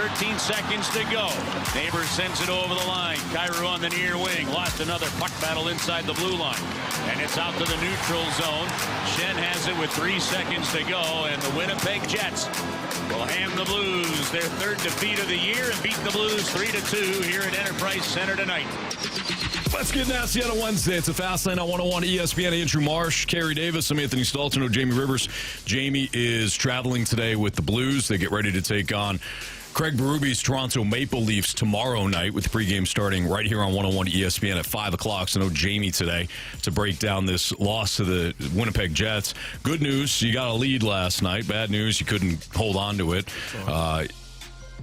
13 seconds to go. Neighbors sends it over the line. Carey on the near wing. Lost another puck battle inside the blue line. And it's out to the neutral zone. Schenn has it with 3 seconds to go. And the Winnipeg Jets will hand the Blues their third defeat of the year and beat the Blues 3-2 here at Enterprise Center tonight. Let's get nasty on a Wednesday. It's a Fast Lane on 101 ESPN. Andrew Marsh, Carey Davis, I'm Anthony Stalter, no Jamie Rivers. Jamie is traveling today with the Blues. They get ready to take on Craig Berube's Toronto Maple Leafs tomorrow night, with the pregame starting right here on 101 ESPN at 5 o'clock. So no Jamie today to break down this loss to the Winnipeg Jets. Good news, you got a lead last night. Bad news, you couldn't hold on to it.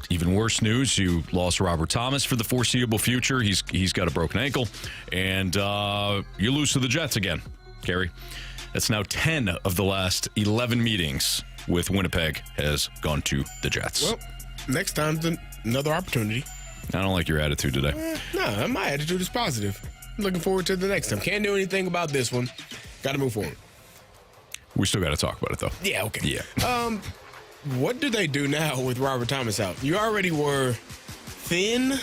Even worse news, you lost Robert Thomas for the foreseeable future. He's got a broken ankle. And you lose to the Jets again, Carey. That's now 10 of the last 11 meetings with Winnipeg has gone to the Jets. Well, next time's another opportunity. I don't like your attitude today. No, my attitude is positive. I'm looking forward to the next time. Can't do anything about this one. Got to move forward. We still got to talk about it, though. Yeah, okay. Yeah. What do they do now with Robert Thomas out? You already were thin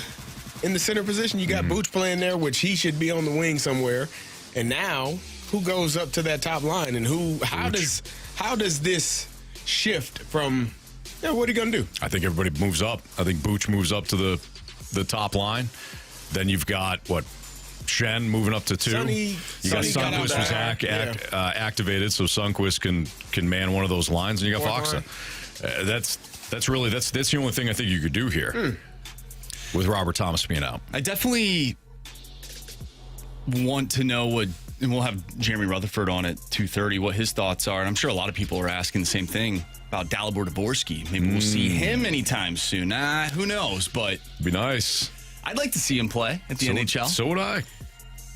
in the center position. You got Booch playing there, which he should be on the wing somewhere. And now, who goes up to that top line? And how does this shift from, what are you going to do? I think everybody moves up. I think Booch moves up to the top line. Then you've got, Schenn moving up to 2. Sonny Sundqvist was activated, so Sundqvist can man one of those lines, and you got Foxa. That's the only thing I think you could do here with Robert Thomas being out. I definitely want to know and we'll have Jeremy Rutherford on at 2:30, what his thoughts are. And I'm sure a lot of people are asking the same thing about Dalibor Dvorsky. Maybe we'll see him anytime soon. Who knows? But be nice. I'd like to see him play at the NHL. So would I.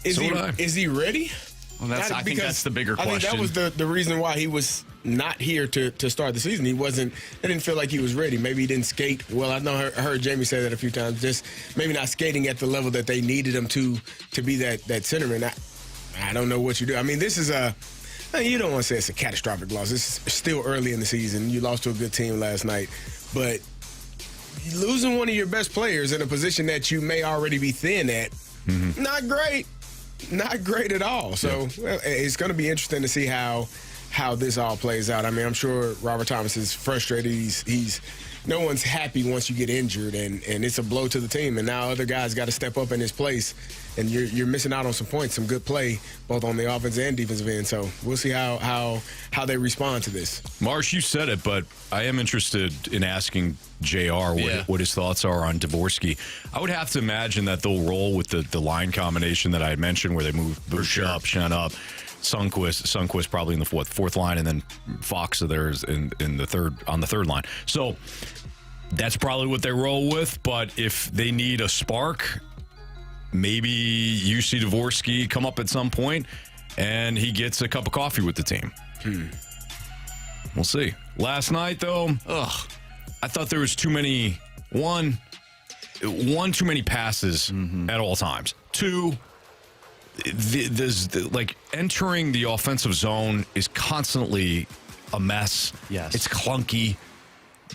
Is he ready? Well, I think that's the bigger question. I think that was the reason why he was not here to start the season. I didn't feel like he was ready. Maybe he didn't skate well. I know I heard Jamie say that a few times. Just maybe not skating at the level that they needed him to be that centerman. I don't know what you do. I mean, this is you don't want to say it's a catastrophic loss. It's still early in the season. You lost to a good team last night. But losing one of your best players in a position that you may already be thin at, not great. Not great at all. So it's going to be interesting to see how this all plays out. I mean, I'm sure Robert Thomas is frustrated. He's no one's happy once you get injured, and it's a blow to the team. And now other guys got to step up in his place, and you're missing out on some points, some good play, both on the offensive and defensive end. So we'll see how they respond to this. Marsh, you said it, but I am interested in asking JR what his thoughts are on Dvorsky. I would have to imagine that they'll roll with the line combination that I had mentioned, where they move Booch up, Schenn up, Sundqvist probably in the fourth line, and then Foxa there is in the third line. So that's probably what they roll with. But if they need a spark, maybe you see Dvorsky come up at some point and he gets a cup of coffee with the team. We'll see. Last night, though, I thought there was too many too many passes at all times. 2, entering the offensive zone is constantly a mess. Yes. It's clunky.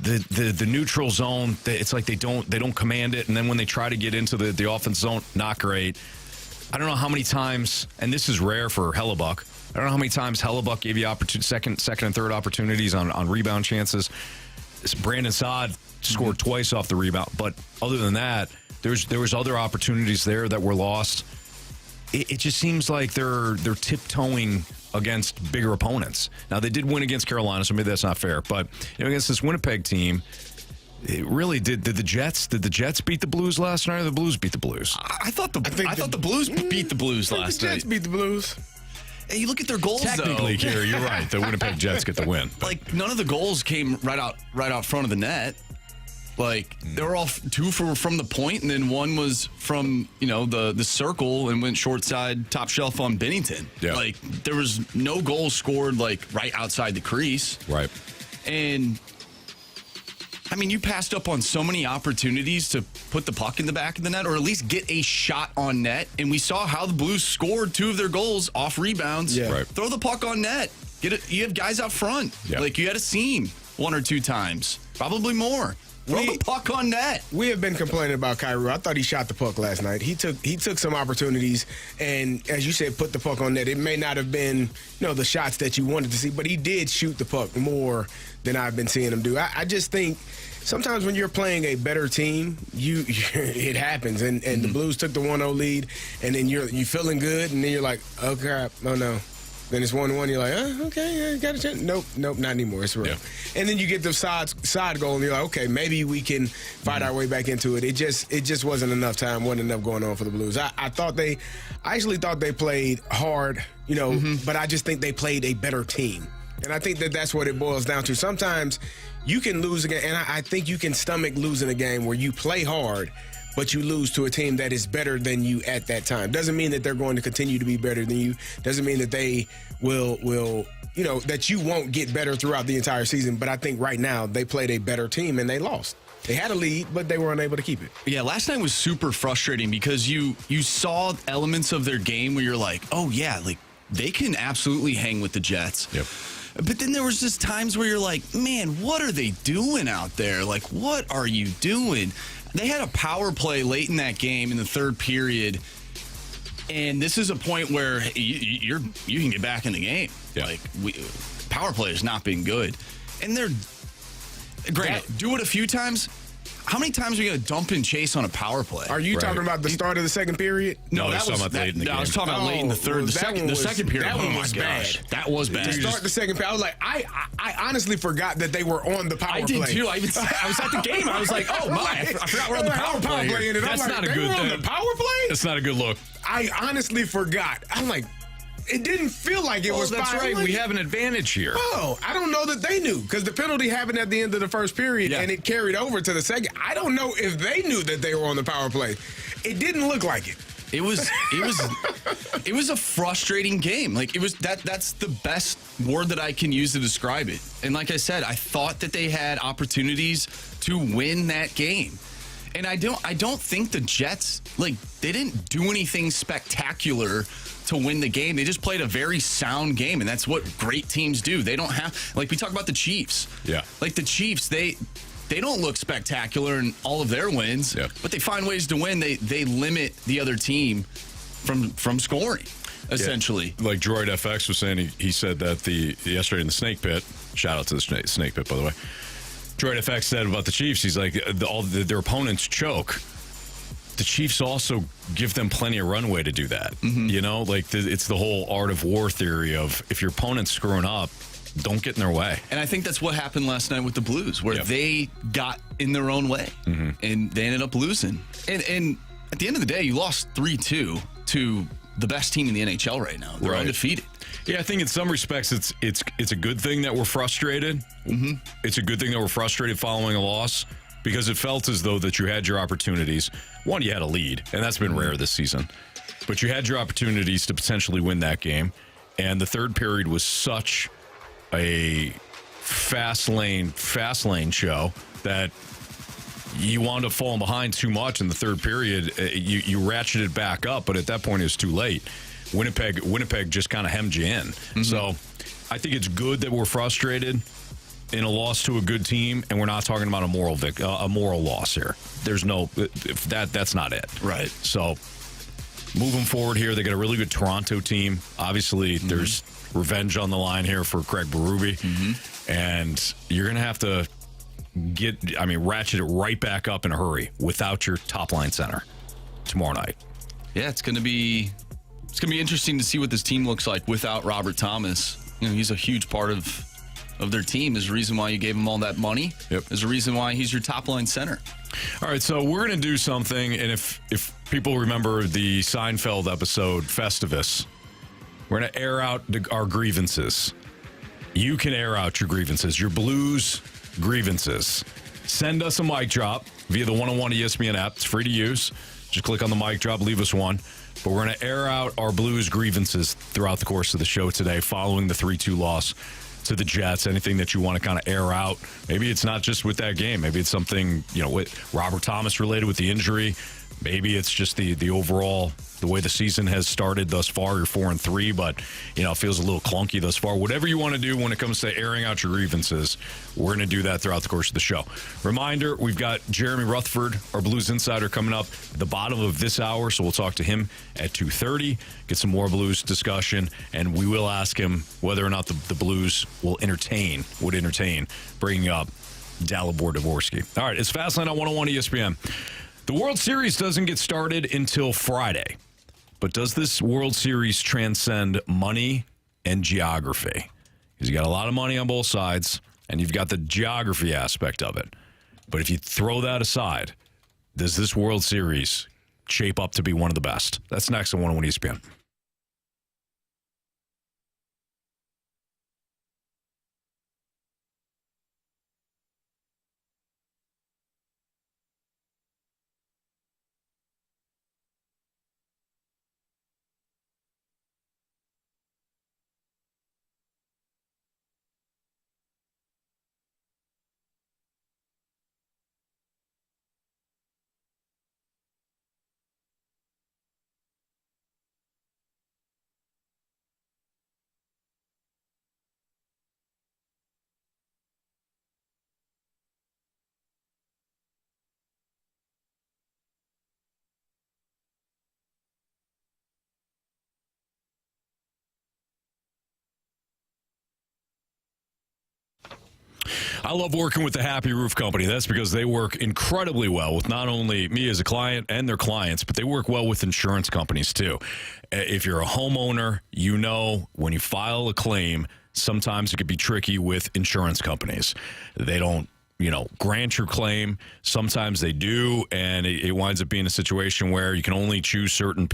The neutral zone, it's like they don't command it, and then when they try to get into the offense zone, not great. I don't know how many times, and this is rare for Hellebuck, I don't know how many times Hellebuck gave you second and third opportunities on rebound chances. Brandon Saad scored twice off the rebound, but other than that, there was other opportunities there that were lost. It just seems like they're tiptoeing against bigger opponents. Now, they did win against Carolina, so maybe that's not fair. But against this Winnipeg team, it really did the Jets beat the Blues last night, or the Blues beat the Blues? I thought the Blues beat the Blues last night. The Jets beat the Blues. Hey, you look at their goals, Technically, Carey, you're right. The Winnipeg Jets get the win. Like, none of the goals came right out front of the net. Like, they were all 2 from the point, and then 1 was from, the circle and went short side, top shelf on Binnington. Yeah. Like, there was no goals scored, right outside the crease. Right. And, I mean, you passed up on so many opportunities to put the puck in the back of the net, or at least get a shot on net. And we saw how the Blues scored 2 of their goals off rebounds. Yeah. Right. Throw the puck on net. You have guys out front. Yeah. Like, you had a seam 1 or 2 times. Probably more. Throw the puck on net. We have been complaining about Kyrie. I thought he shot the puck last night. He took some opportunities, and as you said, put the puck on net. It may not have been, the shots that you wanted to see, but he did shoot the puck more than I've been seeing him do. I just think sometimes when you're playing a better team, it happens. And the Blues took the 1-0 lead, and then you're feeling good, and then you're like, oh crap, oh no. Then it's 1-1. You're like, okay, got a chance. Nope, not anymore. It's real. Yeah. And then you get the side goal, and you're like, okay, maybe we can fight our way back into it. It just wasn't enough time. Wasn't enough going on for the Blues. I actually thought they played hard, but I just think they played a better team. And I think that's what it boils down to. Sometimes you can lose a game, and I think you can stomach losing a game where you play hard, but you lose to a team that is better than you at that time. Doesn't mean that they're going to continue to be better than you. Doesn't mean that they will that you won't get better throughout the entire season. But I think right now they played a better team and they lost. They had a lead, but they were unable to keep it. Yeah, last night was super frustrating because you saw elements of their game where you're like, oh yeah, like they can absolutely hang with the Jets. Yep. But then there was just times where you're like, man, what are they doing out there? Like, what are you doing? They had a power play late in that game in the third period, and this is a point where you can get back in the game. Yeah. Like, power play has not been good. And they're, granted, do it a few times. How many times are you going to dump and chase on a power play? Are you talking about the start of the second period? No, that was late in the game. I was talking about late in the third. The second period. That one was bad. That was bad. To start the second period, I was like, I honestly forgot that they were on the power play. I did too. I was at the game. I was like, oh my, I forgot we're on the power play. That's not a good thing. On the power play? That's not a good look. I honestly forgot. I'm like, it didn't feel like it was that's right. We have an advantage here. Oh, I don't know that they knew because the penalty happened at the end of the first period and it carried over to the second. I don't know if they knew that they were on the power play. It didn't look like it. It was a frustrating game. Like that's the best word that I can use to describe it. And like I said, I thought that they had opportunities to win that game. And I don't think the Jets, like, they didn't do anything spectacular to win the game. They just played a very sound game, and that's what great teams do. They don't have, like, we talk about the Chiefs. Yeah. Like, the Chiefs, they don't look spectacular in all of their wins, but they find ways to win. They limit the other team from scoring, essentially. Yeah. Like Droid FX was saying, he said that yesterday in the Snake Pit, shout out to the Snake Pit, by the way, Droid FX said about the Chiefs, he's like, their opponents choke. The Chiefs also give them plenty of runway to do that. It's the whole art of war theory of if your opponent's screwing up, don't get in their way. And I think that's what happened last night with the Blues, where they got in their own way, and they ended up losing. And at the end of the day, you lost 3-2 to the best team in the NHL right now. They're undefeated. Yeah, I think in some respects it's a good thing that we're frustrated. It's a good thing that we're frustrated following a loss because it felt as though that you had your opportunities. One, you had a lead, and that's been rare this season. But you had your opportunities to potentially win that game, and the third period was such a fast lane show that you wound up falling behind too much in the third period. You ratcheted back up, but at that point it was too late. Winnipeg just kind of hemmed you in. So I think it's good that we're frustrated in a loss to a good team, and we're not talking about a moral loss here. There's that's not it. Right. So moving forward here, they got a really good Toronto team. Obviously, there's revenge on the line here for Craig Berube, and you're going to have to ratchet it right back up in a hurry without your top line center tomorrow night. Yeah, it's going to be interesting to see what this team looks like without Robert Thomas. He's a huge part of their team. There's a reason why you gave him all that money. Yep. There's a reason why he's your top line center. All right, so we're going to do something, and if people remember the Seinfeld episode Festivus, we're going to air out our grievances. You can air out your grievances, your Blues grievances. Send us a mic drop via the 101 ESPN app. It's free to use. Just click on the mic drop, leave us one. But we're going to air out our Blues grievances throughout the course of the show today following the 3-2 loss to the Jets. Anything that you want to kind of air out. Maybe it's not just with that game. Maybe it's something, with Robert Thomas related with the injury. Maybe it's just the overall, the way the season has started thus far. You're 4-3, but it feels a little clunky thus far. Whatever you want to do when it comes to airing out your grievances, we're going to do that throughout the course of the show. Reminder, we've got Jeremy Rutherford, our Blues Insider, coming up at the bottom of this hour, so we'll talk to him at 2:30, get some more Blues discussion, and we will ask him whether or not the Blues would entertain bringing up Dalibor Dvorsky. All right, it's Fastlane on 101 ESPN. The World Series doesn't get started until Friday, but does this World Series transcend money and geography? Because you got a lot of money on both sides, and you've got the geography aspect of it. But if you throw that aside, does this World Series shape up to be one of the best? That's next on 101 ESPN. I love working with the Happy Roof Company. That's because they work incredibly well with not only me as a client and their clients, but they work well with insurance companies too. If you're a homeowner, when you file a claim, sometimes it could be tricky with insurance companies. They don't grant your claim. Sometimes they do, and it winds up being a situation where you can only choose certain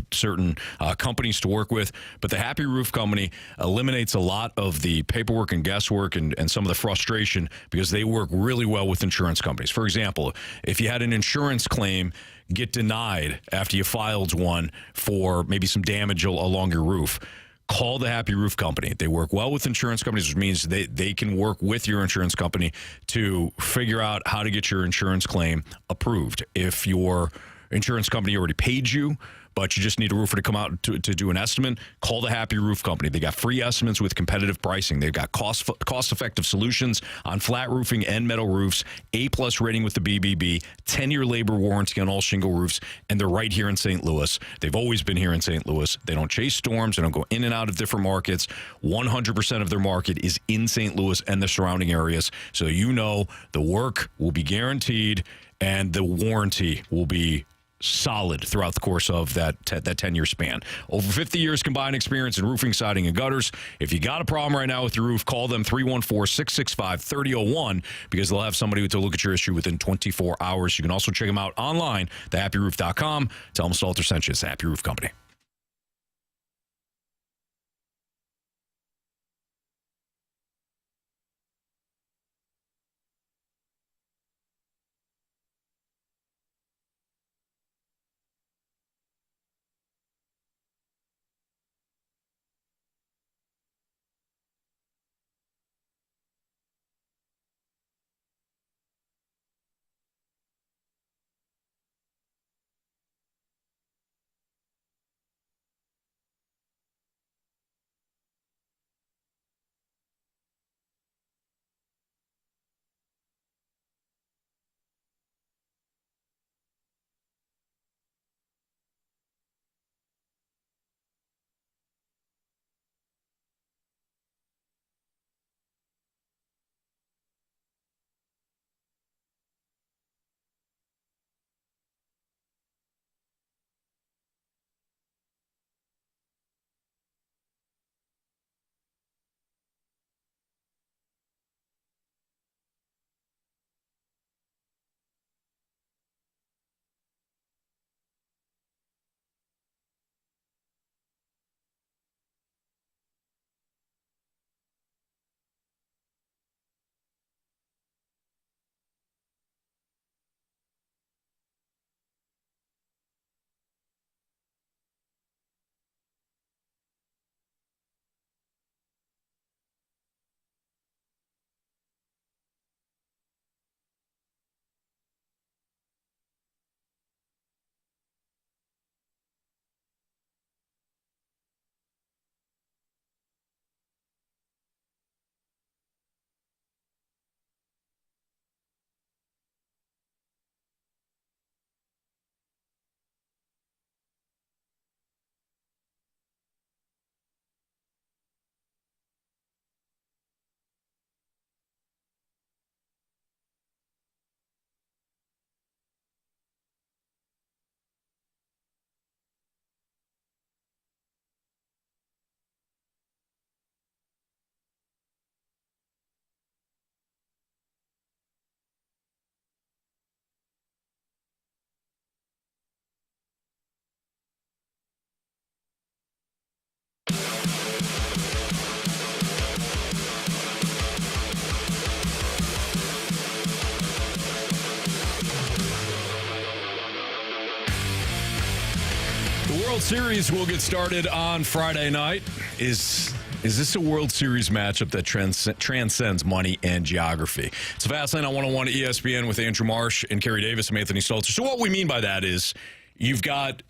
companies to work with. But the Happy Roof Company eliminates a lot of the paperwork and guesswork and some of the frustration because they work really well with insurance companies. For example, if you had an insurance claim get denied after you filed one for maybe some damage along your roof, call the Happy Roof Company. They work well with insurance companies, which means they can work with your insurance company to figure out how to get your insurance claim approved. If your insurance company already paid you, but you just need a roofer to come out to do an estimate, call the Happy Roof Company. They got free estimates with competitive pricing. They've got cost-effective solutions on flat roofing and metal roofs, A+ rating with the BBB, 10-year labor warranty on all shingle roofs, and they're right here in St. Louis. They've always been here in St. Louis. They don't chase storms. They don't go in and out of different markets. 100% of their market is in St. Louis and the surrounding areas. So the work will be guaranteed and the warranty will be solid throughout the course of that 10-year span. Over 50 years combined experience in roofing, siding, and gutters. If you got a problem right now with your roof, call them 314-665-3001 because they'll have somebody to look at your issue within 24 hours. You can also check them out online, thehappyroof.com. Tell them Stalter sent you. It's the Happy Roof Company. Series will get started on Friday night. Is this a World Series matchup that transcends money and geography? It's a Fastlane on 101 ESPN with Andrew Marsh and Carey Davis. I'm Anthony Stalter. So what we mean by that is you've got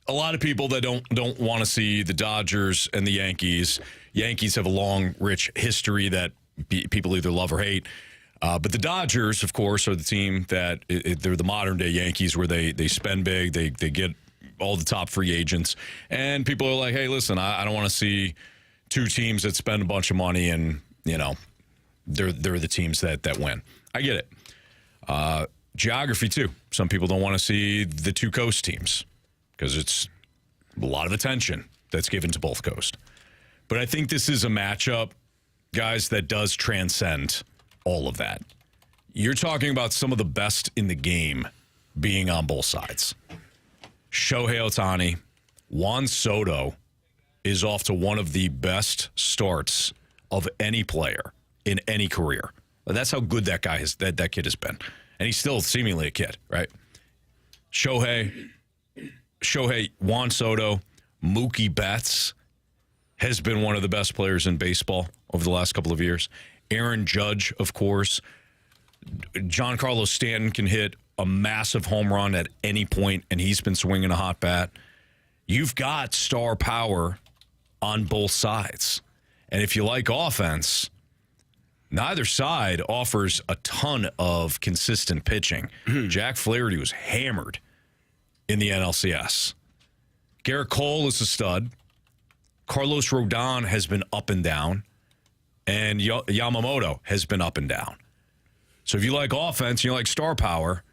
a lot of people that don't want to see the Dodgers and the Yankees. Yankees have a long, rich history that people either love or hate. But the Dodgers, of course, are the team that they're the modern-day Yankees where they spend big, they get all the top free agents. And people are like, hey, listen, I don't want to see two teams that spend a bunch of money and, they're the teams that win. I get it. Geography, too. Some people don't want to see the two coast teams because it's a lot of attention that's given to both coasts. But I think this is a matchup, guys, that does transcend all of that. You're talking about some of the best in the game being on both sides. Shohei Ohtani, Juan Soto is off to one of the best starts of any player in any career. That's how good that guy that kid has been. And he's still seemingly a kid, right? Shohei, Juan Soto, Mookie Betts has been one of the best players in baseball over the last couple of years. Aaron Judge, of course. Giancarlo Stanton can hit a massive home run at any point, and he's been swinging a hot bat. You've got star power on both sides. And if you like offense, neither side offers a ton of consistent pitching. Jack Flaherty was hammered in the NLCS. Garrett Cole is a stud. Carlos Rodon has been up and down. And Yamamoto has been up and down. So if you like offense, you like star power,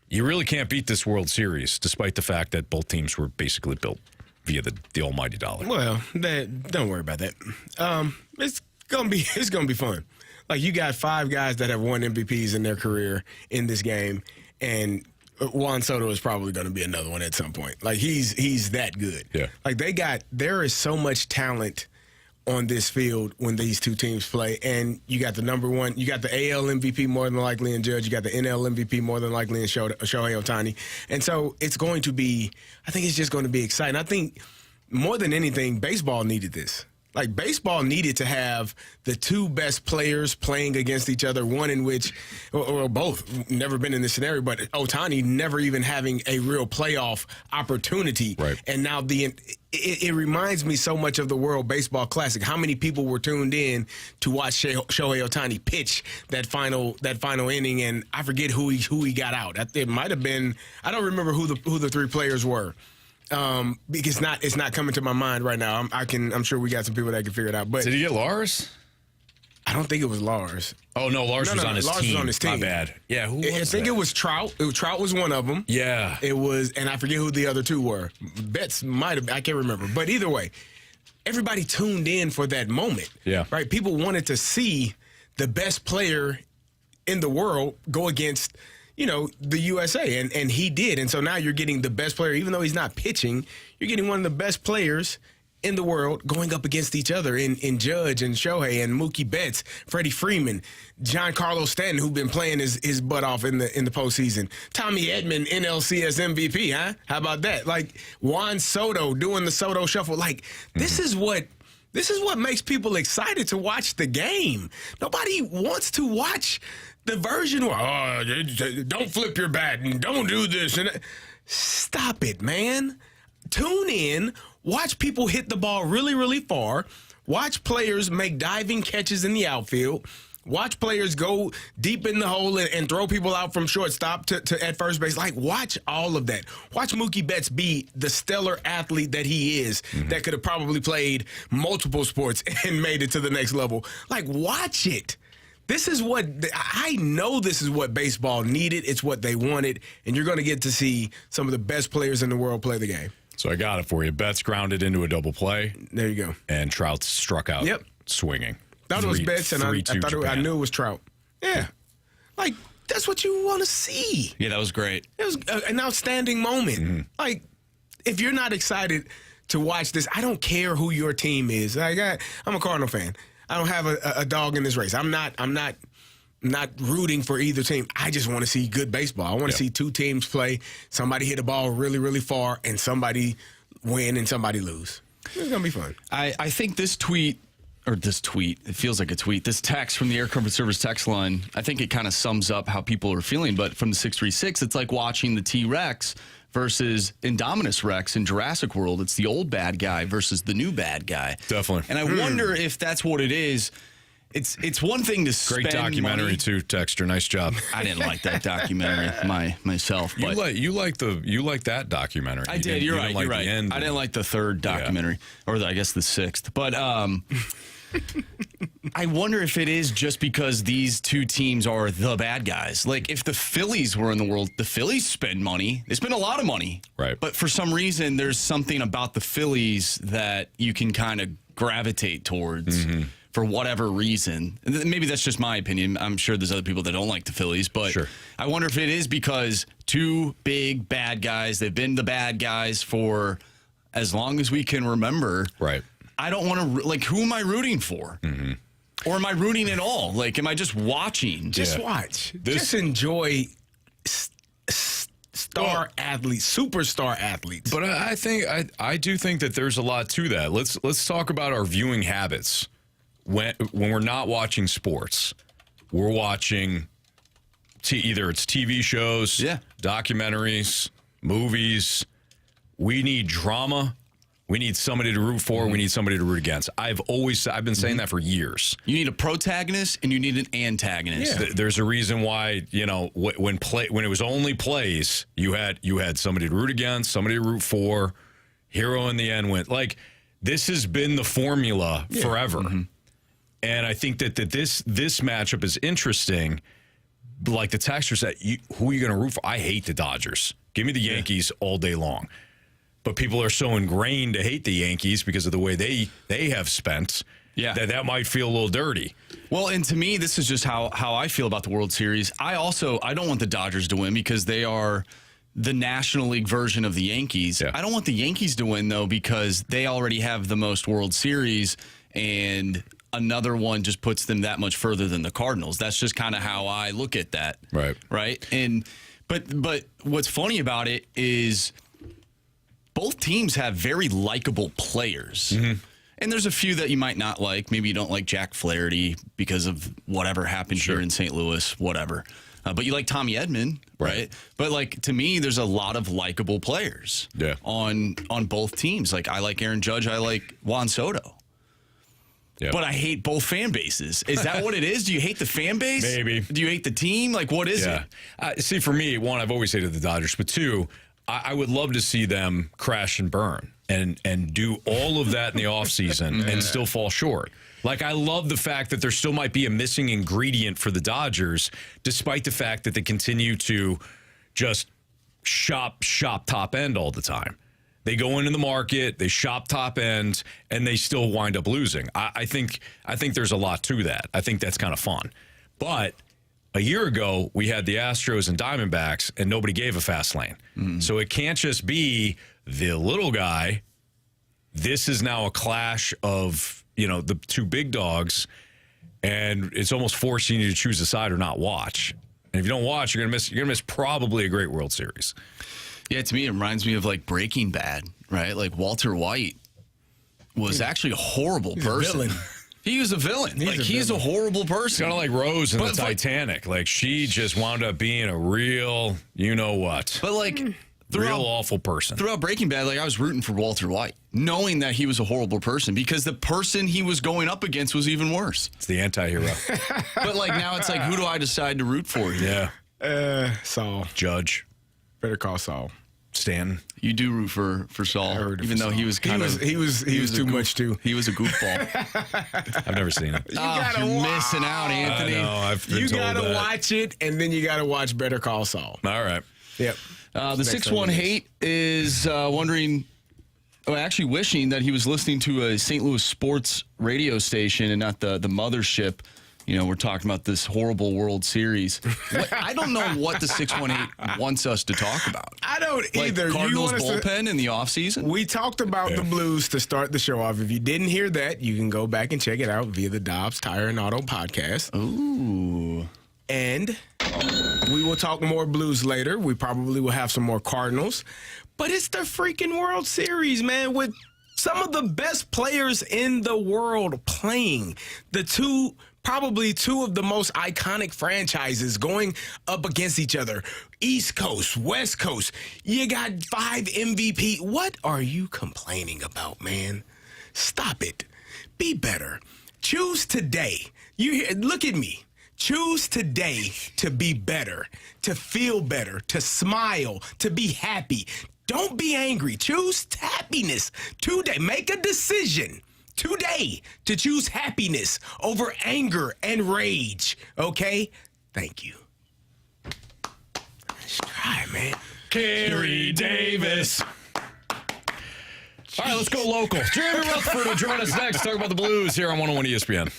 you really can't beat this World Series, despite the fact that both teams were basically built via the almighty dollar. Well, don't worry about that. It's gonna be fun. Like, you got 5 guys that have won MVPs in their career in this game, and Juan Soto is probably going to be another one at some point. Like, he's that good. Yeah. Like, there is so much talent on this field when these two teams play, and you got the number one, you got the AL MVP more than likely in Judge, you got the NL MVP more than likely in Shohei Ohtani, and so it's going to be, I think it's just going to be exciting. I think more than anything, baseball needed this. Like, baseball needed to have the two best players playing against each other, one in which, or both, never been in this scenario, but Ohtani never even having a real playoff opportunity. Right. And now it reminds me so much of the World Baseball Classic. How many people were tuned in to watch Shohei Ohtani pitch that final inning, and I forget who he got out. It might have been, I don't remember who the 3 players were. Because it's not coming to my mind right now. I'm sure we got some people that can figure it out. But did he get Lars? I don't think it was Lars. Oh no, Lars was on his Lars team. was on his team. My bad. Yeah, who was I think that? it was Trout. Trout was one of them. Yeah, it was, and I forget who the other 2 were. Betts might have. I can't remember. But either way, everybody tuned in for that moment. Yeah, right. People wanted to see the best player in the world go against, the USA, and he did. And so now you're getting the best player, even though he's not pitching, you're getting one of the best players in the world going up against each other in Judge and Shohei and Mookie Betts, Freddie Freeman, Giancarlo Stanton, who've been playing his butt off in the postseason, Tommy Edman, NLCS MVP, huh? How about that? Like, Juan Soto doing the Soto shuffle. Like, this is what makes people excited to watch the game. Nobody wants to watch the version where, don't flip your bat and don't do this. Stop it, man. Tune in, watch people hit the ball really, really far, watch players make diving catches in the outfield, watch players go deep in the hole and throw people out from shortstop to at first base. Like, watch all of that. Watch Mookie Betts be the stellar athlete that he is, that could have probably played multiple sports and made it to the next level. Like, watch it. This is what I know. This is what baseball needed. It's what they wanted, and you're going to get to see some of the best players in the world play the game. So I got it for you. Betts grounded into a double play. There you go. And Trout struck out. Yep. Swinging. Thought it was Betts, and I knew it was Trout. Yeah. Like, that's what you want to see. Yeah, that was great. It was an outstanding moment. Like, if you're not excited to watch this, I don't care who your team is. Like, I'm a Cardinal fan. I don't have a dog in this race. I'm not rooting for either team. I just want to see good baseball. I want to see two teams play. Somebody hit a ball really, really far, and somebody win and somebody lose. It's going to be fun. I think this it feels like a tweet. This text from the Air Comfort Service text line, I think it kind of sums up how people are feeling. But from the 636, it's like watching the T-Rex versus Indominus Rex in Jurassic World. It's the old bad guy versus the new bad guy. Definitely. And I wonder if that's what it is. It's one thing to spend Great documentary money. too, Texter. Nice job. I didn't like that documentary myself. But You like that documentary. I did. You're right. Like You're right. the end. I didn't like the third documentary, or I guess the sixth. But I wonder if it is just because these two teams are the bad guys. Like if the Phillies were in the world, the Phillies spend money. They spend a lot of money. Right. But for some reason, there's something about the Phillies that you can kind of gravitate towards. For whatever reason. Maybe that's just my opinion. I'm sure there's other people that don't like the Phillies, but sure. I wonder if it is because two big bad guys, they've been the bad guys for as long as we can remember. Right. I don't want to, who am I rooting for? Or am I rooting at all? Am I just watching? Just watch. Just enjoy superstar athletes. But I do think that there's a lot to that. Let's talk about our viewing habits. When we're not watching sports, we're watching either it's TV shows, documentaries, movies. We need drama. We need somebody to root for. We need somebody to root against. I've been saying that for years. You need a protagonist and you need an antagonist. Yeah. There's a reason why, when it was only plays, you had somebody to root against, somebody to root for. Hero in the end went. This has been the formula forever. And I think that this matchup is interesting. Like the texter said, who are you going to root for? I hate the Dodgers. Give me the Yankees all day long. But people are so ingrained to hate the Yankees because of the way they have spent that might feel a little dirty. Well, and to me, this is just how I feel about the World Series. I don't want the Dodgers to win because they are the National League version of the Yankees. I don't want the Yankees to win, though, because they already have the most World Series, and another one just puts them that much further than the Cardinals. That's just kind of how I look at that. Right. And but what's funny about it is both teams have very likable players. And there's a few that you might not like. Maybe you don't like Jack Flaherty because of whatever happened here in St. Louis, whatever. But you like Tommy Edman, right? But to me, there's a lot of likable players on both teams. I like Aaron Judge. I like Juan Soto. Yep. But I hate both fan bases. Is that what it is? Do you hate the fan base? Maybe. Do you hate the team? What is it? See, for me, one, I've always hated the Dodgers. But two, I would love to see them crash and burn and do all of that in the offseason and still fall short. I love the fact that there still might be a missing ingredient for the Dodgers, despite the fact that they continue to just shop top end all the time. They go into the market, they shop top end, and they still wind up losing. I think there's a lot to that. I think that's kind of fun. But a year ago, we had the Astros and Diamondbacks, and nobody gave a fast lane. So it can't just be the little guy. This is now a clash of, the two big dogs, and it's almost forcing you to choose a side or not watch. And if you don't watch, you're gonna miss probably a great World Series. Yeah, to me, it reminds me of Breaking Bad, right? Walter White was actually a horrible person. He was a villain. He's a horrible person. Kind of like Rose in the Titanic. She just wound up being a real, what. But real awful person. Throughout Breaking Bad, I was rooting for Walter White, knowing that he was a horrible person because the person he was going up against was even worse. It's the anti-hero. But now it's who do I decide to root for here? Saul. Judge. Better call Saul. Stanton. You do root for Saul, even though he was he was too much too. He was a goofball. I've never seen it. You're missing out, Anthony. I know, I've been told gotta watch it, and then you gotta watch Better Call Saul. All right. Yep. The 6-1 hate is wondering, actually wishing that he was listening to a St. Louis sports radio station and not the mothership. We're talking about this horrible World Series. I don't know what the 618 wants us to talk about. I don't either. Cardinals bullpen in the offseason? We talked about the Blues to start the show off. If you didn't hear that, you can go back and check it out via the Dobbs Tire and Auto podcast. Ooh. And we will talk more Blues later. We probably will have some more Cardinals. But it's the freaking World Series, man, with some of the best players in the world playing. Probably two of the most iconic franchises going up against each other. East Coast, West Coast. You got 5 MVP. What are you complaining about, man? Stop it. Be better. Choose today. Look at me. Choose today to be better, to feel better, to smile, to be happy. Don't be angry. Choose happiness today. Make a decision today to choose happiness over anger and rage. Okay? Thank you. Let's try, man. Carey Davis. All right, let's go local. Jeremy Rutherford will join us next. Talk about the Blues here on 101 ESPN.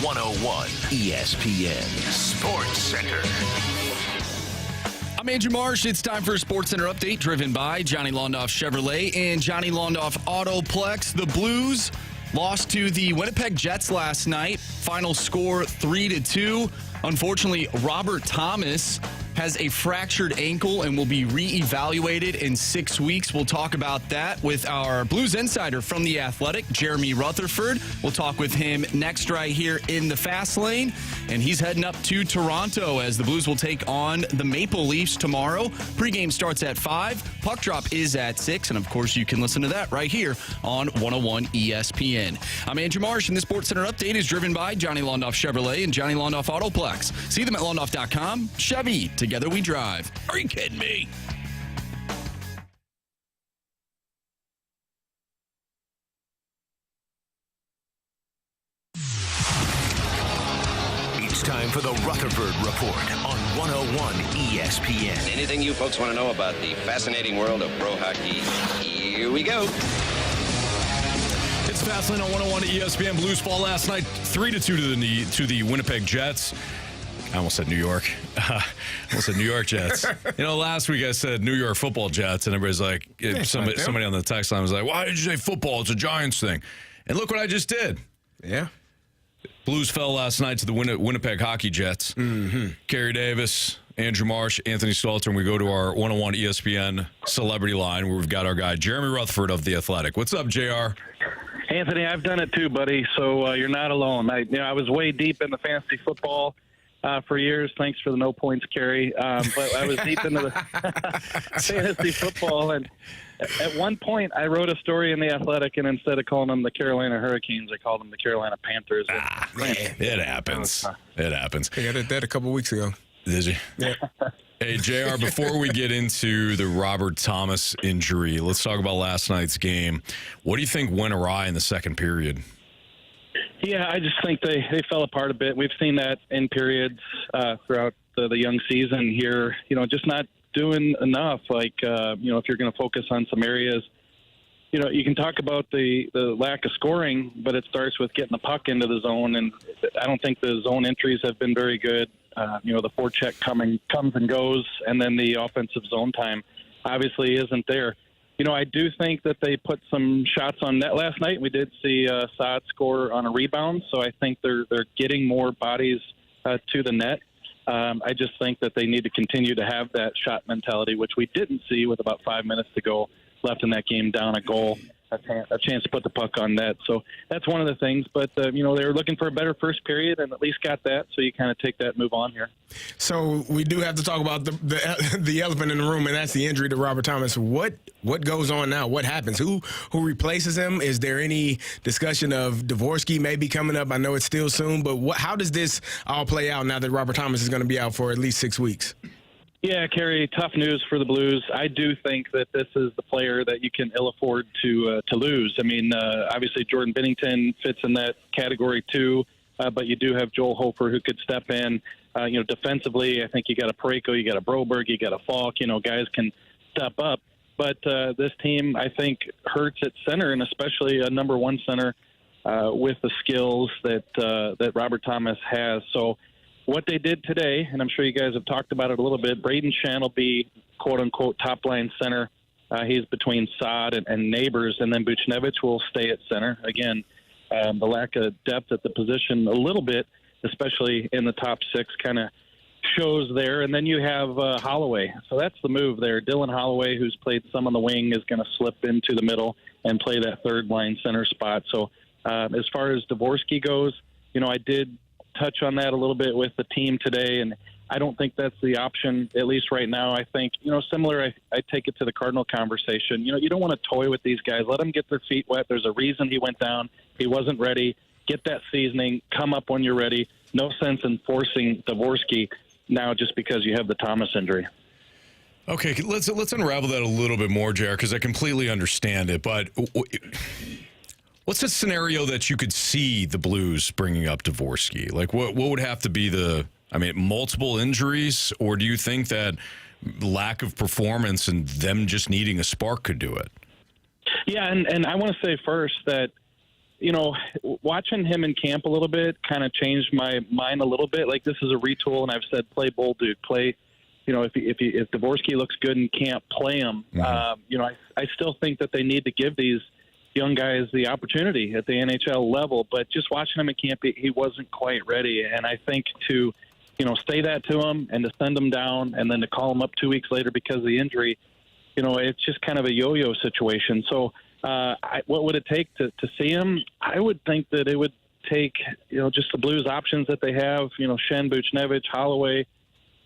101 ESPN Sports Center. I'm Andrew Marsh. It's time for a Sports Center update driven by Johnny Londoff Chevrolet and Johnny Londoff Autoplex. The Blues lost to the Winnipeg Jets last night. Final score 3-2. Unfortunately, Robert Thomas has a fractured ankle and will be reevaluated in 6 weeks. We'll talk about that with our Blues insider from The Athletic, Jeremy Rutherford. We'll talk with him next right here in the Fast Lane. And he's heading up to Toronto as the Blues will take on the Maple Leafs tomorrow. Pregame starts at 5. Puck drop is at 6. And, of course, you can listen to that right here on 101 ESPN. I'm Andrew Marsh, and the Sports Center update is driven by Johnny Londoff Chevrolet and Johnny Londoff Autoplex. See them at Londoff.com. Chevy, together we drive. Are you kidding me? It's time for the Rutherford Report on 101 ESPN. Anything you folks want to know about the fascinating world of pro hockey, here we go. It's Fastlane on 101 ESPN. Blues fall last night 3-2 to the Winnipeg Jets. I almost said New York. Almost said New York Jets. You know, last week I said New York football Jets, and everybody's like, somebody on the text line was like, why did you say football? It's a Giants thing. And look what I just did. Yeah. Blues fell last night to the Winnipeg Hockey Jets. Mm-hmm. Carey Davis, Andrew Marsh, Anthony Stalter, and we go to our 101 ESPN celebrity line where we've got our guy, Jeremy Rutherford of The Athletic. What's up, JR? Anthony, I've done it too, buddy, so you're not alone. I was way deep in the fantasy football for years. Thanks for the no points, Carey. But I was deep into the fantasy football, and at one point I wrote a story in The Athletic, and instead of calling them the Carolina Hurricanes, I called them the Carolina Panthers. It happens. It happens. I did that a couple weeks ago. Did you? Yeah. Hey, JR, before we get into the Robert Thomas injury, let's talk about last night's game. What do you think went awry in the second period? Yeah, I just think they fell apart a bit. We've seen that in periods throughout the young season here, just not doing enough. Like, if you're going to focus on some areas, you can talk about the lack of scoring, but it starts with getting the puck into the zone, and I don't think the zone entries have been very good. The forecheck comes and goes, and then the offensive zone time obviously isn't there. I do think that they put some shots on net last night. We did see Saad score on a rebound, so I think they're getting more bodies to the net. I just think that they need to continue to have that shot mentality, which we didn't see with about 5 minutes to go left in that game, down a goal, a chance to put the puck on net. So that's one of the things. But, they were looking for a better first period and at least got that. So you kind of take that move on here. So we do have to talk about the elephant in the room, and that's the injury to Robert Thomas. What goes on now? What happens? Who replaces him? Is there any discussion of Dvorsky maybe coming up? I know it's still soon, but how does this all play out now that Robert Thomas is going to be out for at least 6 weeks? Yeah, Carey, tough news for the Blues. I do think that this is the player that you can ill afford to lose. I mean, obviously Jordan Binnington fits in that category too, but you do have Joel Hofer who could step in. Defensively, I think you got a Parayko, you got a Broberg, you got a Falk. Guys can step up. But this team, I think, hurts at center, and especially a number one center with the skills that Robert Thomas has. So what they did today, and I'm sure you guys have talked about it a little bit, Braden Shen will be, quote-unquote, top-line center. He's between Saad and Neighbors, and then Buchnevich will stay at center. Again, the lack of depth at the position a little bit, especially in the top six, kind of shows there. And then you have Holloway. So that's the move there. Dylan Holloway, who's played some on the wing, is going to slip into the middle and play that third-line center spot. So as far as Dvorsky goes, I did touch on that a little bit with the team today, and I don't think that's the option, at least right now. I think, similar, I take it to the Cardinal conversation. You don't want to toy with these guys. Let them get their feet wet. There's a reason he went down. He wasn't ready. Get that seasoning. Come up when you're ready. No sense in forcing Dvorsky now just because you have the Thomas injury. Okay, let's unravel that a little bit more, JR, because I completely understand it, but what's a scenario that you could see the Blues bringing up Dvorsky? Like, what would have to be multiple injuries, or do you think that lack of performance and them just needing a spark could do it? Yeah, and I want to say first that watching him in camp a little bit kind of changed my mind a little bit. Like, this is a retool, and I've said play bold, dude. Play, if Dvorsky looks good in camp, play him. Mm-hmm. I still think that they need to give these young guys the opportunity at the NHL level. But just watching him in camp, he wasn't quite ready. And I think to, say that to him and to send him down and then to call him up 2 weeks later because of the injury, it's just kind of a yo-yo situation. So what would it take to see him? I would think that it would take, just the Blues options that they have, Shen, Buchnevich, Holloway,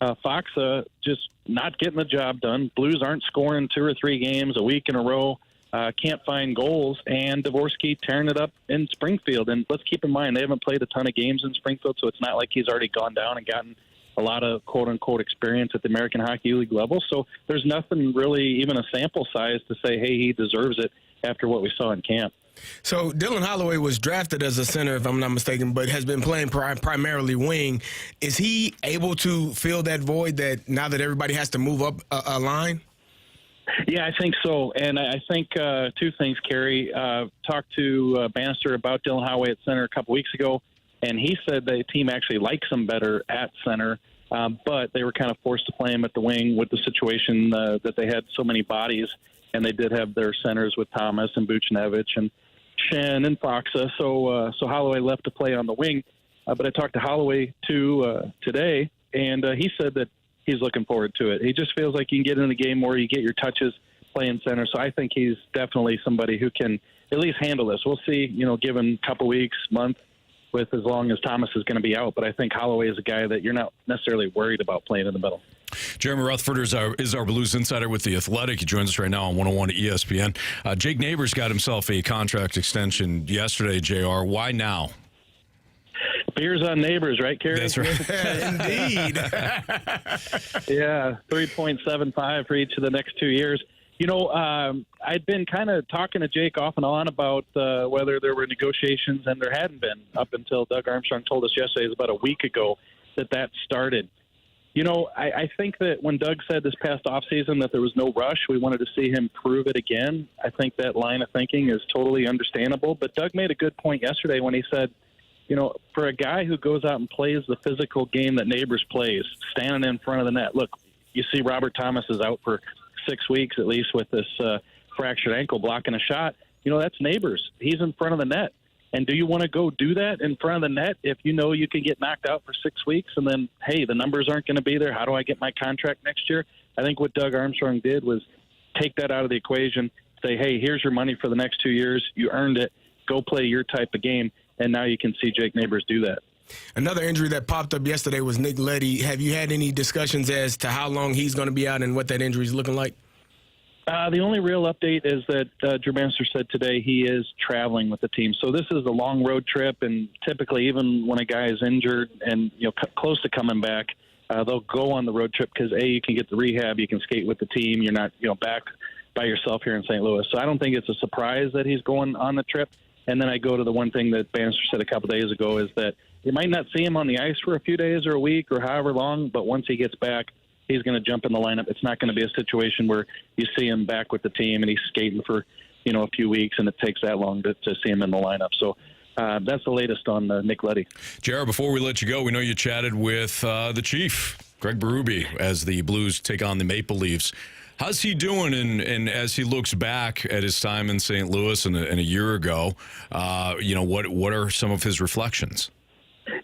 Faksa, just not getting the job done. Blues aren't scoring 2 or 3 games a week in a row, can't find goals, and Dvorsky tearing it up in Springfield. And let's keep in mind, they haven't played a ton of games in Springfield, so it's not like he's already gone down and gotten a lot of quote-unquote experience at the American Hockey League level. So there's nothing really, even a sample size, to say, hey, he deserves it after what we saw in camp. So Dylan Holloway was drafted as a center, if I'm not mistaken, but has been playing primarily wing. Is he able to fill that void that now that everybody has to move up a line? Yeah, I think so. And I think 2 things, Carey. Talked to Bannister about Dylan Holloway at center a couple weeks ago, and he said the team actually likes him better at center, but they were kind of forced to play him at the wing with the situation that they had so many bodies, and they did have their centers with Thomas and Buchnevich and Shen and Faksa. So Holloway left to play on the wing. But I talked to Holloway, too, today, and he said that he's looking forward to it. He just feels like you can get in the game where you get your touches playing center. So I think he's definitely somebody who can at least handle this. We'll see, given a couple weeks, month, with as long as Thomas is going to be out. But I think Holloway is a guy that you're not necessarily worried about playing in the middle. Jeremy Rutherford is our Blues insider with The Athletic. He joins us right now on 101 ESPN. Jake Neighbors got himself a contract extension yesterday, JR. Why now? Beers on Neighbors, right, Carey? That's right. Indeed. Yeah, 3.75 for each of the next 2 years. I'd been kind of talking to Jake off and on about whether there were negotiations, and there hadn't been up until Doug Armstrong told us yesterday, it was about a week ago, that started. I think that when Doug said this past offseason that there was no rush, we wanted to see him prove it again. I think that line of thinking is totally understandable. But Doug made a good point yesterday when he said, for a guy who goes out and plays the physical game that Neighbors plays, standing in front of the net, look, you see Robert Thomas is out for 6 weeks at least with this fractured ankle blocking a shot. That's Neighbors. He's in front of the net. And do you want to go do that in front of the net if you know you can get knocked out for 6 weeks and then, hey, the numbers aren't going to be there? How do I get my contract next year? I think what Doug Armstrong did was take that out of the equation, say, hey, here's your money for the next 2 years. You earned it. Go play your type of game. And now you can see Jake Neighbors do that. Another injury that popped up yesterday was Nick Leddy. Have you had any discussions as to how long he's going to be out and what that injury is looking like? The only real update is that Drew Bannister said today he is traveling with the team. So this is a long road trip, and typically even when a guy is injured and close to coming back, they'll go on the road trip because, A, you can get the rehab, you can skate with the team, you're not back by yourself here in St. Louis. So I don't think it's a surprise that he's going on the trip. And then I go to the one thing that Bannister said a couple days ago is that you might not see him on the ice for a few days or a week or however long, but once he gets back, he's going to jump in the lineup. It's not going to be a situation where you see him back with the team and he's skating for, a few weeks and it takes that long to see him in the lineup. So that's the latest on Nick Leddy. Jared, before we let you go, we know you chatted with the Chief, Greg Berube, as the Blues take on the Maple Leafs. How's he doing? And as he looks back at his time in St. Louis and a year ago, what are some of his reflections?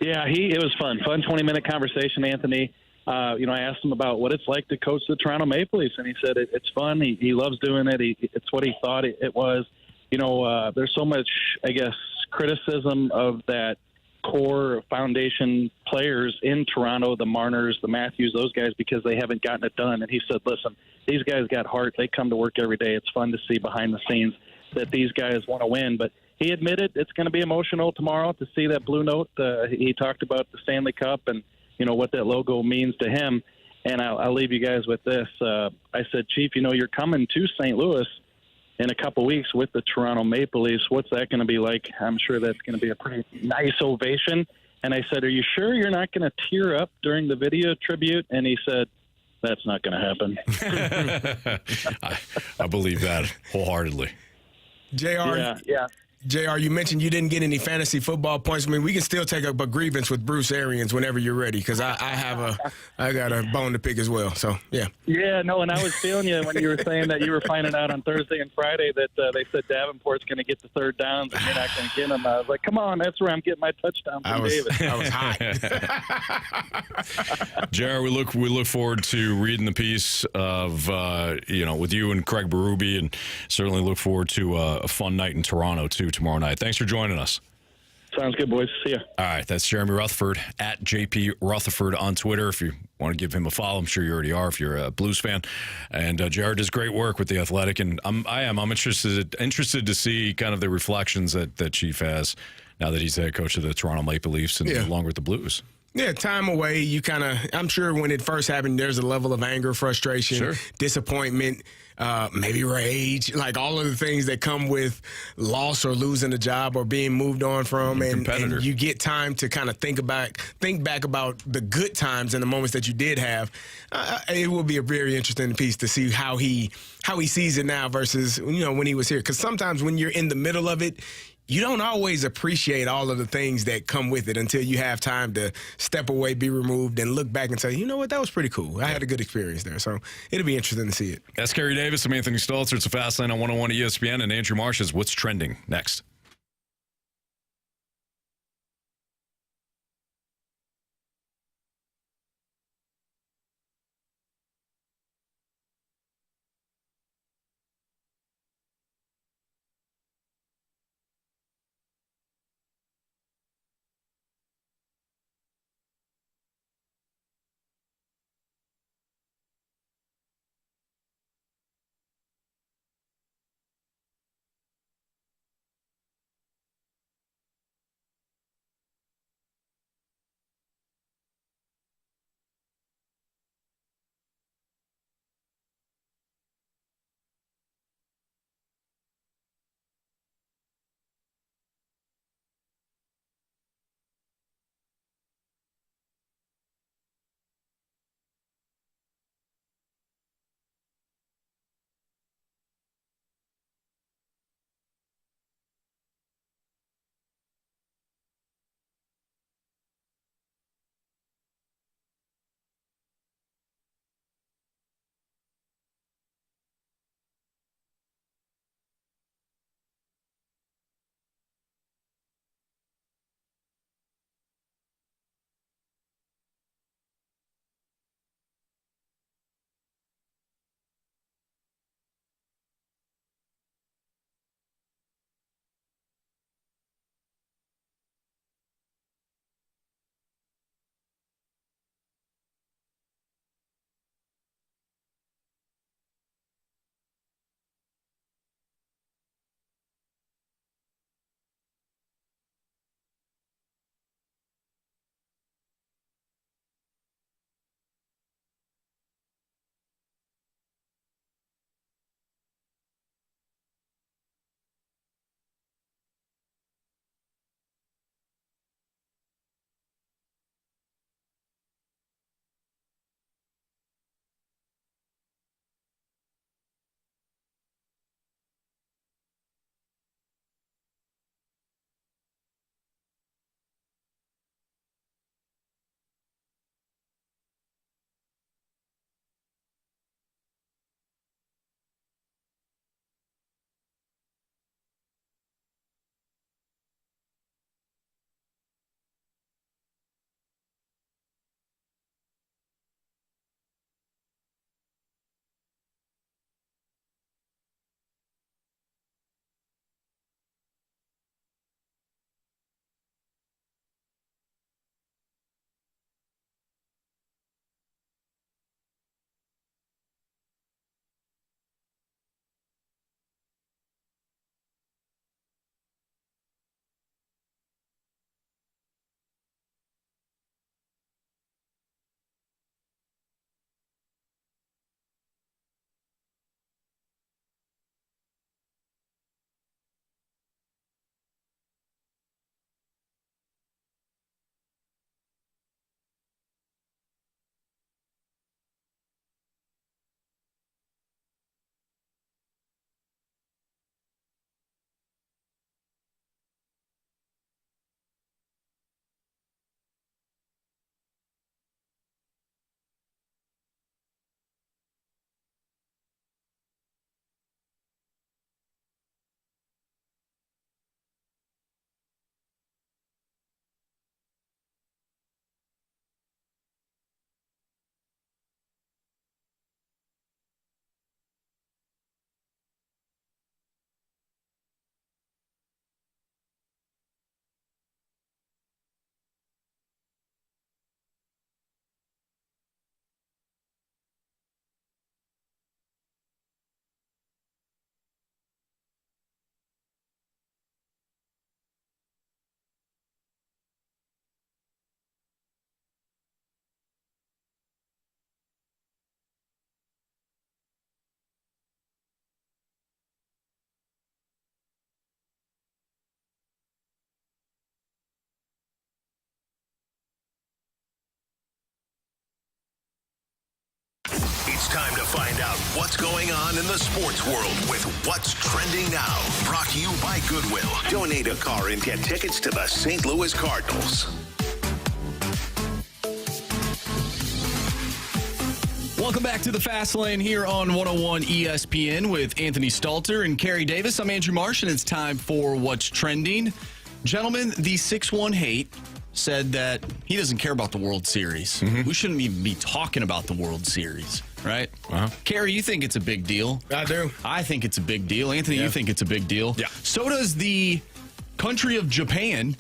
Yeah, it was fun 20-minute conversation, Anthony. I asked him about what it's like to coach the Toronto Maple Leafs, and he said it's fun. He loves doing it. It's what he thought it was. There's so much, I guess, criticism of that core foundation players in Toronto, the Marners, the Matthews, those guys, because they haven't gotten it done. And he said, listen, these guys got heart. They come to work every day. It's fun to see behind the scenes that these guys want to win. But he admitted it's going to be emotional tomorrow to see that blue note. He talked about the Stanley Cup and, what that logo means to him. And I'll leave you guys with this. I said, Chief, you're coming to St. Louis in a couple weeks with the Toronto Maple Leafs. What's that going to be like? I'm sure that's going to be a pretty nice ovation. And I said, are you sure you're not going to tear up during the video tribute? And he said, that's not going to happen. I believe that wholeheartedly. JR, yeah. JR, you mentioned you didn't get any fantasy football points. I mean, we can still take up a grievance with Bruce Arians whenever you're ready, because I got a bone to pick as well. So, yeah. Yeah, no, and I was feeling you when you were saying that you were finding out on Thursday and Friday that they said Davenport's going to get the third downs and you're not going to get them. I was like, come on, that's where I'm getting my touchdown from David. I was hot. Jared, we look forward to reading the piece of with you and Craig Berube, and certainly look forward to a fun night in Toronto too tomorrow night. Thanks for joining us. Sounds good, boys. See ya. All right, that's Jeremy Rutherford at JP Rutherford on Twitter. If you want to give him a follow, I'm sure you already are if you're a Blues fan. And Jared does great work with The Athletic, and I'm interested to see kind of the reflections that Chief has now that he's the head coach of the Toronto Maple Leafs and no longer with the Blues. Yeah, time away. I'm sure when it first happened, there's a level of anger, frustration, disappointment, maybe rage, like all of the things that come with loss or losing a job or being moved on from. And you get time to kind of think back about the good times and the moments that you did have. It will be a very interesting piece to see how he sees it now versus, when he was here. Because sometimes when you're in the middle of it, you don't always appreciate all of the things that come with it until you have time to step away, be removed, and look back and say, you know what, that was pretty cool. I had a good experience there. So it'll be interesting to see it. That's Carey Davis. I'm Anthony Stalter. It's a Fast Lane on 101 ESPN. And Andrew Marsh is What's Trending next. It's time to find out what's going on in the sports world with What's Trending Now. Brought to you by Goodwill. Donate a car and get tickets to the St. Louis Cardinals. Welcome back to the Fast Lane here on 101 ESPN with Anthony Stalter and Carey Davis. I'm Andrew Marsh, and it's time for What's Trending. Gentlemen, the 6-1 hate said that he doesn't care about the World Series. We shouldn't even be talking about the World Series, right? Carey, you think it's a big deal? I do. I think it's a big deal. Anthony, you think it's a big deal? Yeah. So does the country of Japan.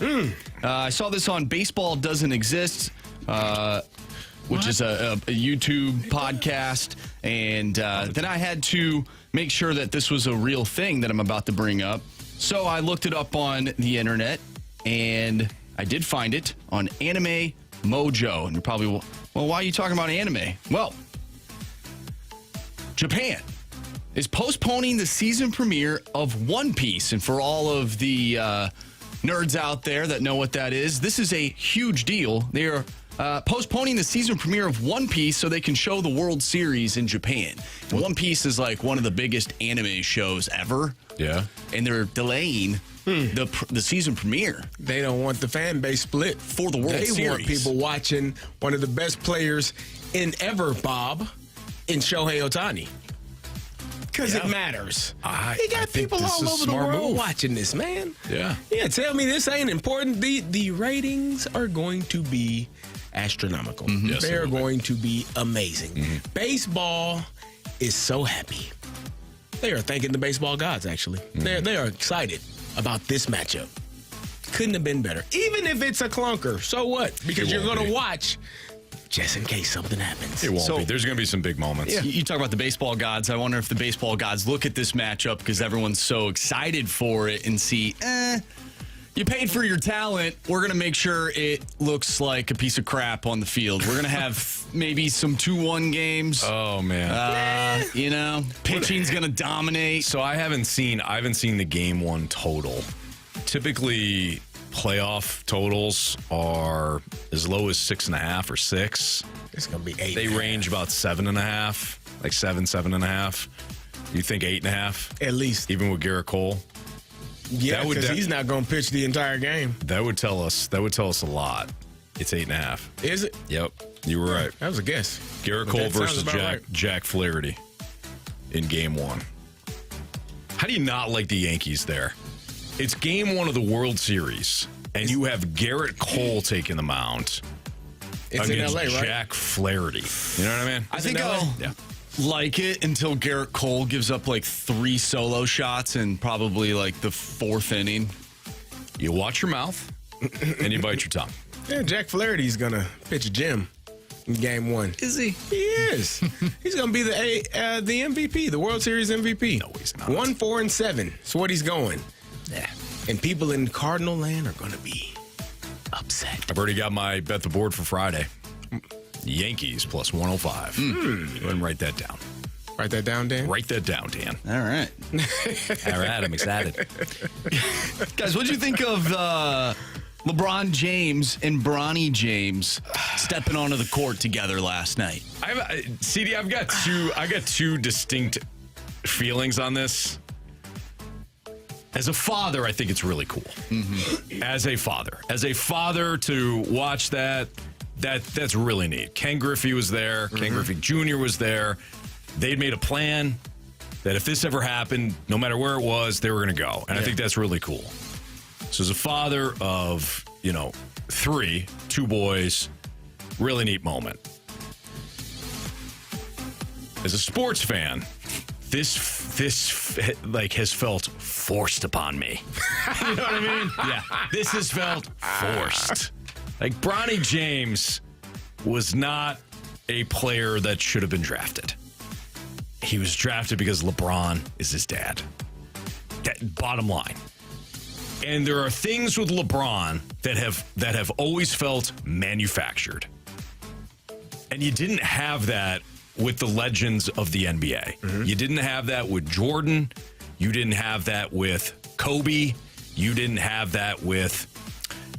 I saw this on Baseball Doesn't Exist, which is a YouTube podcast. And then I had to make sure that this was a real thing that I'm about to bring up. So I looked it up on the internet, and I did find it on Anime Mojo. And you're probably, well, why are you talking about anime? Well, Japan is postponing the season premiere of One Piece. And for all of the nerds out there that know what that is, this is a huge deal. They are postponing the season premiere of One Piece so they can show the World Series in Japan. One Piece is like one of the biggest anime shows ever. Yeah. And they're delaying the season premiere. They don't want the fan base split For the World They Series. want people watching one of the best players in ever, Bob, in Shohei Ohtani. Because it matters. You got think people this all is a over the smart world move. watching this, man. Yeah. Yeah, tell me this ain't important. The ratings are going to be astronomical. Yes, they they are will be. going to be amazing. Baseball is so happy. They are thanking the baseball gods, actually. They are excited about this matchup. Couldn't have been better. Even if it's a clunker, so what? Because It you're won't going to be. watch just in case something happens. It won't So- be. There's going to be some big moments. You talk about the baseball gods. I wonder if the baseball gods look at this matchup because everyone's so excited for it and see, you paid for your talent. We're going to make sure it looks like a piece of crap on the field. We're going to have maybe some 2-1 games. Oh, man. Pitching's going to dominate. So I haven't seen the game one total. Typically, playoff totals are as low as 6.5 or 6. It's going to be 8. They range about 7.5, like 7.5. You think 8.5? At least. Even with Garrett Cole? Yeah, That would- because that- he's not going to pitch the entire game. That would tell us a lot. It's 8.5. Is it? Yep. You were right. That was a guess. Garrett But Cole that sounds versus about right. Jack Flaherty in game one. How do you not like the Yankees there? It's game one of the World Series, and you have Garrett Cole taking the mound It's in against LA, right? Jack Flaherty. You know what I mean? I think in LA? I'll like it until Garrett Cole gives up like 3 solo shots in probably like the 4th inning. You watch your mouth, and you bite your tongue. Yeah, Jack Flaherty's going to pitch a gem in game one. Is he? He is. He's going to be the MVP, the World Series MVP. No, he's not. 1-4-7. That's what he's going. Yeah. And people in Cardinal land are going to be upset. I've already got my bet the board for Friday. Yankees plus 105. Go ahead and write that down. Write that down, Dan. Write that down, Dan. All right. All right, I'm excited. Guys, what do you think of LeBron James and Bronny James stepping onto the court together last night? CD, I got two distinct feelings on this. As a father, I think it's really cool. As a father to watch that's really neat. Ken Griffey was there. Ken Griffey Jr. was there. They'd made a plan that if this ever happened, no matter where it was, they were going to go. And I think that's really cool. So as a father of, 2 boys, really neat moment. As a sports fan, this like has felt forced upon me. You know what I mean? Yeah. This has felt forced. Like Bronny James was not a player that should have been drafted. He was drafted because LeBron is his dad. Bottom line. And there are things with LeBron that have always felt manufactured. And you didn't have that with the legends of the NBA. You didn't have that with Jordan. You didn't have that with Kobe. You didn't have that with,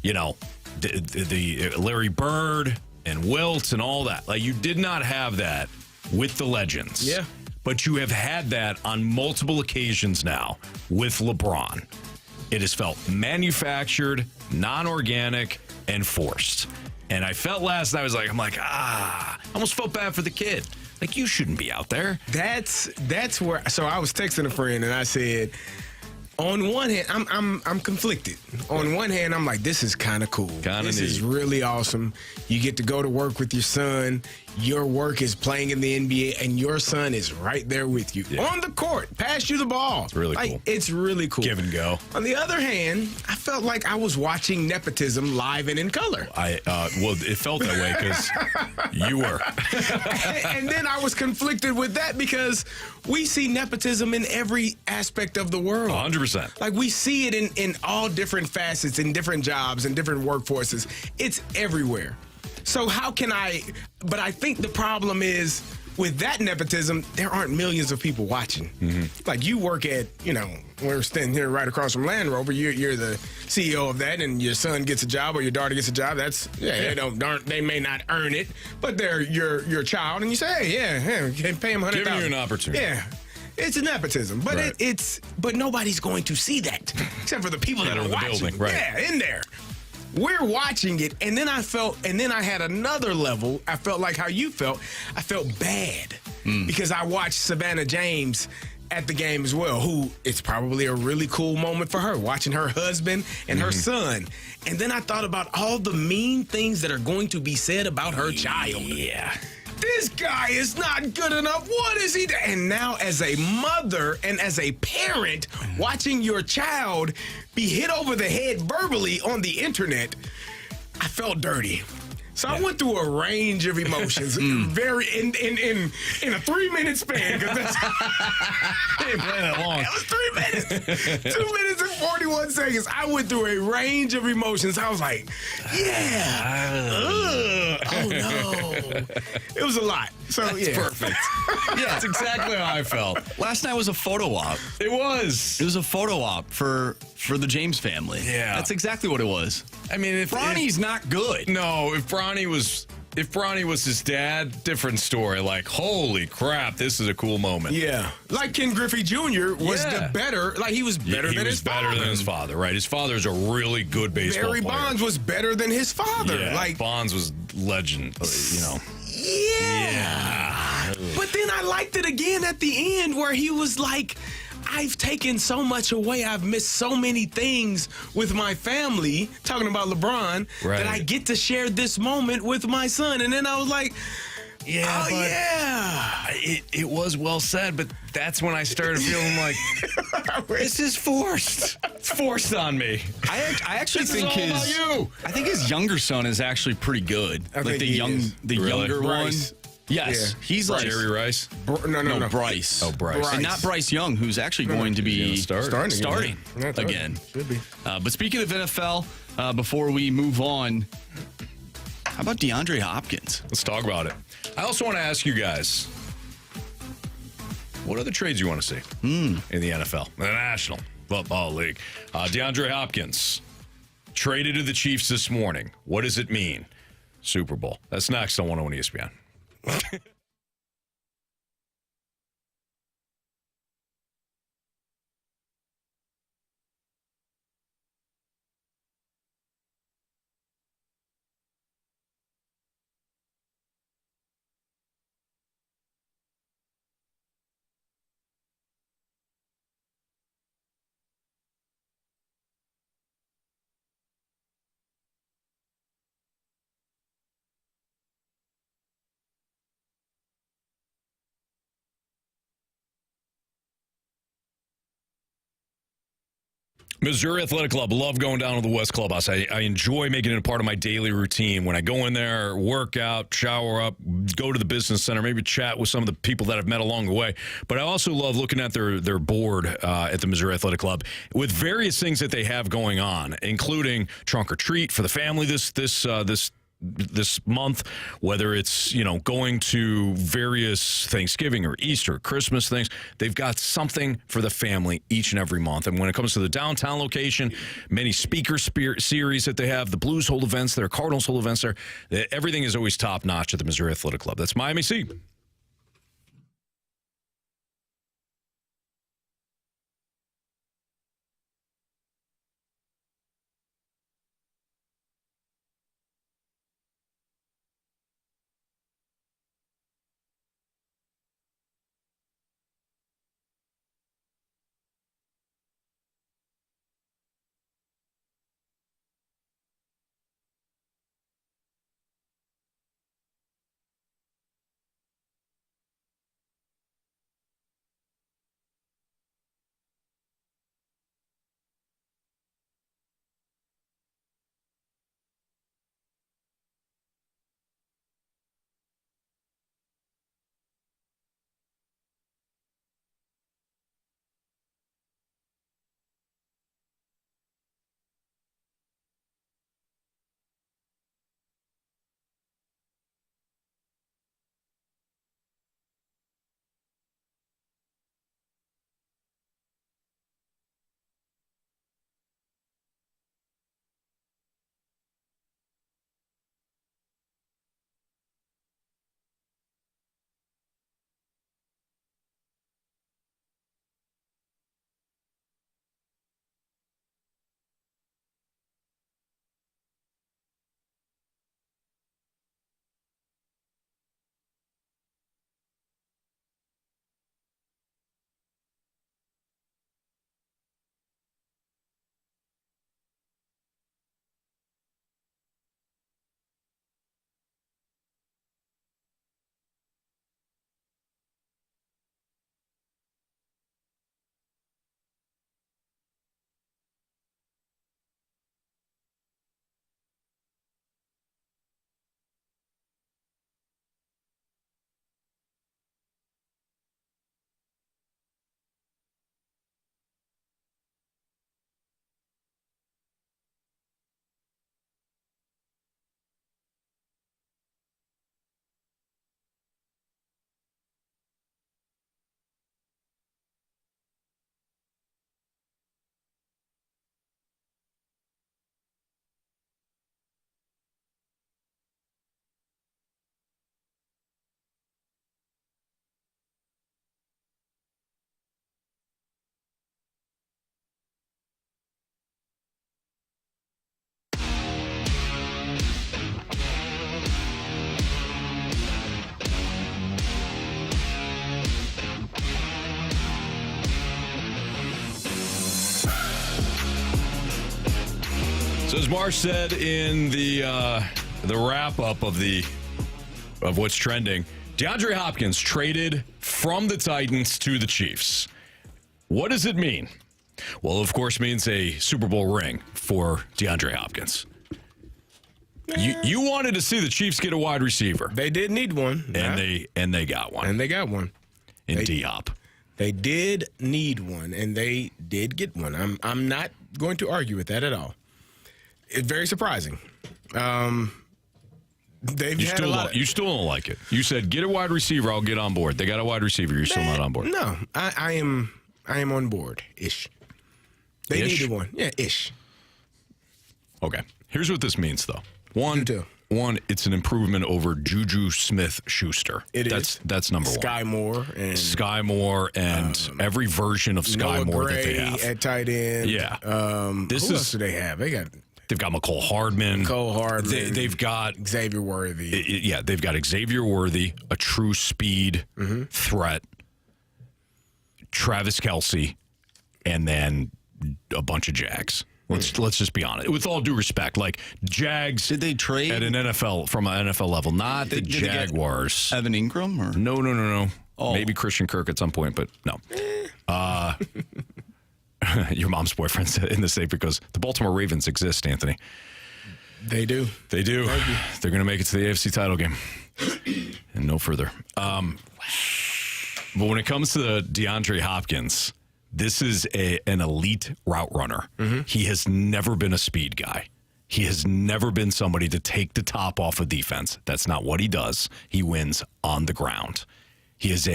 the Larry Bird and Wilt and all that. Like, you did not have that with the legends. Yeah. But you have had that on multiple occasions now with LeBron. It has felt manufactured, non-organic, and forced. And I felt last night, I almost felt bad for the kid. Like, you shouldn't be out there. That's where. So I was texting a friend and I said, on one hand, I'm conflicted. On one hand, I'm like, this is kind of cool. This is really awesome. You get to go to work with your son. Your work is playing in the NBA, and your son is right there with you on the court. Pass you the ball. It's really cool. It's really cool. Give and go. On the other hand, I felt like I was watching nepotism live and in color. Well, it felt that way because you were. And then I was conflicted with that because we see nepotism in every aspect of the world. 100%. Like, we see it in all different facets, in different jobs, and different workforces. It's everywhere. So how can but I think the problem is with that nepotism, there aren't millions of people watching. Mm-hmm. Like, you work at, we're standing here right across from Land Rover. You're the CEO of that, and your son gets a job or your daughter gets a job. They may not earn it, but they're your child, and you say, hey, pay them $100,000. Giving you an opportunity. Yeah. It's nepotism, but right. but nobody's going to see that except for the people that are in the watching. building, right. Yeah, in there. We're watching it, and then I had another level. I felt like how you felt. I felt bad because I watched Savannah James at the game as well, who it's probably a really cool moment for her, watching her husband and her son. And then I thought about all the mean things that are going to be said about her child. Yeah. This guy is not good enough. What is he doing? And now, as a mother and as a parent, watching your child be hit over the head verbally on the internet, I felt dirty. So I went through a range of emotions, very in a 3-minute span. Because that's didn't play that long. It was 3 minutes, 2 minutes and 41 seconds. I went through a range of emotions. I was like, oh no, it was a lot. So that's perfect. Yeah, that's exactly how I felt. Last night was a photo op. It was. It was a photo op for the James family. Yeah, that's exactly what it was. I mean, if Bronny's not good. No, if Bronny was his dad, different story. Like, holy crap, this is a cool moment. Yeah. Like Ken Griffey Jr. was he was better than his father. Than his father, right? His father's a really good baseball player. Barry player. Bonds was better than his father. Yeah, Bonds was legend, Yeah. But then I liked it again at the end where he was like, I've taken so much away. I've missed so many things with my family, talking about LeBron, that I get to share this moment with my son. And then I was like, it was well said, but that's when I started feeling like, this is forced. It's forced on me. I actually think I think his younger son is actually pretty good. Like the younger Bryce. one. Yes, he's like Jerry Rice. No, Bryce. Oh, Bryce. And not Bryce Young, who's actually going to be starting again. Should be. But speaking of NFL, before we move on, how about DeAndre Hopkins? Let's talk about it. I also want to ask you guys, what other trades you want to see in the NFL, the National Football League? DeAndre Hopkins traded to the Chiefs this morning. What does it mean? Super Bowl. That's next on 101 ESPN. Missouri Athletic Club. Love going down to the West Clubhouse. I enjoy making it a part of my daily routine. When I go in there, work out, shower up, go to the business center, maybe chat with some of the people that I've met along the way. But I also love looking at their board at the Missouri Athletic Club with various things that they have going on, including trunk or treat for the family this month, whether it's, going to various Thanksgiving or Easter, Christmas things. They've got something for the family each and every month. And when it comes to the downtown location, many speaker series that they have, the Blues hold events there, Cardinals hold events there. Everything is always top notch at the Missouri Athletic Club. That's Miami C. So as Marsh said in the wrap-up of what's trending, DeAndre Hopkins traded from the Titans to the Chiefs. What does it mean? Well, of course, means a Super Bowl ring for DeAndre Hopkins. You wanted to see the Chiefs get a wide receiver. They did need one. And they got one. And they got one. In Diop. They did need one, and they did get one. I'm not going to argue with that at all. It's very surprising. You still don't like it. You said get a wide receiver, I'll get on board. They got a wide receiver, you're still not on board. No, I am on board ish. They needed one, ish. Okay, here's what this means though. One, it's an improvement over Juju Smith-Schuster. That's number one. Sky Moore and every version of Sky Moore that they have at tight end. Yeah. Who else do they have? They've got McCole Hardman. They've got Xavier Worthy. They've got Xavier Worthy, a true speed threat. Travis Kelce, and then a bunch of Jags. Let's just be honest. With all due respect, like Jags, did they trade at an NFL level? Not the Jaguars. Evan Ingram or no. Oh. Maybe Christian Kirk at some point, but no. Your mom's boyfriend's in the state because the Baltimore Ravens exist, Anthony. They do. They're going to make it to the AFC title game. And no further. But when it comes to DeAndre Hopkins, this is an elite route runner. He has never been a speed guy. He has never been somebody to take the top off of defense. That's not what he does. He wins on the ground. He's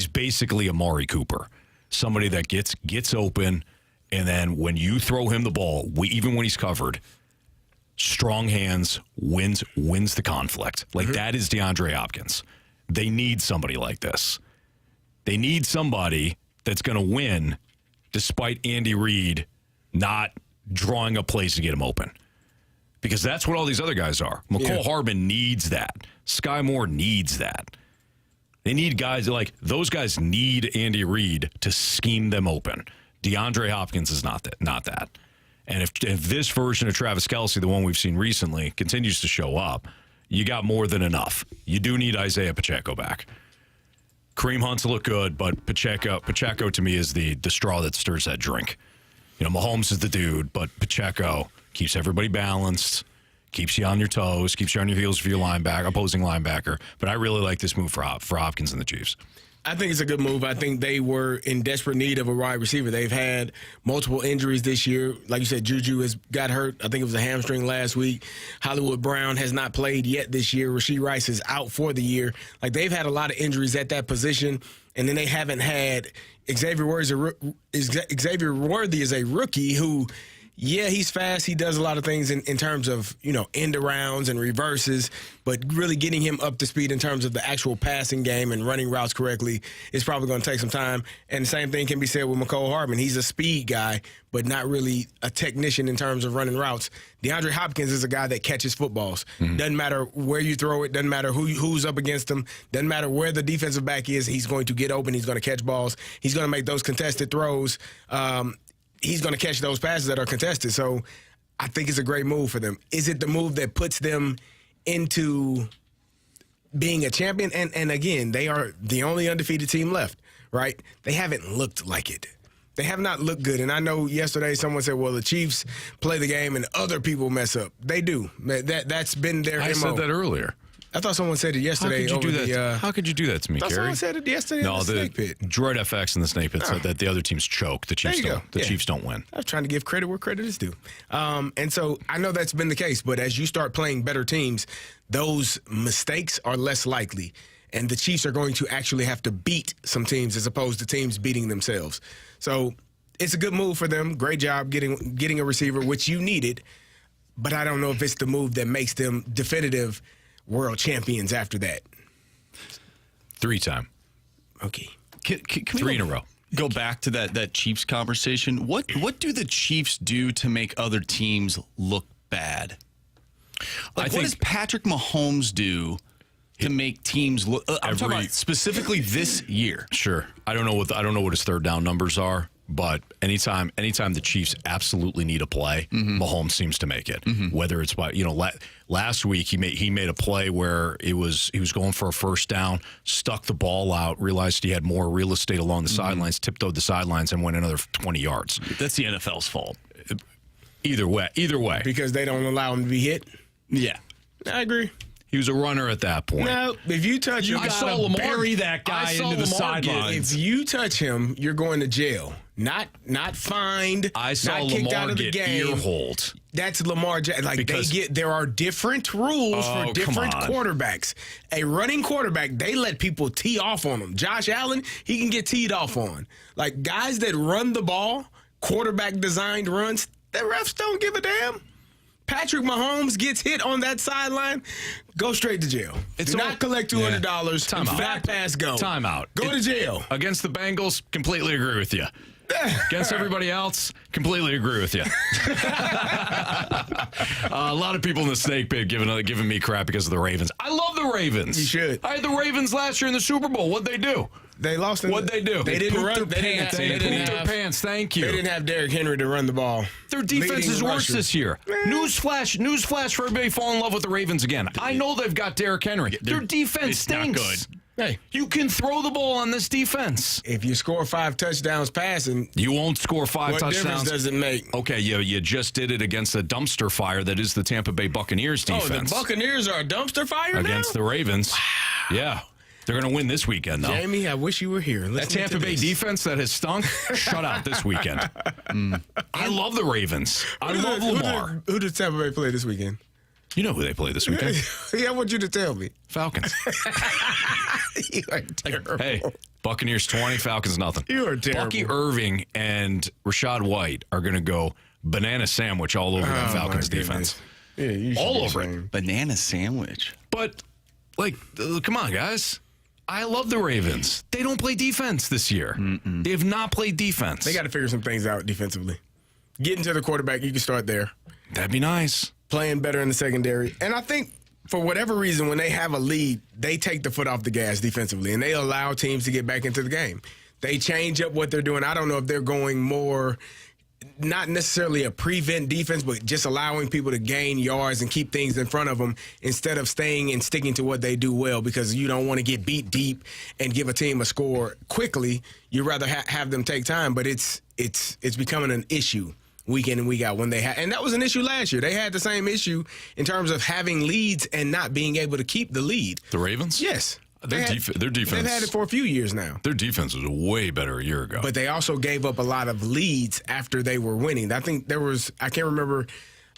basically Amari Cooper. Somebody that gets open, and then when you throw him the ball, even when he's covered, strong hands wins the conflict. Like that is DeAndre Hopkins. They need somebody like this. They need somebody that's going to win despite Andy Reid not drawing up plays to get him open. Because that's what all these other guys are. McCole Hardman needs that. Sky Moore needs that. They need guys like those guys need Andy Reid to scheme them open. DeAndre Hopkins is not that. And if this version of Travis Kelce, the one we've seen recently, continues to show up, you got more than enough. You do need Isaiah Pacheco back. Kareem Hunt's look good, but Pacheco to me is the straw that stirs that drink. Mahomes is the dude, but Pacheco keeps everybody balanced. Keeps you on your toes, keeps you on your heels for your opposing linebacker. But I really like this move for Hopkins and the Chiefs. I think it's a good move. I think they were in desperate need of a wide receiver. They've had multiple injuries this year. Like you said, Juju has got hurt. I think it was a hamstring last week. Hollywood Brown has not played yet this year. Rashee Rice is out for the year. Like they've had a lot of injuries at that position, and then they haven't had Xavier Worthy is a rookie who. Yeah, he's fast. He does a lot of things in terms of, end arounds and reverses, but really getting him up to speed in terms of the actual passing game and running routes correctly is probably going to take some time. And the same thing can be said with McCole Hardman. He's a speed guy, but not really a technician in terms of running routes. DeAndre Hopkins is a guy that catches footballs. Doesn't matter where you throw it. Doesn't matter who's up against him. Doesn't matter where the defensive back is. He's going to get open. He's going to catch balls. He's going to make those contested throws. He's going to catch those passes that are contested. So I think it's a great move for them. Is it the move that puts them into being a champion? And again, they are the only undefeated team left, right? They haven't looked like it. They have not looked good. And I know yesterday someone said, well, the Chiefs play the game and other people mess up. They do. That's been their MO. I said that earlier. I thought someone said it yesterday. How could you do that to me, Carey? Someone said it yesterday in the Snake Pit. Droid FX in the Snake Pit said that the other teams choke. The Chiefs don't. The Chiefs don't win. I was trying to give credit where credit is due. And so I know that's been the case, but as you start playing better teams, those mistakes are less likely. And the Chiefs are going to actually have to beat some teams as opposed to teams beating themselves. So it's a good move for them. Great job getting a receiver, which you needed. But I don't know if it's the move that makes them definitive world champions after that. 3-time. Okay. Can 3 in a row. Go back to that Chiefs conversation. What do the Chiefs do to make other teams look bad? What does Patrick Mahomes do to make teams look? I'm talking about specifically this year. Sure. I don't know what his third down numbers are. But anytime the Chiefs absolutely need a play, Mahomes seems to make it. Whether it's by last week he made a play where he was going for a first down, stuck the ball out, realized he had more real estate along the sidelines, tiptoed the sidelines, and went another 20 yards. That's the NFL's fault. Either way, Because they don't allow him to be hit. Yeah. I agree. he was a runner at that point. No, if you touch him, I saw Lamar bury that guy into the sidelines. If you touch him, you're going to jail. Not fined. I saw not kicked Lamar out of the get game. ear-holed. That's Lamar. There are different rules for different quarterbacks. A running quarterback, they let people tee off on him. Josh Allen, he can get teed off on. Like guys that run the ball, quarterback designed runs, the refs don't give a damn. Patrick Mahomes gets hit on that sideline, go straight to jail. Do not collect $200. Time out. Fat pass, go. Time out. Go to jail. Against the Bengals, completely agree with you. Against everybody else, completely agree with you. A lot of people in the snake pit giving me crap because of the Ravens. I love the Ravens. You should. I had the Ravens last year in the Super Bowl. What'd they do? They lost. What'd they do? They didn't pooped run. their They pants. didn't They have. pooped their pants. Thank you. They didn't have Derrick Henry to run the ball. Their defense is Leading worse rusher. this year. Newsflash for everybody fall in love with the Ravens again. I know they've got Derrick Henry. Their defense stinks. not good. Hey, You can throw the ball on this defense. if you score 5 touchdowns passing, You won't score 5 what difference touchdowns. does it make? Okay, you just did it against a dumpster fire that is the Tampa Bay Buccaneers defense. Oh, the Buccaneers are a dumpster fire against now? the Ravens. Wow. Yeah. They're going to win this weekend, though. Jamie, I wish you were here. That Tampa Bay defense that has stunk, shut out this weekend. I love the Ravens. I love Lamar. Who did Tampa Bay play this weekend? You know who they play this weekend? Yeah, I want you to tell me. Falcons. You are terrible. Hey, Buccaneers 20, Falcons nothing. You are terrible. Bucky Irving and Rashad White are going to go banana sandwich all over that Falcons my defense. goodness. Yeah, you should All be over it. ashamed. Banana sandwich. But, come on, guys. I love the Ravens. They don't play defense this year. They have not played defense. They got to figure some things out defensively. Getting to the quarterback, you can start there. That'd be nice. Playing better in the secondary. And I think for whatever reason, when they have a lead, they take the foot off the gas defensively, and they allow teams to get back into the game. They change up what they're doing. I don't know if they're going more, not necessarily a prevent defense, but just allowing people to gain yards and keep things in front of them instead of staying and sticking to what they do well, because you don't want to get beat deep and give a team a score quickly. You'd rather have them take time, but it's becoming an issue week in and week out when they and that was an issue last year. They had the same issue in terms of having leads and not being able to keep the lead. The Ravens? Yes. Their defense. They've had it for a few years now. Their defense was way better a year ago. But they also gave up a lot of leads after they were winning. I think I can't remember,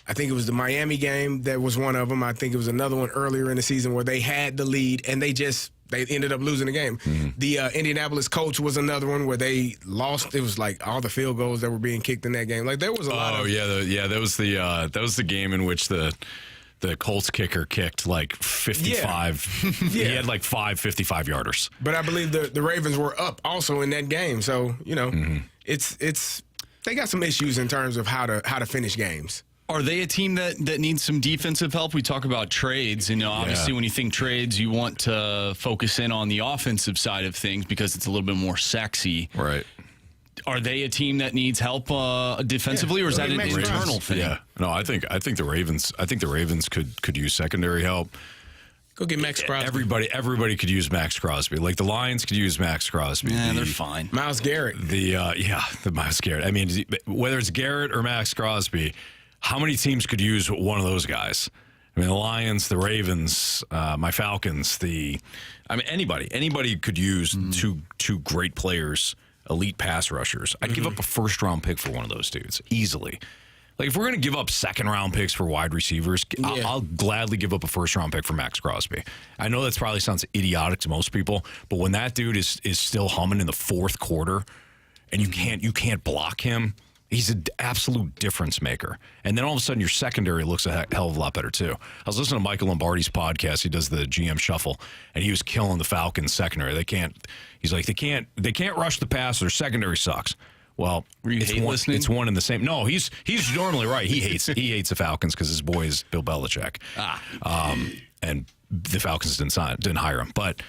I think it was the Miami game that was one of them. I think it was another one earlier in the season where they had the lead and they ended up losing the game. The Indianapolis Colts was another one where they lost. It was like all the field goals that were being kicked in that game. Like there was a lot of. That was the game in which the Colts kicker kicked like 55. Yeah. He had like 5 55-yarders. But I believe the Ravens were up also in that game. So, it's they got some issues in terms of how to finish games. Are they a team that needs some defensive help? We talk about trades, and obviously when you think trades, you want to focus in on the offensive side of things because it's a little bit more sexy. Right. Are they a team that needs help defensively, or is that an internal thing? Yeah. No, I think the Ravens. I think the Ravens could use secondary help. Go get Max Crosby. Everybody could use Max Crosby. Like the Lions could use Max Crosby. Yeah, they're fine. Myles Garrett. The Myles Garrett. I mean, whether it's Garrett or Max Crosby, how many teams could use one of those guys? I mean, the Lions, the Ravens, my Falcons. Anybody could use two great players, elite pass rushers. I'd give up a first-round pick for one of those dudes easily. Like, if we're going to give up second-round picks for wide receivers, I'll gladly give up a first-round pick for Max Crosby. I know that probably sounds idiotic to most people, but when that dude is still humming in the fourth quarter and you can't block him, he's an absolute difference maker. And then all of a sudden your secondary looks a hell of a lot better too. I was listening to Michael Lombardi's podcast. He does the GM Shuffle, and he was killing the Falcons secondary. They can't rush the pass. Their secondary sucks. Well, it's one and the same. No, he's normally right. He hates the Falcons because his boy is Bill Belichick. And the Falcons didn't hire him. But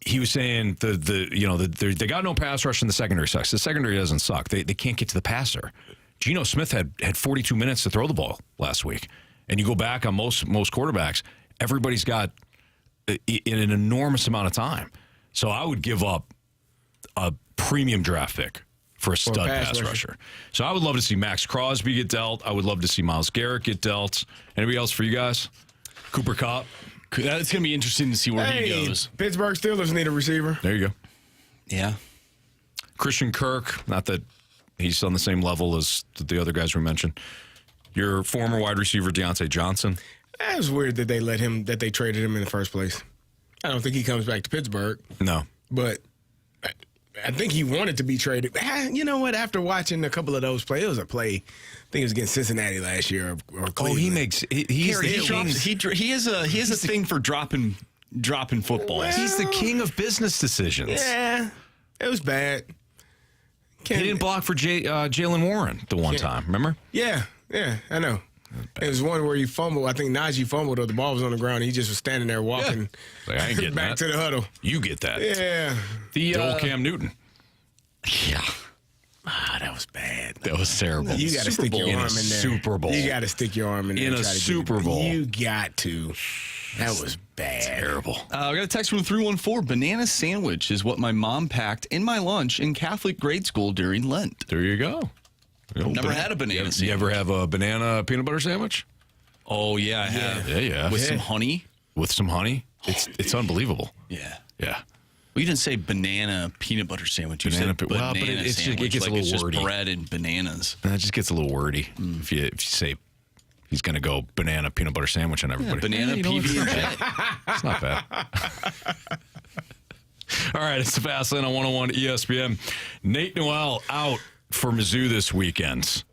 he was saying they got no pass rush and the secondary sucks. The secondary doesn't suck. They can't get to the passer. Geno Smith had 42 minutes to throw the ball last week. And you go back on most quarterbacks, everybody's got in an enormous amount of time. So I would give up a premium draft pick for a stud pass rusher. So I would love to see Max Crosby get dealt. I would love to see Myles Garrett get dealt. Anybody else for you guys? Cooper Kupp? It's going to be interesting to see where he goes. Pittsburgh Steelers need a receiver. There you go. Yeah. Christian Kirk, not that he's on the same level as the other guys we mentioned. Your former wide receiver, Deontay Johnson. It was weird that they traded him in the first place. I don't think he comes back to Pittsburgh. No. But I think he wanted to be traded. You know what? After watching a couple of those plays, it was a play. I think it was against Cincinnati last year or Cleveland. Oh, he has a thing for dropping footballs. Well, he's the king of business decisions. Yeah, it was bad. He didn't block for Jalen Warren the one time, remember? Yeah, I know. It was one where he fumbled. I think Najee fumbled or the ball was on the ground. He just was standing there walking I ain't getting back to the huddle. You get that. Yeah. The old Cam Newton. Yeah. That was bad. That was terrible. You got to stick your arm in there. Super Bowl. You got to stick your arm in there. In a Super Bowl. You got to. That was bad. Terrible. I got a text from 314. Banana sandwich is what my mom packed in my lunch in Catholic grade school during Lent. There you go. Never had a banana sandwich. You ever have a banana peanut butter sandwich? Oh, yeah, I have. Yeah. With some honey? With some honey? It's unbelievable. Yeah. Yeah. Well, you didn't say banana peanut butter sandwich. You said banana it sandwich. gets a little wordy. Just bread and bananas. It just gets a little wordy if you say he's going to go banana peanut butter sandwich on everybody. Banana PB&J. It's not bad. All right, it's the Fast Lane on 101 ESPN. Nate Noel out for Mizzou this weekend.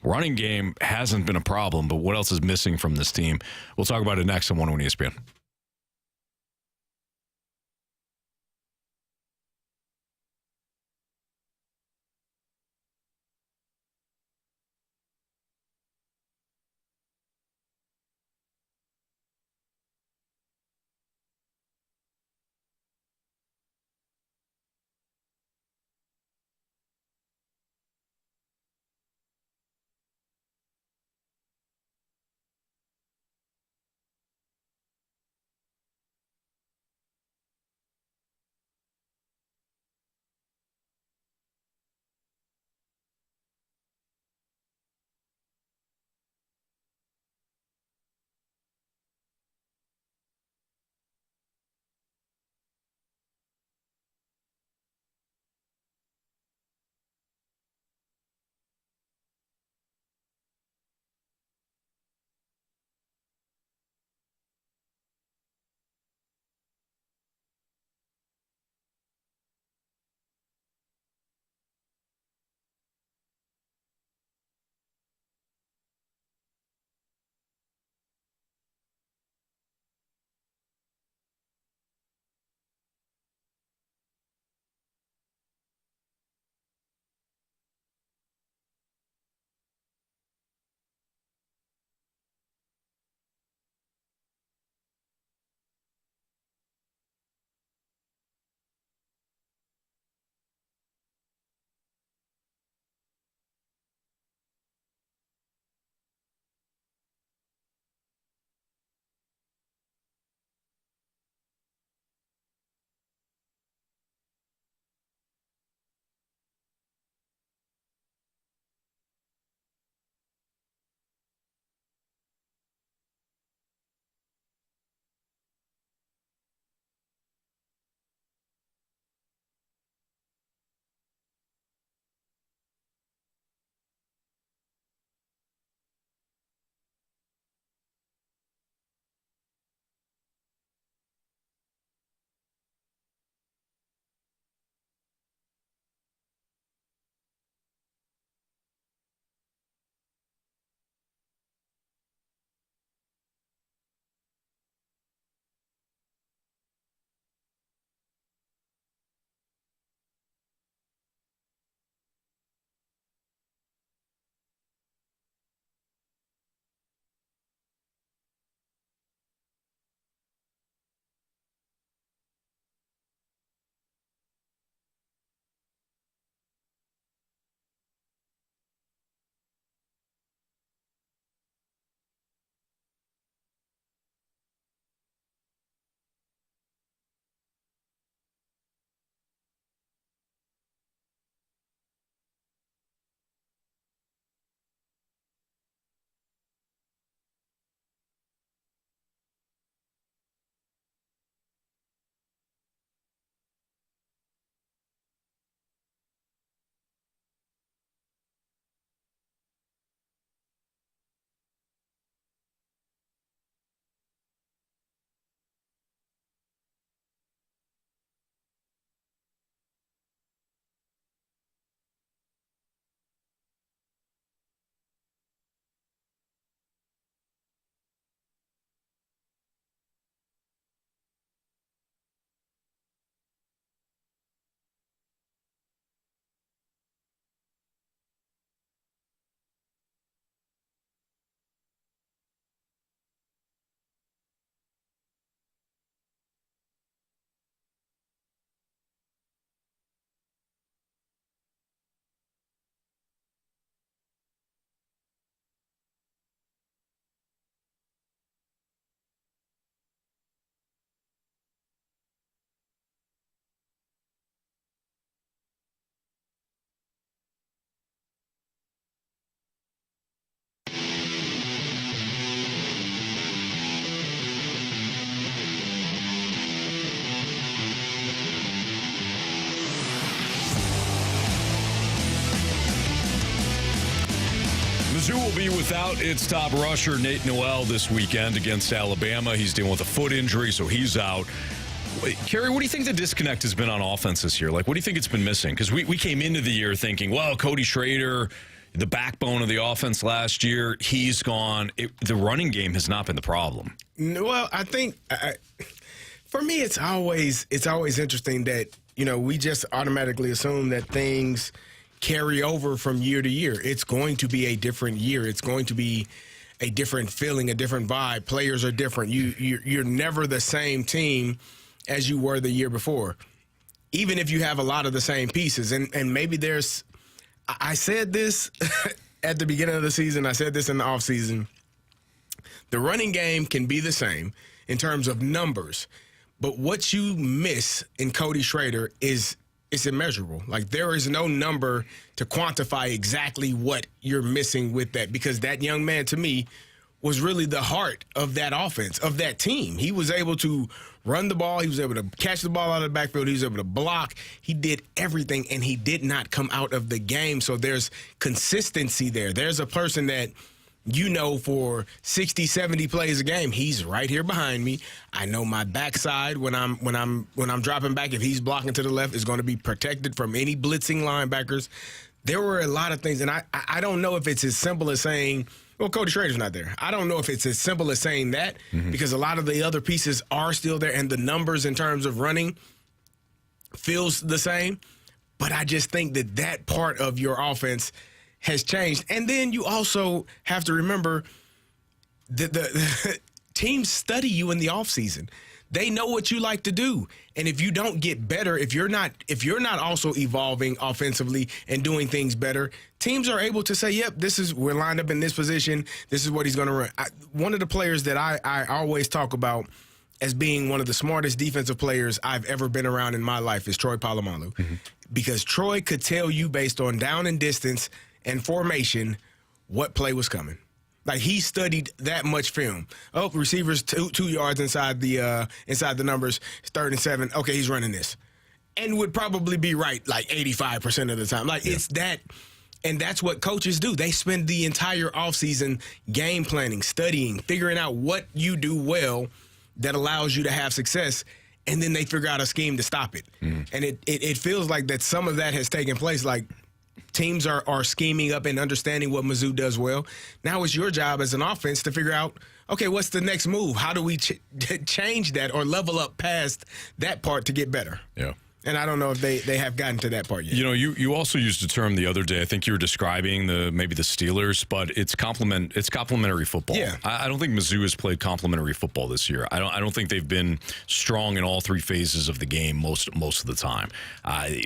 Running game hasn't been a problem, but what else is missing from this team? We'll talk about it next on 101 ESPN. Mizzou will be without its top rusher, Nate Noel, this weekend against Alabama. He's dealing with a foot injury, so he's out. Wait, Carey, what do you think the disconnect has been on offense this year? Like, what do you think it's been missing? Because we came into the year thinking, well, Cody Schrader, the backbone of the offense last year, he's gone. The running game has not been the problem. Well, I think for me, it's always interesting that, we just automatically assume that things carry over from year to year. It's going to be a different year. It's going to be a different feeling, a different vibe. Players are different. You're never the same team as you were the year before, even if you have a lot of the same pieces. And maybe I said this at the beginning of the season. I said this in the offseason. The running game can be the same in terms of numbers, but what you miss in Cody Schrader it's immeasurable. Like, there is no number to quantify exactly what you're missing with that, because that young man, to me, was really the heart of that offense, of that team. He was able to run the ball. He was able to catch the ball out of the backfield. He was able to block. He did everything, and he did not come out of the game. So there's consistency there. There's a person that, for 60, 70 plays a game, he's right here behind me. I know my backside when I'm dropping back, if he's blocking to the left, is going to be protected from any blitzing linebackers. There were a lot of things, and I don't know if it's as simple as saying, well, Cody Schrader's not there. I don't know if it's as simple as saying that, because a lot of the other pieces are still there, and the numbers in terms of running feels the same. But I just think that part of your offense has changed. And then you also have to remember that the teams study you in the offseason. They know what you like to do. And if you don't get better, if you're not also evolving offensively and doing things better, teams are able to say, yep, we're lined up in this position. This is what he's going to run. One of the players that I always talk about as being one of the smartest defensive players I've ever been around in my life is Troy Polamalu. Because Troy could tell you based on down and distance and formation what play was coming. Like, he studied that much film. Oh, receivers 2 yards inside the numbers, 3rd and 7. Okay, he's running this, and would probably be right like 85% of the time. Like, it's that, and that's what coaches do. They spend the entire offseason game planning, studying, figuring out what you do well that allows you to have success, and then they figure out a scheme to stop it. And it feels like that some of that has taken place. Like, teams are scheming up and understanding what Mizzou does well. Now it's your job as an offense to figure out, okay, what's the next move? How do we change that or level up past that part to get better? Yeah. And I don't know if they have gotten to that part yet. You also used a term the other day. I think you were describing maybe the Steelers, but it's complementary football. Yeah. I don't think Mizzou has played complementary football this year. I don't think they've been strong in all 3 phases of the game most of the time.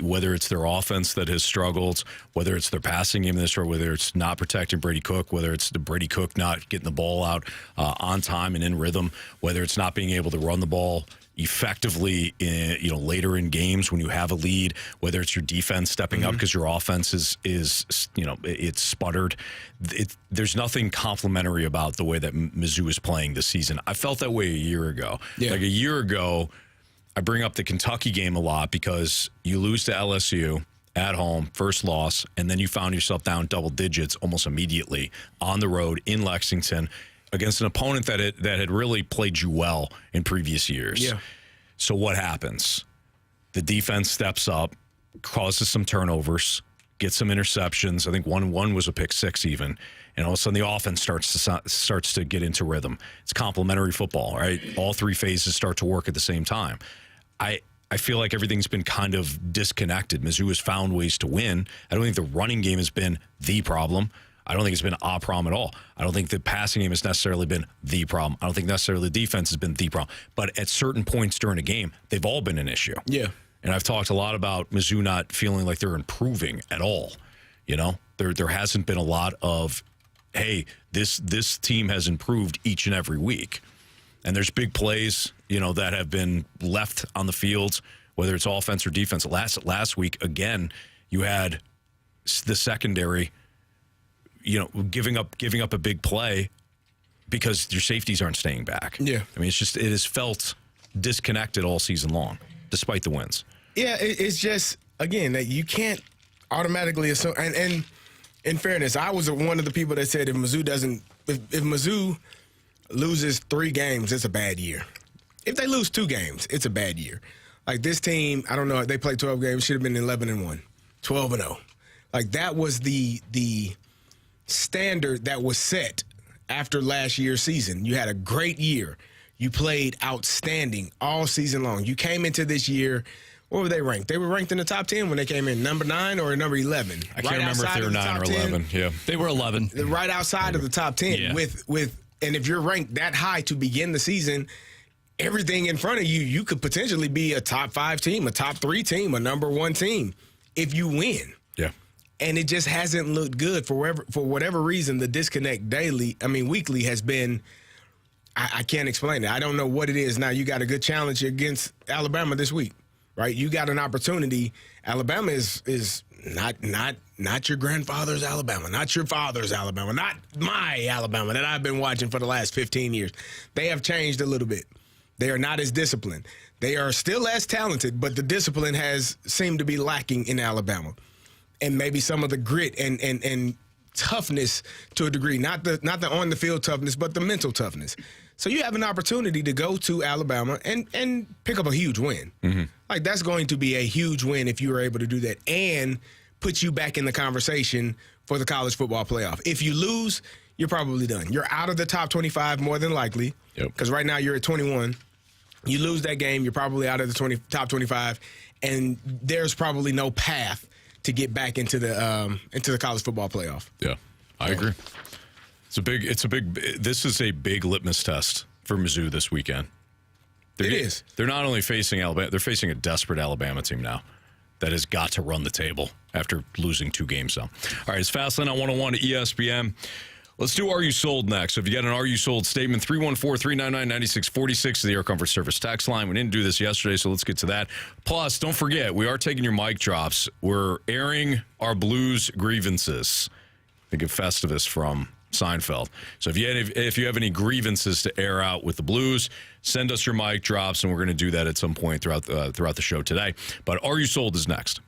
Whether it's their offense that has struggled, whether it's their passing game this year, whether it's not protecting Brady Cook, whether it's the Brady Cook not getting the ball out on time and in rhythm, whether it's not being able to run the ball effectively later in games when you have a lead, whether it's your defense stepping up because your offense is it's sputtered. There's nothing complimentary about the way that Mizzou is playing this season. I felt that way a year ago. Yeah. Like a year ago, I bring up the Kentucky game a lot because you lose to LSU at home, first loss, and then you found yourself down double digits almost immediately on the road in Lexington against an opponent that had really played you well in previous years. Yeah. So what happens? The defense steps up, causes some turnovers, gets some interceptions. I think one was a pick 6 even. And all of a sudden the offense starts to get into rhythm. It's complementary football, right? All 3 phases start to work at the same time. I feel like everything's been kind of disconnected. Mizzou has found ways to win. I don't think the running game has been the problem. I don't think it's been a problem at all. I don't think the passing game has necessarily been the problem. I don't think necessarily the defense has been the problem. But at certain points during a game, they've all been an issue. Yeah. And I've talked a lot about Mizzou not feeling like they're improving at all. There hasn't been a lot of, hey, this team has improved each and every week. And there's big plays, that have been left on the fields, whether it's offense or defense. Last week, again, you had the secondary giving up a big play because your safeties aren't staying back. Yeah. I mean, it has felt disconnected all season long, despite the wins. Yeah, it's just, again, that you can't automatically assume. And in fairness, I was one of the people that said if Mizzou loses 3 games, it's a bad year. If they lose 2 games, it's a bad year. Like this team, I don't know, they played 12 games, should have been 11-1, 12-0. Like that was the standard that was set after last year's season. You had a great year. You played outstanding all season long. You came into this year. What were they ranked? They were ranked in the top 10 when they came in, number 9 or number 11. I can't remember if they were 9 or 11. Yeah, they were 11. Right outside of the top 10. Yeah. And if you're ranked that high to begin the season, everything in front of you, you could potentially be a top 5 team, a top 3 team, a number 1 team if you win. Yeah. And it just hasn't looked good for whatever reason. The disconnect weekly has been. I can't explain it. I don't know what it is. Now you got a good challenge against Alabama this week. Right, you got an opportunity. Alabama is not your grandfather's Alabama, not your father's Alabama, not my Alabama that I've been watching for the last 15 years. They have changed a little bit. They are not as disciplined. They are still as talented, but the discipline has seemed to be lacking in Alabama, and maybe some of the grit and toughness to a degree, not the on the field toughness, but the mental toughness. So you have an opportunity to go to Alabama and pick up a huge win. Mm-hmm. Like that's going to be a huge win if you were able to do that and put you back in the conversation for the college football playoff. If you lose, you're probably done. You're out of the top 25 more than likely because right now you're at 21. You lose that game, you're probably out of the top 25, and there's probably no path to get back into the college football playoff. Yeah, I agree. This is a big litmus test for Mizzou this weekend. They're not only facing Alabama, they're facing a desperate Alabama team now that has got to run the table after losing 2 games now. All right, it's Fastlane on 101 at ESPN. Let's do Are You Sold next. So if you got an Are You Sold statement, 314-399-9646 is the Air Comfort Service text line. We didn't do this yesterday, so let's get to that. Plus, don't forget, we are taking your mic drops. We're airing our Blues grievances. Think of Festivus from Seinfeld. So if you have any grievances to air out with the Blues, send us your mic drops, and we're going to do that at some point throughout the show today. But Are You Sold is next.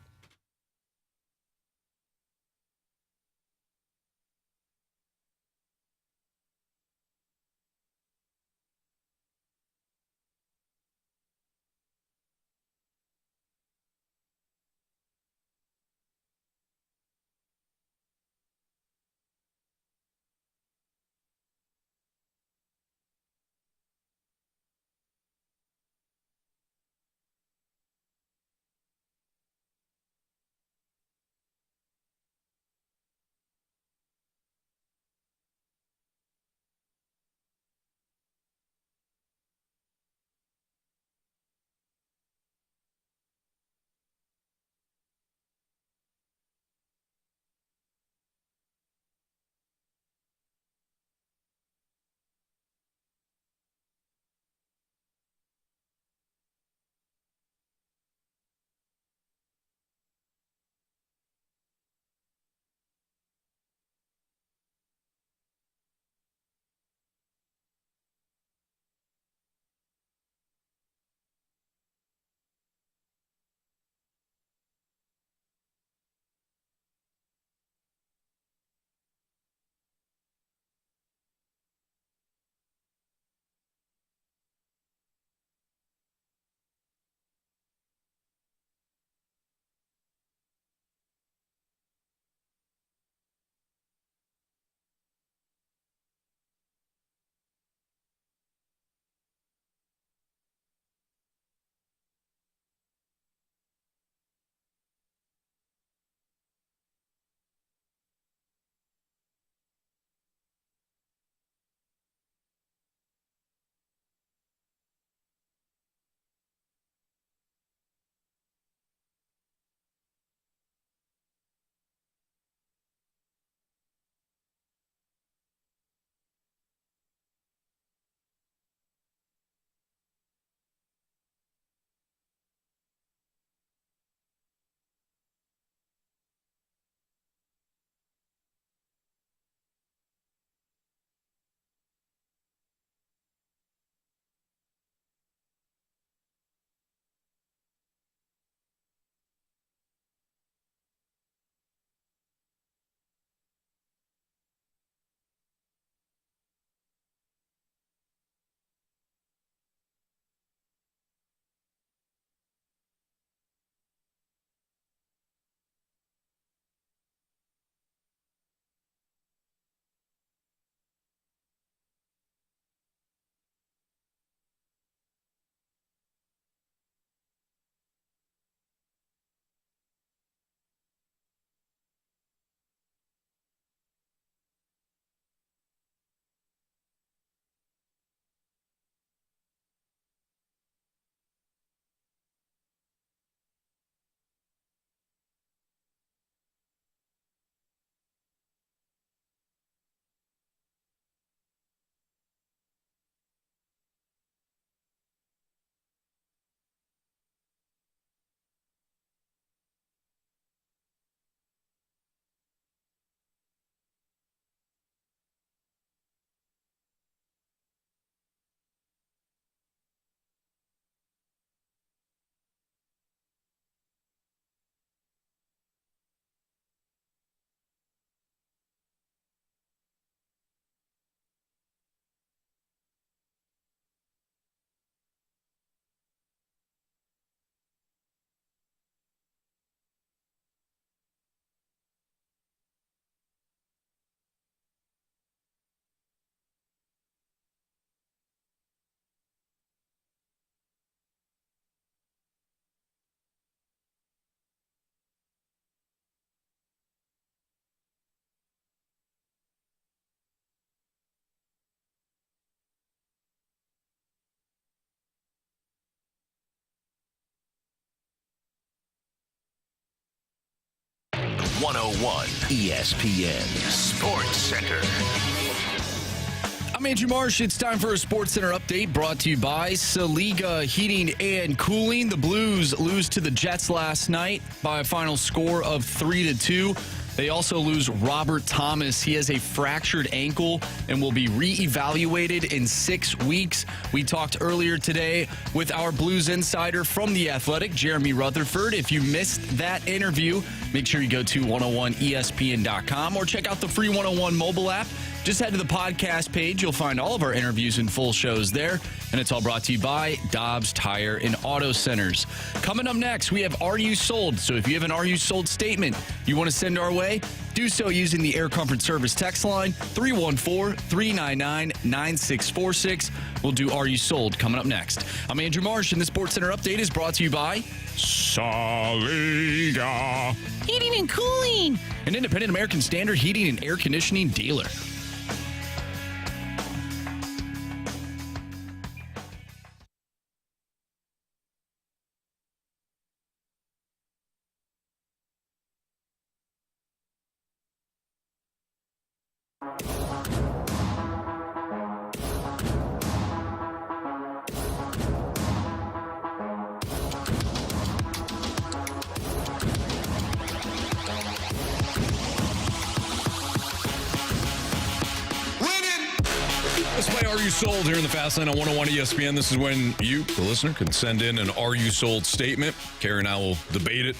101 ESPN Sports Center. I'm Andrew Marsh. It's time for a Sports Center update brought to you by Saliga Heating and Cooling. The Blues lose to the Jets last night by a final score of 3-2. They also lose Robert Thomas. He has a fractured ankle and will be reevaluated in 6 weeks. We talked earlier today with our Blues insider from The Athletic, Jeremy Rutherford. If you missed that interview, make sure you go to 101ESPN.com or check out the free 101 mobile app. Just head to the podcast page. You'll find all of our interviews and full shows there. And it's all brought to you by Dobbs Tire and Auto Centers. Coming up next, we have Are You Sold? So if you have an Are You Sold statement you want to send our way, do so using the Air Comfort Service text line 314-399-9646. We'll do Are You Sold coming up next. I'm Andrew Marsh, and the Sports Center update is brought to you by Saliga Heating and Cooling, an independent American Standard heating and air conditioning dealer. Let's play Are You Sold here in the Fast Lane on 101 ESPN. This is when you, the listener, can send in an Are You Sold statement. Carey and I will debate it.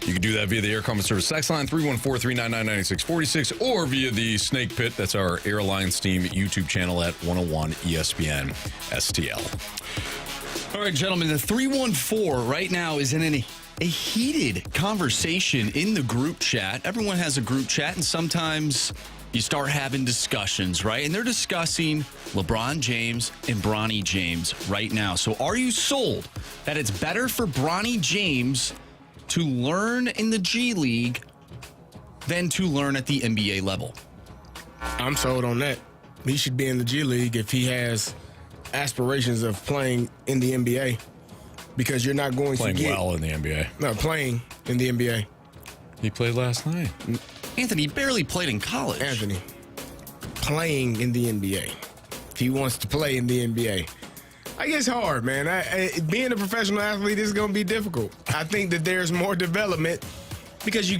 You can do that via the Air Comfort Service text line 314-399-9646 or via the Snake Pit. That's our Airlines Team YouTube channel at 101 ESPN STL. All right, gentlemen, the 314 right now is in a heated conversation in the group chat. Everyone has a group chat, and sometimes you start having discussions, right? And they're discussing LeBron James and Bronny James right now. So are you sold that it's better for Bronny James to learn in the G League than to learn at the NBA level? I'm sold on that. He should be in the G League if he has aspirations of playing in the NBA, because you're not going Playing to get well in the NBA. No, playing in the NBA. He played last night. Anthony barely played in college. Anthony, playing in the NBA. If he wants to play in the NBA. I guess hard, man. Being a professional athlete is going to be difficult. I think that there's more development because you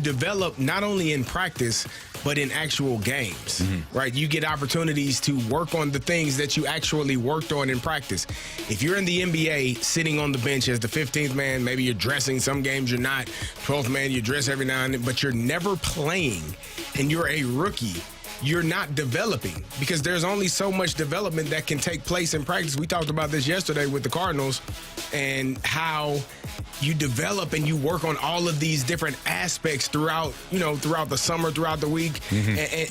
develop not only in practice, but in actual games, right? You get opportunities to work on the things that you actually worked on in practice. If you're in the NBA sitting on the bench as the 15th man, maybe you're dressing, some games you're not, 12th man, you dress every now and then, but you're never playing and you're a rookie, you're not developing because there's only so much development that can take place in practice. We talked about this yesterday with the Cardinals and how you develop and you work on all of these different aspects throughout the summer, throughout the week,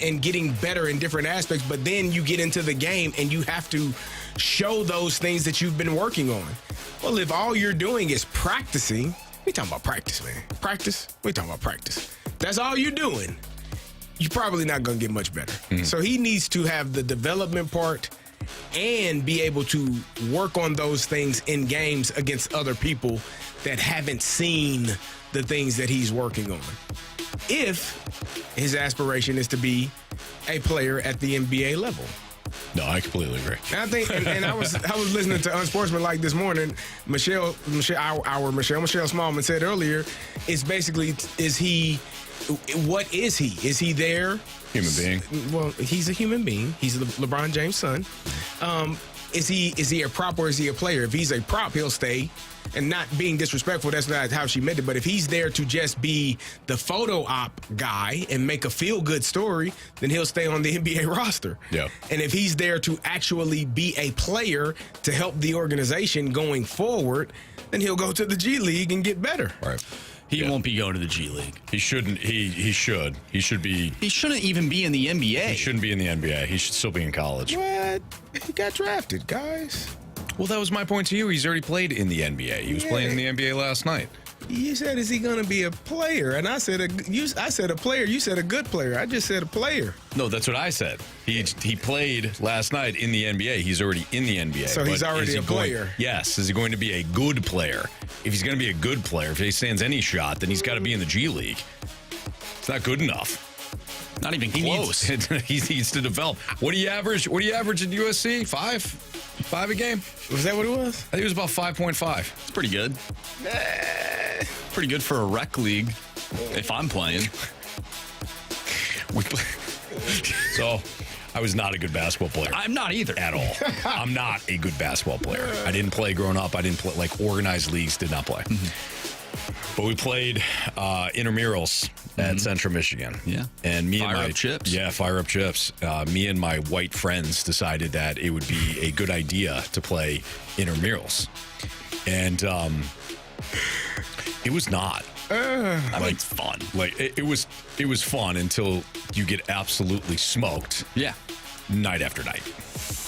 and getting better in different aspects. But then you get into the game and you have to show those things that you've been working on. Well, if all you're doing is practicing, we talking about practice, man. Practice? We talking about practice. That's all you're doing. You're probably not going to get much better. So he needs to have the development part and be able to work on those things in games against other people that haven't seen the things that he's working on. If his aspiration is to be a player at the NBA level. No, I completely agree. And I think, and I was listening to Unsportsmanlike this morning. Michelle Smallman said earlier, it's basically, what is he? Is he there? Human being. Well, he's a human being. He's LeBron James' son. Is he a prop or is he a player? If he's a prop, he'll stay. And not being disrespectful, that's not how she meant it. But if he's there to just be the photo op guy and make a feel-good story, then he'll stay on the NBA roster. Yeah. And if he's there to actually be a player to help the organization going forward, then he'll go to the G League and get better. Right. He won't be going to the G League. He shouldn't. He should. He should be. He shouldn't even be in the NBA. He shouldn't be in the NBA. He should still be in college. What? He got drafted, guys. Well, that was my point to you. He's already played in the NBA. He was playing in the NBA last night. You said, is he going to be a player? And I said, I said a player. You said a good player. I just said a player. No, that's what I said. He played last night in the NBA. He's already in the NBA. So he's already a player. Yes. Is he going to be a good player? If he's going to be a good player, if he stands any shot, then he's got to be in the G League. It's not good enough. Not even close. He needs to develop. What do you average? What do you average at USC? 5 a game? Was that what it was? I think it was about 5.5. It's pretty good. Pretty good for a rec league if I'm playing. So, I was not a good basketball player. I'm not either. At all. I'm not a good basketball player. I didn't play growing up. I didn't play, like, organized leagues, did not play. But we played intramurals at Central Michigan. Yeah. And me Fire and my up chips. Yeah, fire up chips. Me and my white friends decided that it would be a good idea to play intramurals. And it was not. I mean, it's fun. Like it was fun until you get absolutely smoked. Yeah. Night after night.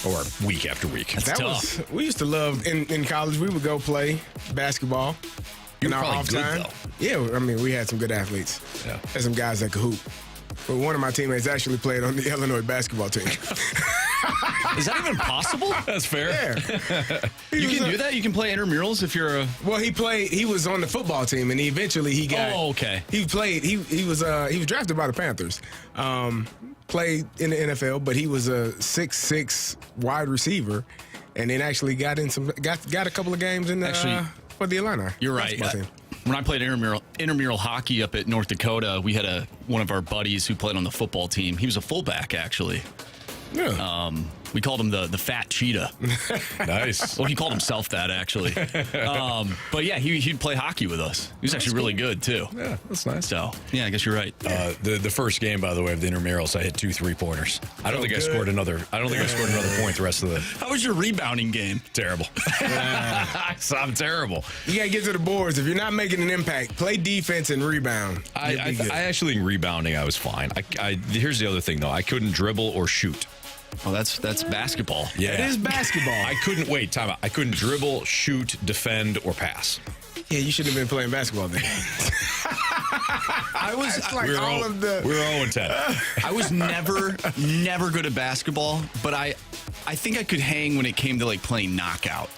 Or week after week. That was, we used to love, in college, we would go play basketball. You in were our probably off good, time. though. Yeah, I mean, we had some good athletes. Yeah. Had some guys that could hoop. But one of my teammates actually played on the Illinois basketball team. Is that even possible? That's fair. Yeah. You can do that? You can play intramurals if you're a... Well, he was on the football team, and eventually he got... Oh, okay. He was drafted by the Panthers. Played in the NFL, but he was a 6'6" wide receiver, and then actually got a couple of games in the... for the Illini. You're right. Team. When I played intramural hockey up at North Dakota, we had one of our buddies who played on the football team. He was a fullback, actually. Yeah. We called him the fat cheetah. Nice. Well, he called himself that, actually. But yeah, he'd play hockey with us. He was actually really good, too. Yeah, that's nice. So, yeah, I guess you're right. The first game, by the way, of the intramurals, I hit 2 3-pointers. I don't think I scored another point the rest of the... How was your rebounding game? Terrible. I'm terrible. You got to get to the boards. If you're not making an impact, play defense and rebound. I actually, in rebounding, I was fine. Here's the other thing, though. I couldn't dribble or shoot. Oh, that's basketball. Yeah. It is basketball. I couldn't wait. Time out. I couldn't dribble, shoot, defend, or pass. Yeah, you shouldn't have been playing basketball then. I was we were 0-10. I was never good at basketball, but I think I could hang when it came to like playing knockout.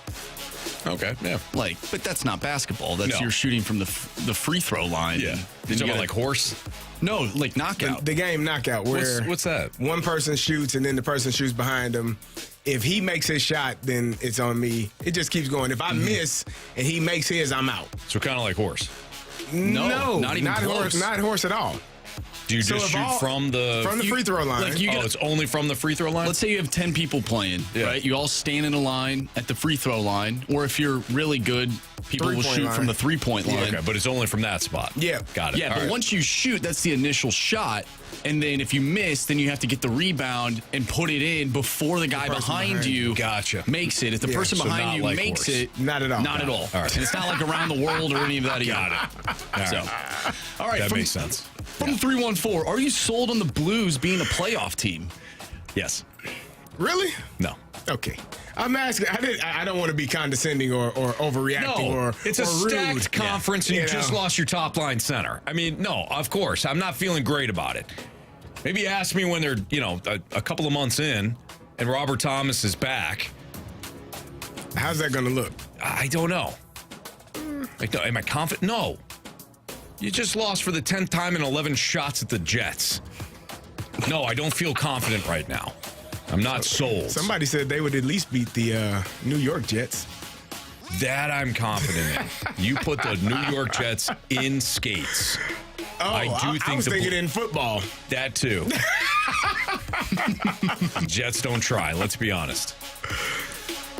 Okay, yeah. But that's not basketball. That's No. you're shooting from the free throw line. Yeah. Then You talking about like horse? No, like knockout. The game knockout, where What's that? one person shoots and then the person shoots behind him. If he makes his shot, then it's on me. It just keeps going. If I miss and he makes his, I'm out. So kind of like horse. No, not even close. Not horse at all. Do you So just if shoot all- from the free throw line? Like you it's only from the free throw line? Let's say you have 10 people playing, Yeah. right? You all stand in a line at the free throw line, or if you're really good, people will Three-point shoot line. from the 3-point line. Okay, but it's only from that spot. Yeah. Got it. Yeah, All but right. once you shoot, that's the initial shot. And then if you miss, then you have to get the rebound and put it in before the guy person behind behind you Gotcha. makes it. If the Yeah, person so behind not you like makes horse. it, Not at all. Not at all. All right. And it's not like around the world or any of that either. Got it. All So, right. all right. That makes sense. From 314, are you sold on the Blues being a playoff team? Yes. Really? No. Okay. I'm asking. I don't want to be condescending or overreacting or it's a or stacked rude. conference and you You just know. lost your top line center. I mean, no, of course. I'm not feeling great about it. Maybe ask me when they're, a couple of months in and Robert Thomas is back. How's that going to look? I don't know. Like, am I confident? No. You just lost for the 10th time in 11 shots at the Jets. No, I don't feel confident right now. I'm not sold. Somebody said they would at least beat the New York Jets. That I'm confident in. You put the New York Jets in skates. Oh, I was thinking in football. That too. Jets don't try, let's be honest.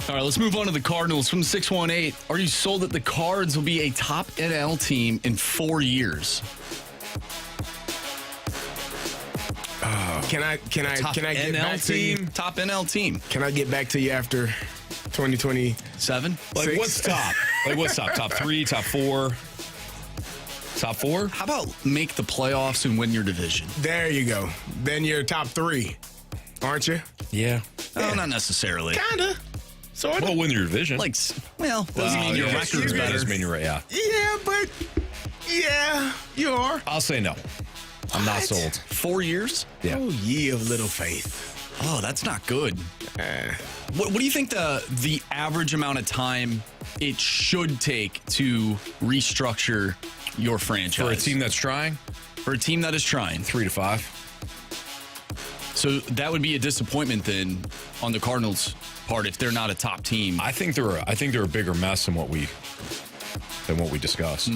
All right, let's move on to the Cardinals from 618. Are you sold that the Cards will be a top NL team in 4 years? Can I get NL back to you? team? Top NL team. Can I get back to you after 2020? 7? Like, Six. what's top? Like, what's top? Top 3, top 4? Top 4? How about make the playoffs and win your division? There you go. Then you're top 3, aren't you? Yeah. Oh, not necessarily. Kinda. Sort Well, of. win your division. Doesn't mean your yeah, record's it better. does mean you're right, yeah. Yeah, but yeah, you are. I'll say no. I'm not What? sold. 4 years? Yeah. Oh, ye of little faith. Oh, that's not good. What do you think the average amount of time it should take to restructure your franchise? For a team that's trying? For a team that is trying. 3 to 5. So that would be a disappointment then on the Cardinals' part if they're not a top team. I think they're a bigger mess than what we discussed.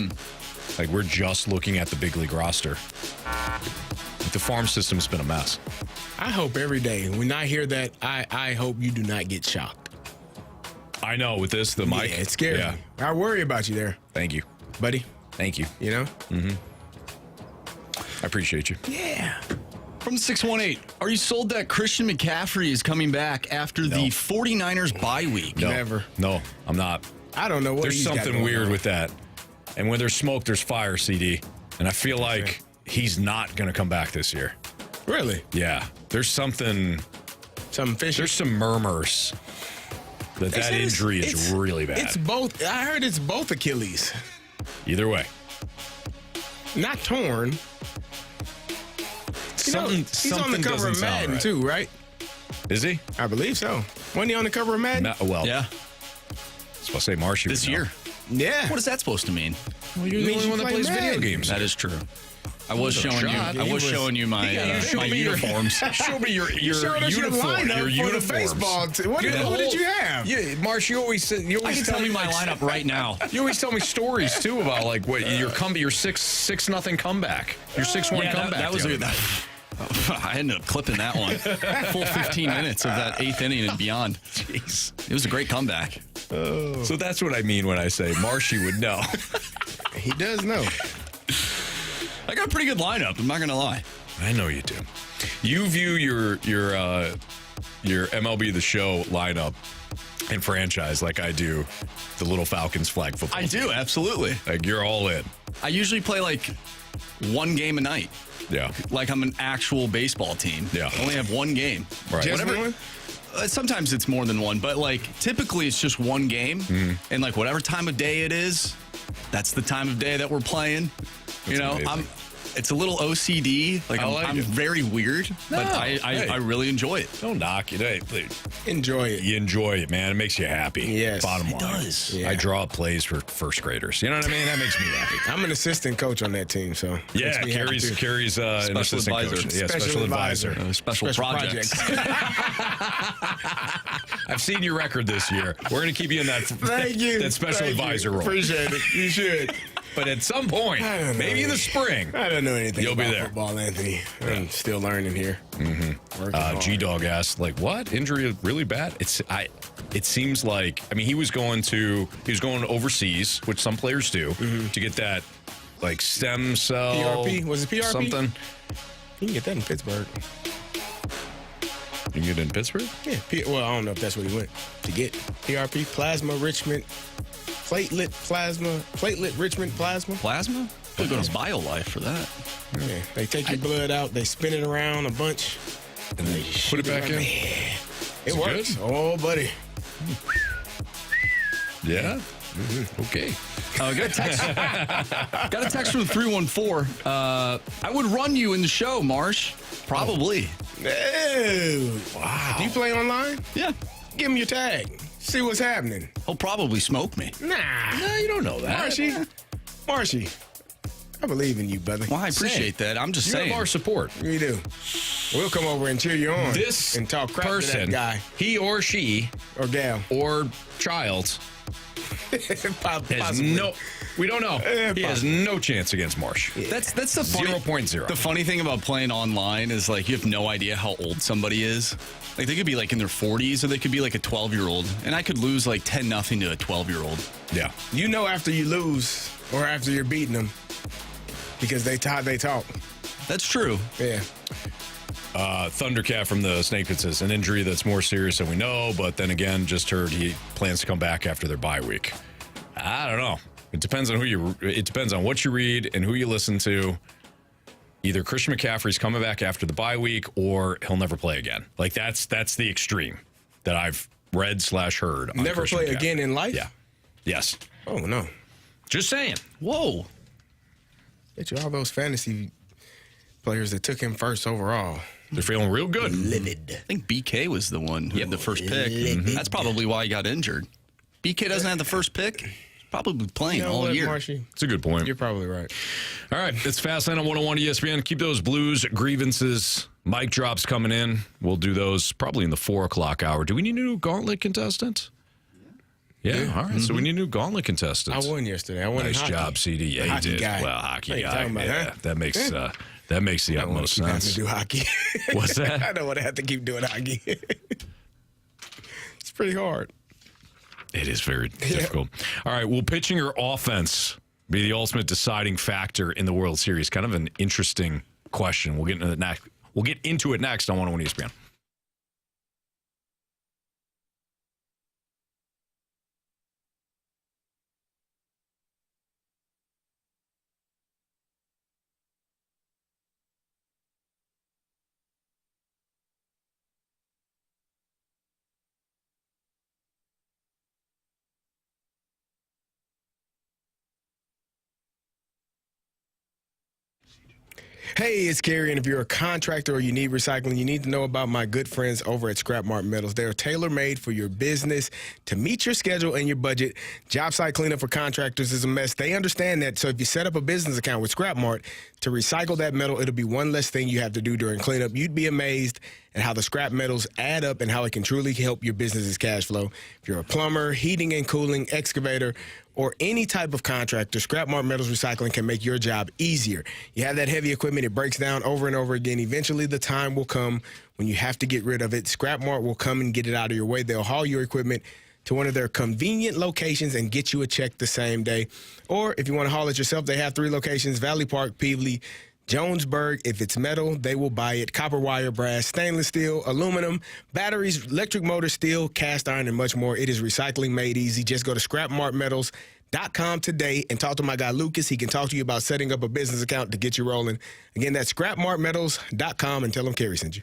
Like, we're just looking at the big league roster. The farm system's been a mess. I hope every day when I hear that, I hope you do not get shocked. I know with this, the mic. Yeah, it's scary. Yeah. I worry about you there, Thank you. buddy. Thank you. You know? I appreciate you. Yeah. From 618, are you sold that Christian McCaffrey is coming back after the 49ers bye week? No. Never. No, I'm not. I don't know what There's he's got something going weird on. with that. And when there's smoke, there's fire, CD. And I feel like he's not going to come back this year. Really? Yeah. There's something. Something fishy. There's some murmurs that They said injury is really bad. It's both. I heard it's both Achilles. Either way. Not torn. You know, he's on the cover of Madden, too, right? Is he? I believe so. Wasn't he on the cover of Madden? Well, Yeah, I was supposed to say Marshy this would know. year. Yeah. What is that supposed to mean? Well, you're the Means only you one that play plays video Madden. games. That is true. I was Give it a showing you. shot. I was showing you my my uniforms. Show me your Showed us your uniform. lineup Your for the uniforms. baseball team. What did you have? Yeah, Marsh, you always I can tell tell me you my lineup right now. You always tell me stories too about like what your 6-0 comeback, your 6-1 comeback. That was the a other night. I ended up clipping that one. Full 15 minutes of that 8th inning and beyond. Jeez. It was a great comeback. So that's what I mean when I say Marshy would know. He does know. I got a pretty good lineup. I'm not gonna lie. I know you do. You view your MLB The Show lineup and franchise like I do the Little Falcons flag football. I do, absolutely. Like you're all in. I usually play like one game a night. Yeah. Like I'm an actual baseball team. Yeah. I only have one game. Right. Just one? Sometimes it's more than one, but like typically it's just one game. And like whatever time of day it is, that's the time of day that we're playing. That's amazing. It's a little OCD. Like I like I'm it. very weird, but Hey. I really enjoy it. Don't knock it. Hey, Enjoy it. you enjoy it, man. It makes you happy. Yes, Bottom it line. does. Yeah. I draw up plays for first graders. You know what I mean? That makes me happy. I'm an assistant coach on that team, so Yeah, makes me happy too. Carrie's an Special assistant advisor. coach. Yeah, Special special advisor. advisor. Special projects. I've seen your record this year. We're going to keep you in that, Thank you. that special Thank you. advisor role. Appreciate it. You should. But at some point, I don't know. maybe in the spring, I don't know anything You'll be about there. football, Anthony. I'm still learning here. G-Dog asked, like, what? Injury really bad? It seems like, I mean, he was going overseas, which some players do, to get that, like, stem cell. PRP? Was it PRP? Something. You can get that in Pittsburgh. You can get it in Pittsburgh? Yeah. Well, I don't know if that's what he went to get. PRP, plasma enrichment, platelet enrichment plasma. Plasma? Could go to BioLife for that. Yeah. They take your blood out, they spin it around a bunch, And then put it back in? It works. good? Oh, buddy. Yeah? Okay. Got a text. Got a text from 314. I would run you in the show, Marsh. Probably. Oh, wow. Do you play online? Yeah. Give him your tag. See what's happening. He'll probably smoke me. Nah. No, you don't know that. Marshy, I believe in you, brother. Well, I appreciate that. I'm just You saying. have our support. We do. We'll come over and cheer you on. This and talk crap person, to that guy he or she or gal. or child, has Possibly. no. We don't know. He has no chance against Marsh. That's the funny 0.0. The funny thing about playing online is like you have no idea how old somebody is. Like they could be like in their 40s or they could be like a 12-year-old, and I could lose like 10-0 to a 12-year-old. Yeah. You know after you lose or after you're beating them because they talk. That's true. Yeah. Thundercat from the Snake Pit says an injury that's more serious than we know, but then again, just heard he plans to come back after their bye week. I don't know. It depends on it depends on what you read and who you listen to. Either Christian McCaffrey's coming back after the bye week or he'll never play again. Like that's the extreme that I've read / heard. On Never Christian play McCaffrey. again in life? Yeah. Yes. Oh, no. Just saying. Whoa. Bet you all those fantasy players that took him first overall. They're feeling real good. Livid. I think BK was the one who had the first pick. That's probably why he got injured. BK doesn't have the first pick. probably playing You know all what, year. Marshy? It's a good point. You're probably right. All right, it's Fastlane on 101 ESPN. Keep those Blues grievances, mic drops coming in. We'll do those probably in the 4 o'clock hour. Do we need a new Gauntlet contestant? Yeah. All right. So we need a new Gauntlet contestant. I won yesterday. I won Nice in hockey. job, CD. Yeah, Hockey you did. guy. Well, hockey What are you guy. talking about, Yeah, huh? that makes the I don't want utmost to keep having sense. to do hockey. What's that? I don't want to have to keep doing hockey. It's pretty hard. It is very difficult. All right. Will pitching or offense be the ultimate deciding factor in the World Series? Kind of an interesting question. We'll get into it next. We'll get into it next on 101 ESPN. Hey, it's Carey, and if you're a contractor or you need recycling, you need to know about my good friends over at Scrap Mart Metals. They're tailor-made for your business to meet your schedule and your budget. Job site cleanup for contractors is a mess. They understand that, so if you set up a business account with Scrap Mart to recycle that metal, it'll be one less thing you have to do during cleanup. You'd be amazed at how the scrap metals add up and how it can truly help your business's cash flow. If you're a plumber, heating and cooling, excavator, or any type of contractor, Scrap Mart Metals Recycling can make your job easier. You have that heavy equipment, it breaks down over and over again. Eventually, the time will come when you have to get rid of it. Scrap Mart will come and get it out of your way. They'll haul your equipment to one of their convenient locations and get you a check the same day. Or if you want to haul it yourself, they have 3 locations: Valley Park, Peevely, Jonesburg. If it's metal, they will buy it. Copper wire, brass, stainless steel, aluminum, batteries, electric motors, steel, cast iron, and much more. It is recycling made easy. Just go to scrapmartmetals.com today and talk to my guy Lucas. He can talk to you about setting up a business account to get you rolling. Again, that's scrapmartmetals.com, and tell them Carey sent you.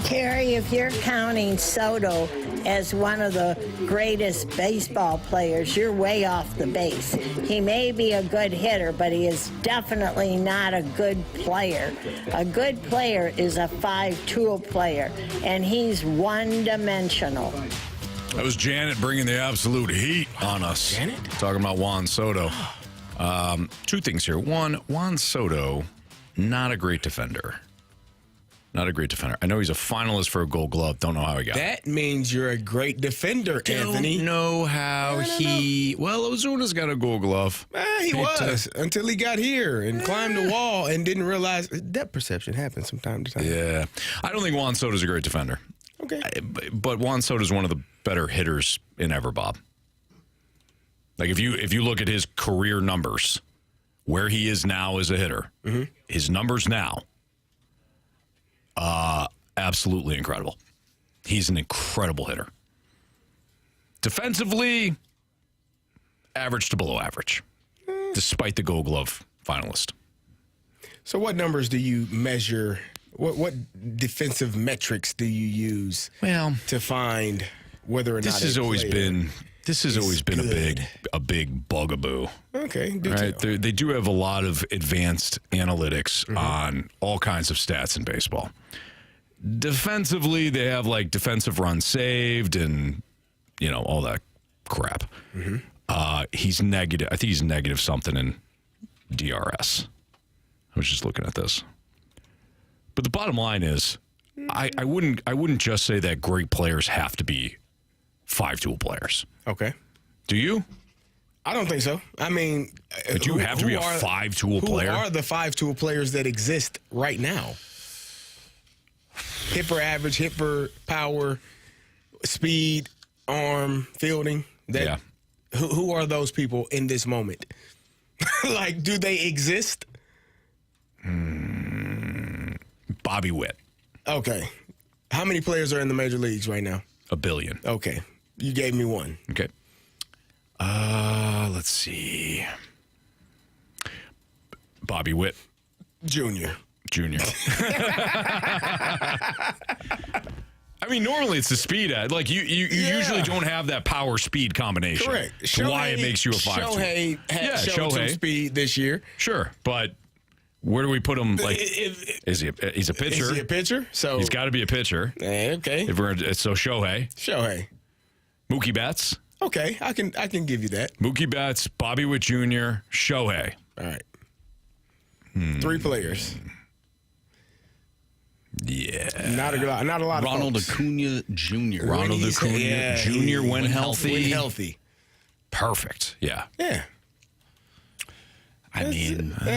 Carey, if you're counting Soto as one of the greatest baseball players, you're way off the base. He may be a good hitter, but he is definitely not a good player. A good player is a 5-tool player, and he's one-dimensional. That was Janet bringing the absolute heat on us. Janet? Talking about Juan Soto. Two things here. One, Juan Soto, not a great defender. Not a great defender. I know he's a finalist for a Gold Glove. Don't know how he got it. That means you're a great defender, Anthony. Don't know how he... Well, Ozuna's got a Gold Glove. He was until he got here and climbed the wall and didn't realize depth perception happens from time to time. Yeah. I don't think Juan Soto's a great defender. Okay. But Juan Soto's one of the better hitters in ever, Bob. Like, if you look at his career numbers, where he is now as a hitter, his numbers now, absolutely incredible. He's an incredible hitter. Defensively, average to below average, despite the Gold Glove finalist. So what numbers do you measure? What defensive metrics do you use to find whether or not this has always been a big bugaboo. Okay, right? They do have a lot of advanced analytics on all kinds of stats in baseball. Defensively, they have like defensive runs saved and all that crap. He's negative. I think he's negative something in DRS. I was just looking at this. But the bottom line is, I wouldn't just say that great players have to be 5-tool players. Okay. Do you? I don't think so. I mean, but you have to be a 5-tool player. Who are the 5-tool players that exist right now? Hit per average, hit per power, speed, arm, fielding. Who are those people in this moment? Like, do they exist? Bobby Witt. Okay. How many players are in the major leagues right now? 1 billion. Okay. You gave me one. Okay. Let's see. Bobby Witt. Junior. I mean, normally it's the speed ad. Like, you usually don't have that power-speed combination. Correct. To why it makes you a 5-tool. Shohei showed some speed this year. Sure, but where do we put him? Like, he's a pitcher. Is he a pitcher? So he's got to be a pitcher. Okay. So Shohei. Mookie Betts. Okay, I can give you that. Mookie Betts, Bobby Witt Jr., Shohei. All right. 3 players. Yeah. Not a lot of Ronald folks. Acuna Jr. Ronald Acuna Jr. when healthy. When healthy. Perfect. Yeah. Yeah. I mean, all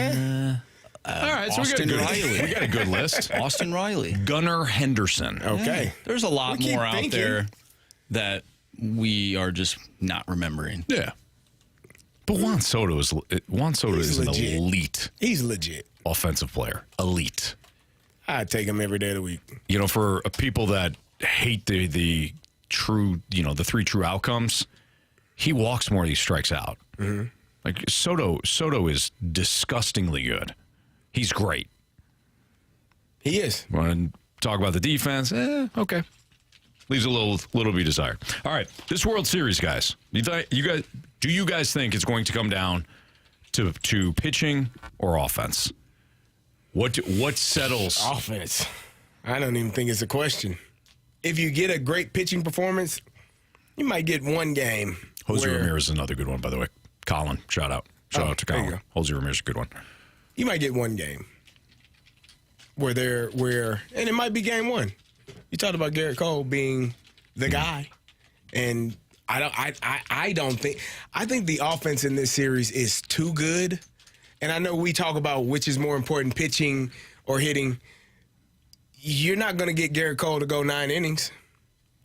right, so Austin we Riley. got a good list. Austin Riley. Gunnar Henderson. Okay. There's a lot We keep more out thinking. there that we are just not remembering. Yeah. But Juan Soto is an legit. elite He's legit. offensive player. Elite. I'd take him every day of the week. For people that hate the true, the 3 true outcomes, he walks more than he strikes out. Like Soto is disgustingly good. He's great. He is. Want to talk about the defense? Okay. Leaves a little to be desired. All right, this World Series, guys. Do you guys think it's going to come down to pitching or offense? What settles? Offense. I don't even think it's a question. If you get a great pitching performance, you might get one game. Jose Ramirez is another good one, by the way. Colin, shout out to there you Colin. go. Jose Ramirez is a good one. You might get one game and it might be game 1. You talked about Garrett Cole being the guy, and I think the offense in this series is too good. And I know we talk about which is more important, pitching or hitting. You're not going to get Garrett Cole to go 9 innings.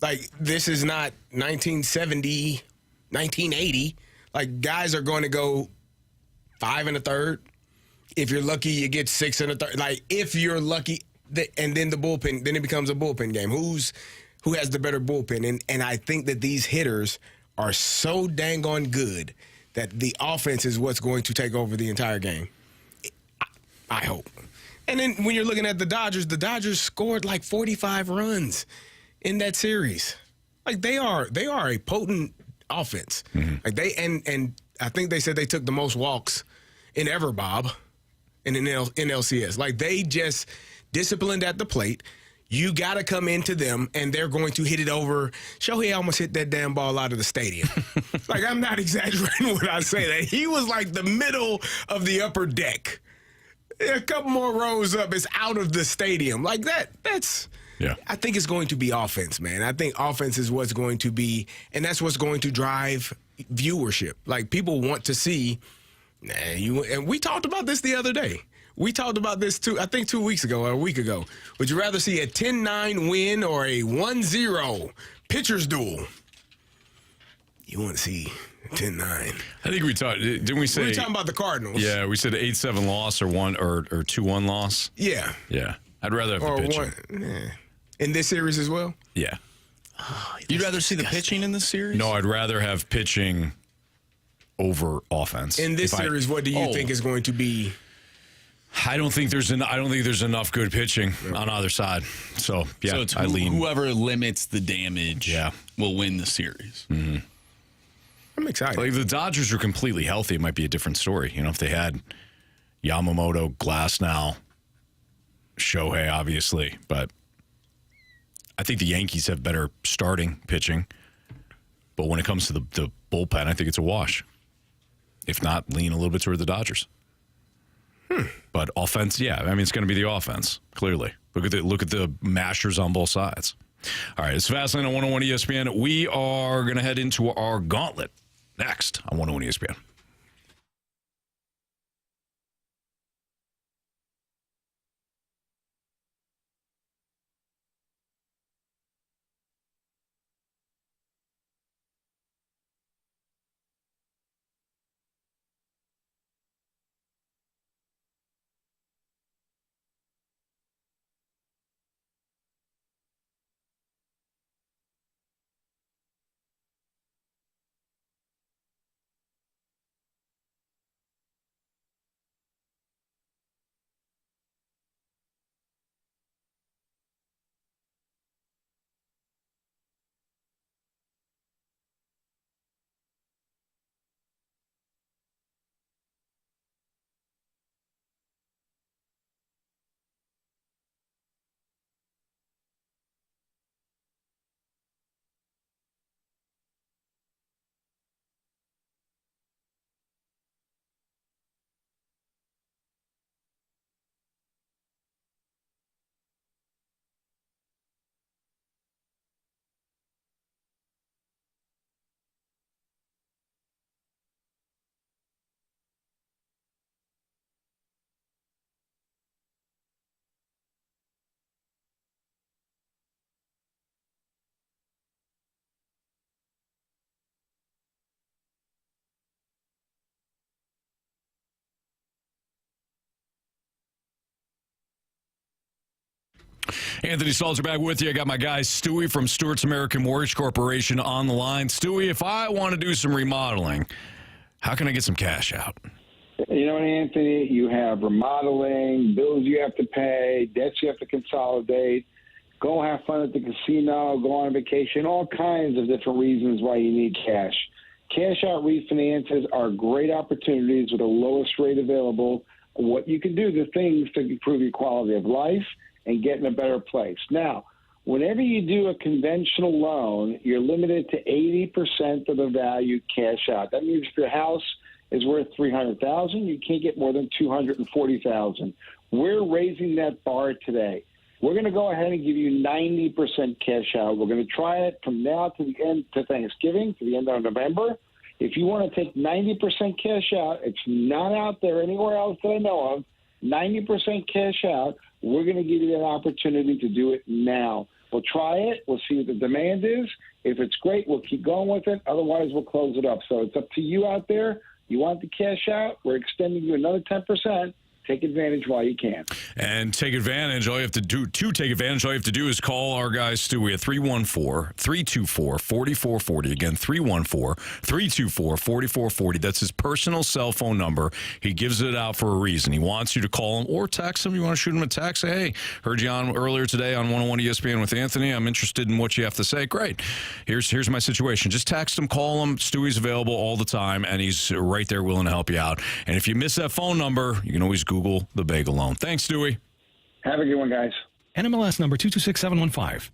Like, this is not 1970, 1980. Like, guys are going to go 5 1/3. If you're lucky, you get 6 1/3. Like, if you're lucky, and then the bullpen, then it becomes a bullpen game. Who has the better bullpen? And I think that these hitters are so dang on good that the offense is what's going to take over the entire game. I hope. And then when you're looking at the Dodgers scored like 45 runs in that series. Like they are a potent offense. Mm-hmm. Like and I think they said they took the most walks in ever, Bob, in NLCS. Like they just disciplined at the plate. You got to come into them, and they're going to hit it over. Shohei almost hit that damn ball out of the stadium. Like, I'm not exaggerating when I say that. He was like the middle of the upper deck. A couple more rows up, it's out of the stadium. Like that's yeah. I think it's going to be offense, man. I think offense is what's going to be, and that's what's going to drive viewership. Like, people want to see, and we talked about this the other day. We talked about this, I think 2 weeks ago or a week ago. Would you rather see a 10-9 win or a 1-0 pitcher's duel? You want to see 10-9. I think we talked, didn't we say? We were talking about the Cardinals. Yeah, we said 8-7 loss or 2-1 loss. Yeah. Yeah. I'd rather have the pitching. In this series as well? Yeah. Oh, you'd rather see the pitching in this series? No, I'd rather have pitching over offense. In this series, what do you think is going to be? I don't think there's enough good pitching on either side. So yeah, so it's I lean. Whoever limits the damage will win the series. Mm-hmm. I'm excited. Like, if the Dodgers are completely healthy, it might be a different story. You know, if they had Yamamoto, Glasnow, Shohei, obviously, but I think the Yankees have better starting pitching. But when it comes to the bullpen, I think it's a wash. If not, lean a little bit toward the Dodgers. But offense, yeah, I mean, it's going to be the offense, clearly. Look at the mashers on both sides. All right, it's Fastlane on 101 ESPN. We are going to head into our Gauntlet next on 101 ESPN. Anthony Stalter back with you. I got my guy Stewie from Stewart's American Mortgage Corporation on the line. Stewie, if I want to do some remodeling, how can I get some cash out? You know, Anthony, you have remodeling, bills you have to pay, debts you have to consolidate, go have fun at the casino, go on vacation, all kinds of different reasons why you need cash. Cash out refinances are great opportunities with the lowest rate available. What you can do, the things to improve your quality of life and get in a better place. Now, whenever you do a conventional loan, you're limited to 80% of the value cash out. That means if your house is worth $300,000, you can't get more than $240,000. We're raising that bar today. We're going to go ahead and give you 90% cash out. We're going to try it from now to the end to Thanksgiving, to the end of November. If you want to take 90% cash out, it's not out there anywhere else that I know of, 90% cash out, we're going to give you that opportunity to do it now. We'll try it. We'll see what the demand is. If it's great, we'll keep going with it. Otherwise, we'll close it up. So it's up to you out there. You want the cash out? We're extending you another 10%. Take advantage while you can. And take advantage. All you have to do is call our guy Stewie at 314-324-4440. Again, 314-324-4440. That's his personal cell phone number. He gives it out for a reason. He wants you to call him or text him. You want to shoot him a text? Say, hey, heard you on earlier today on 101 ESPN with Anthony. I'm interested in what you have to say. Great. Here's my situation. Just text him, call him. Stewie's available all the time, and he's right there willing to help you out. And if you miss that phone number, you can always Google the Bagel Loan. Thanks, Stewie. Have a good one, guys. NMLS number 226715.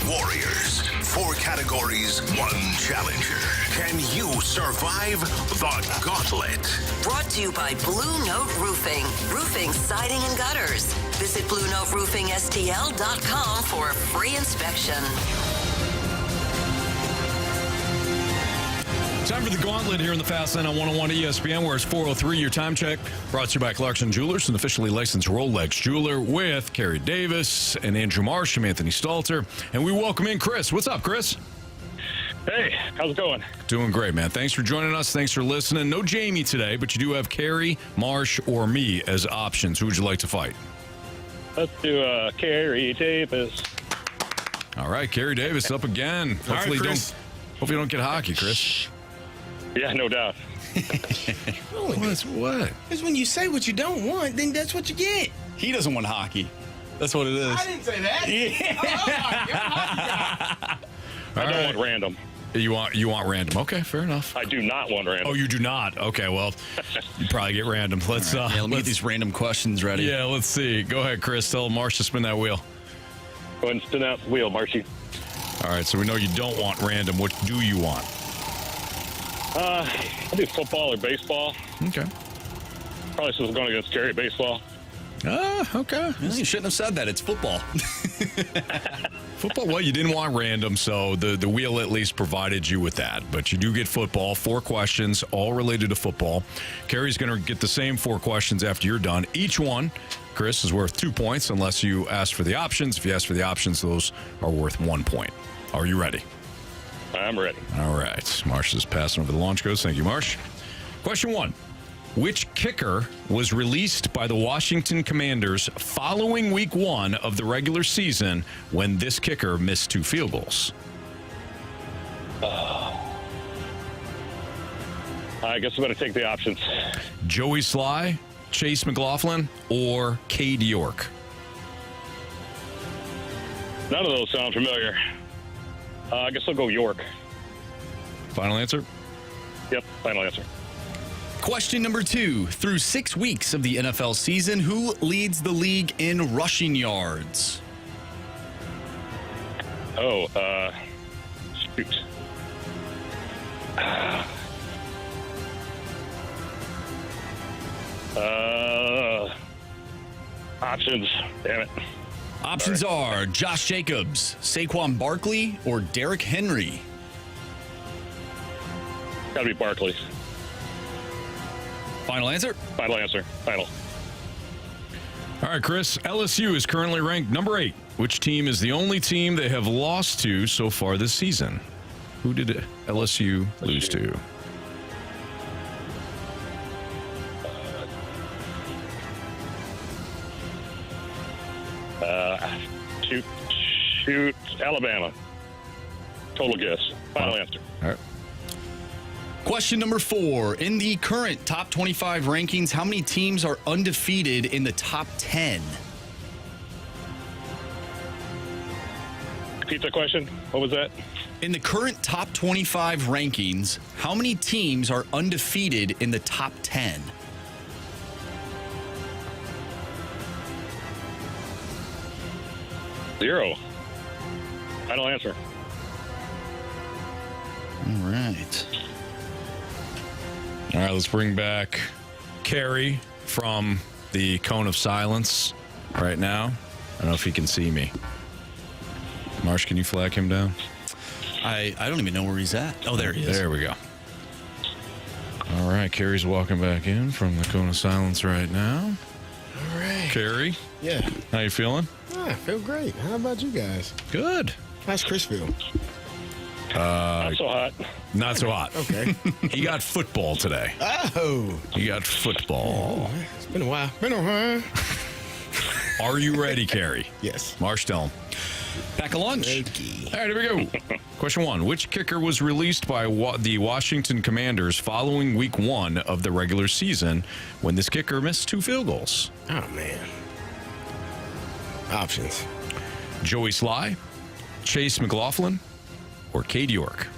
Warriors. 4 categories, 1 challenger. Can you survive the Gauntlet? Brought to you by Blue Note Roofing. Roofing, siding, and gutters. Visit BlueNoteRoofingSTL.com for a free inspection. Time for the Gauntlet here in the Fast Lane on 101 ESPN, where it's 4:03. Your time check brought to you by Clarkson Jewelers, an officially licensed Rolex jeweler, with Carey Davis and Andrew Marsh. I'm Anthony Stalter, and we welcome in Chris. What's up, Chris? Hey, how's it going? Doing great, man. Thanks for joining us. Thanks for listening. No Jamie today, but you do have Carey, Marsh, or me as options. Who would you like to fight? Let's do Carey Davis. All right, Carey Davis up again. Hopefully, Chris. Hopefully you don't get hockey, Chris. Yeah, no doubt. What? Because when you say what you don't want, then that's what you get. He doesn't want hockey. That's what it is. I didn't say that. I don't want random. You want random. Okay, fair enough. I do not want random. Oh, you do not? Okay, well, you probably get random. Let's let me get these random questions ready. Yeah, let's see. Go ahead, Chris. Tell Marsh to spin that wheel. Go ahead and spin that wheel, Marshy. All right, so we know you don't want random. What do you want? I do football or baseball. Okay. Probably since I'm going against Carey, baseball. Okay. Well, you shouldn't have said that. It's football. Football, well, you didn't want random, so the wheel at least provided you with that. But you do get football, 4 questions, all related to football. Carey's going to get the same 4 questions after you're done. Each one, Chris, is worth 2 points unless you ask for the options. If you ask for the options, those are worth 1 point. Are you ready? I'm ready. All right. Marsh is passing over the launch codes. Thank you, Marsh. Question 1. Which kicker was released by the Washington Commanders following week 1 of the regular season when this kicker missed 2 field goals? I guess I'm going to take the options. Joey Sly, Chase McLaughlin, or Cade York? None of those sound familiar. I guess I'll go York. Final answer? Yep, final answer. Question number 2. Through 6 weeks of the NFL season, who leads the league in rushing yards? Shoot. Options. Damn it. Options are Josh Jacobs, Saquon Barkley, or Derrick Henry. Gotta be Barkley. Final answer? Final answer. Final. All right, Chris. LSU is currently ranked number 8. Which team is the only team they have lost to so far this season? Who did LSU lose to? Shoot, Alabama. Total guess. Final answer. All right. Question number 4. In the current top 25 rankings, how many teams are undefeated in the top 10? Repeat the question. What was that? In the current top 25 rankings, how many teams are undefeated in the top 10? Zero. Final answer. All right. All right, let's bring back Carey from the Cone of Silence right now. I don't know if he can see me. Marsh, can you flag him down? I don't even know where he's at. Oh, there he is. There we go. All right, Carey's walking back in from the Cone of Silence right now. All right. Carey? Yeah. How you feeling? I feel great. How about you guys? Good. How's Chris feel? Not so hot. Not so hot. Okay. He got football today. Oh. He got football. It's been a while. Been a while. Are you ready, Carey? Yes. Marsh, tell him. Pack a lunch. Okay. All right, here we go. Question 1. Which kicker was released by the Washington Commanders following week 1 of the regular season when this kicker missed 2 field goals? Oh, man. Options. Joey Sly, Chase McLaughlin, or Cade York?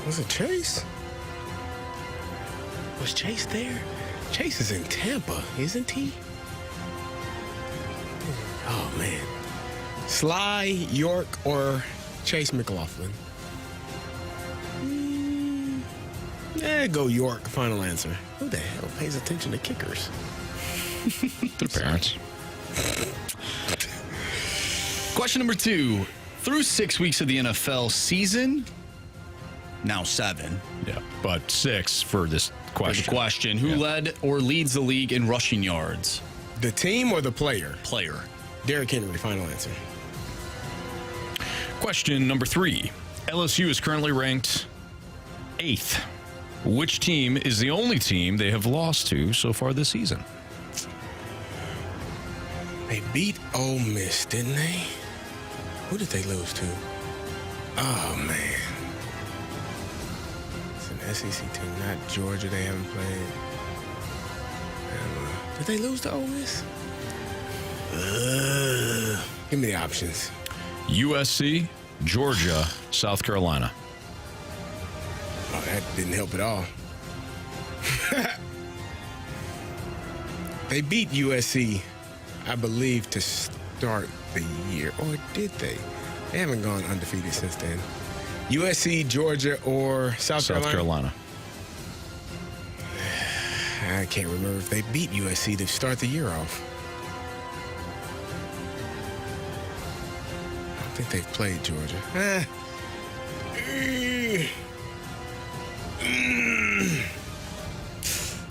Was it Chase? Was Chase there? Chase is in Tampa, isn't he? Oh, man. Sly, York, or Chase McLaughlin? Go York. Final answer. Who the hell pays attention to kickers? Their parents. Question number 2. Through 6 weeks of the NFL season, now 7. Yeah, but 6 for this question. Who led or leads the league in rushing yards? The team or the player? Player. Derrick Henry. Final answer. Question number 3. LSU is currently ranked 8th. Which team is the only team they have lost to so far this season? They beat Ole Miss, didn't they? Who did they lose to? Oh, man. It's an SEC team, not Georgia. They haven't played. Did they lose to Ole Miss? Give me the options. USC, Georgia, South Carolina. Oh, that didn't help at all. They beat USC, I believe, to start the year. Or did they? They haven't gone undefeated since then. USC, Georgia, or South Carolina? I can't remember if they beat USC to start the year off. I don't think they've played Georgia.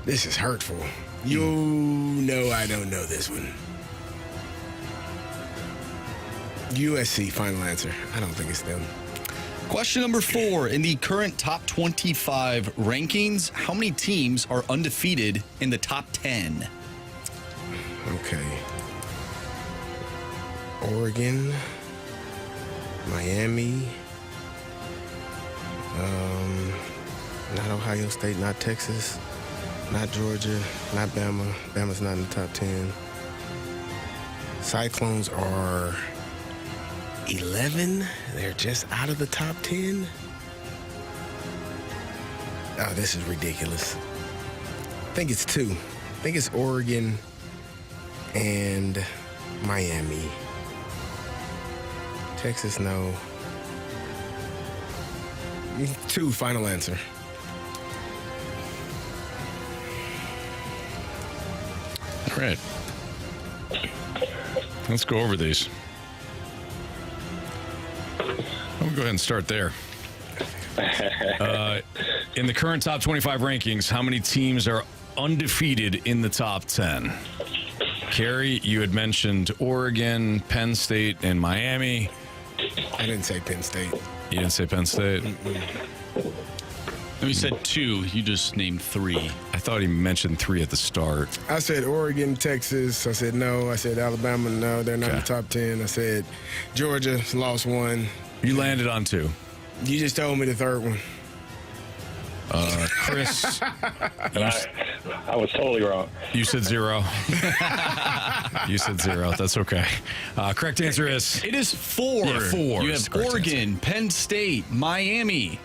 This is hurtful. You know I don't know this one. USC, final answer. I don't think it's them. Question number 4. In the current top 25 rankings, how many teams are undefeated in the top 10? Okay. Oregon, Miami, not Ohio State, not Texas, not Georgia, not Bama. Bama's not in the top 10. Cyclones are 11. They're just out of the top 10. Oh, this is ridiculous. I think it's 2. I think it's Oregon and Miami. Texas, no. 2, final answer. All right. Let's go over these. I'm going to go ahead and start there. In the current top 25 rankings, how many teams are undefeated in the top 10? Carey, you had mentioned Oregon, Penn State, and Miami. I didn't say Penn State. You didn't say Penn State? We said 2. You just named 3. I thought he mentioned 3 at the start. I said Oregon, Texas. I said no. I said Alabama, no. They're not in the top 10. I said Georgia lost 1. You landed on 2. You just told me the third one. Chris. I was totally wrong. You said 0. You said 0. That's okay. Correct answer is? It is 4. Yeah, 4. You have Oregon, Penn State, Miami,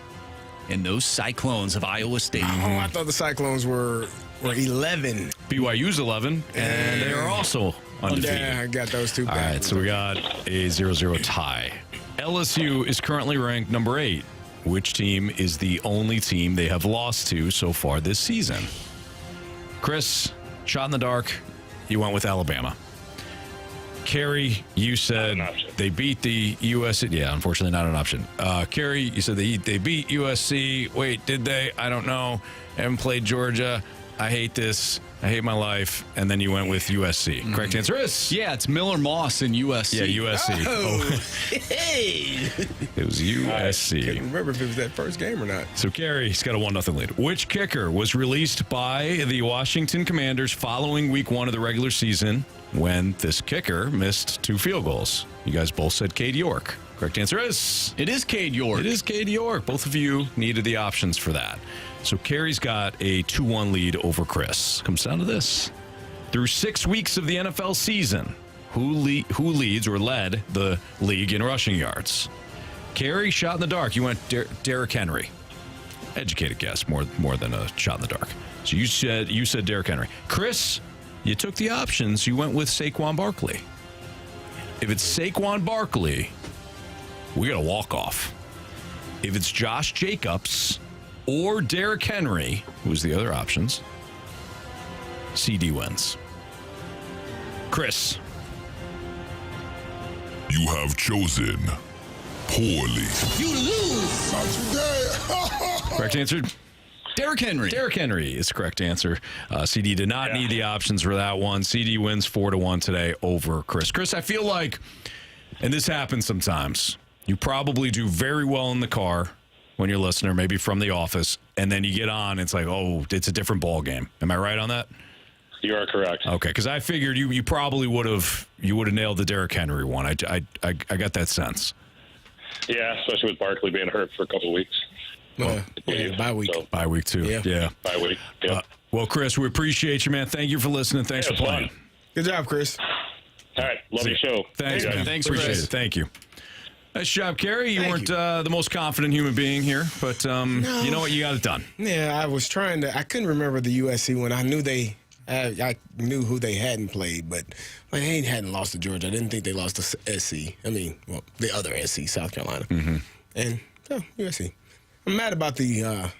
and those Cyclones of Iowa State. Oh, I thought the Cyclones were 11. BYU's 11, and they are also undefeated. Yeah, I got those two All back. right, so we got a 0-0 tie. LSU is currently ranked number 8. Which team is the only team they have lost to so far this season? Chris, shot in the dark. You went with Alabama. Carey, you said they beat the USC. Yeah, unfortunately, not an option. Carey, you said they beat USC. Wait, did they? I don't know. Haven't played Georgia. I hate this. I hate my life. And then you went with USC. Correct answer is? Yeah, it's Miller Moss and USC. Yeah, USC. Hey! It was USC. Can't remember if it was that first game or not. So Carey's got a 1-0 lead. Which kicker was released by the Washington Commanders following week 1 of the regular season when this kicker missed 2 field goals? You guys both said Cade York. Correct answer is? It is Cade York. It is Cade York. Both of you needed the options for that. So Carey's got a 2-1 lead over Chris. Comes down to this. Through 6 weeks of the NFL season, who leads or led the league in rushing yards? Carey, shot in the dark. You went Derrick Henry. Educated guess, more than a shot in the dark. So you said Derrick Henry. Chris, you took the options. You went with Saquon Barkley. If it's Saquon Barkley, we got a walk-off. If it's Josh Jacobs or Derrick Henry, who's the other options, CD wins. Chris. You have chosen poorly. You lose. Not today. Correct answer? Derrick Henry. Derrick Henry is the correct answer. CD did not need the options for that one. CD wins 4-1 today over Chris. Chris, I feel like, and this happens sometimes, you probably do very well in the car when you're a listener, maybe from the office, and then you get on, it's like, oh, it's a different ball game. Am I right on that? You are correct. Okay, because I figured you probably would have nailed the Derrick Henry one. I got that sense. Yeah, especially with Barkley being hurt for a couple of weeks. Bye week. So, bye week too. Yeah. Bye week. Yeah. Well, Chris, we appreciate you, man. Thank you for listening. Thanks for playing. Fun. Good job, Chris. All right. Love your show. Thanks, man. Thanks, appreciate Chris. it. Thank you. Nice job, Carey. You weren't the most confident human being here, but you know what? You got it done. Yeah, I was trying to. I couldn't remember the USC one. I knew I knew who they hadn't played, but they hadn't lost to Georgia. I didn't think they lost to SC. I mean, well, the other SC, South Carolina, and USC. I'm mad about the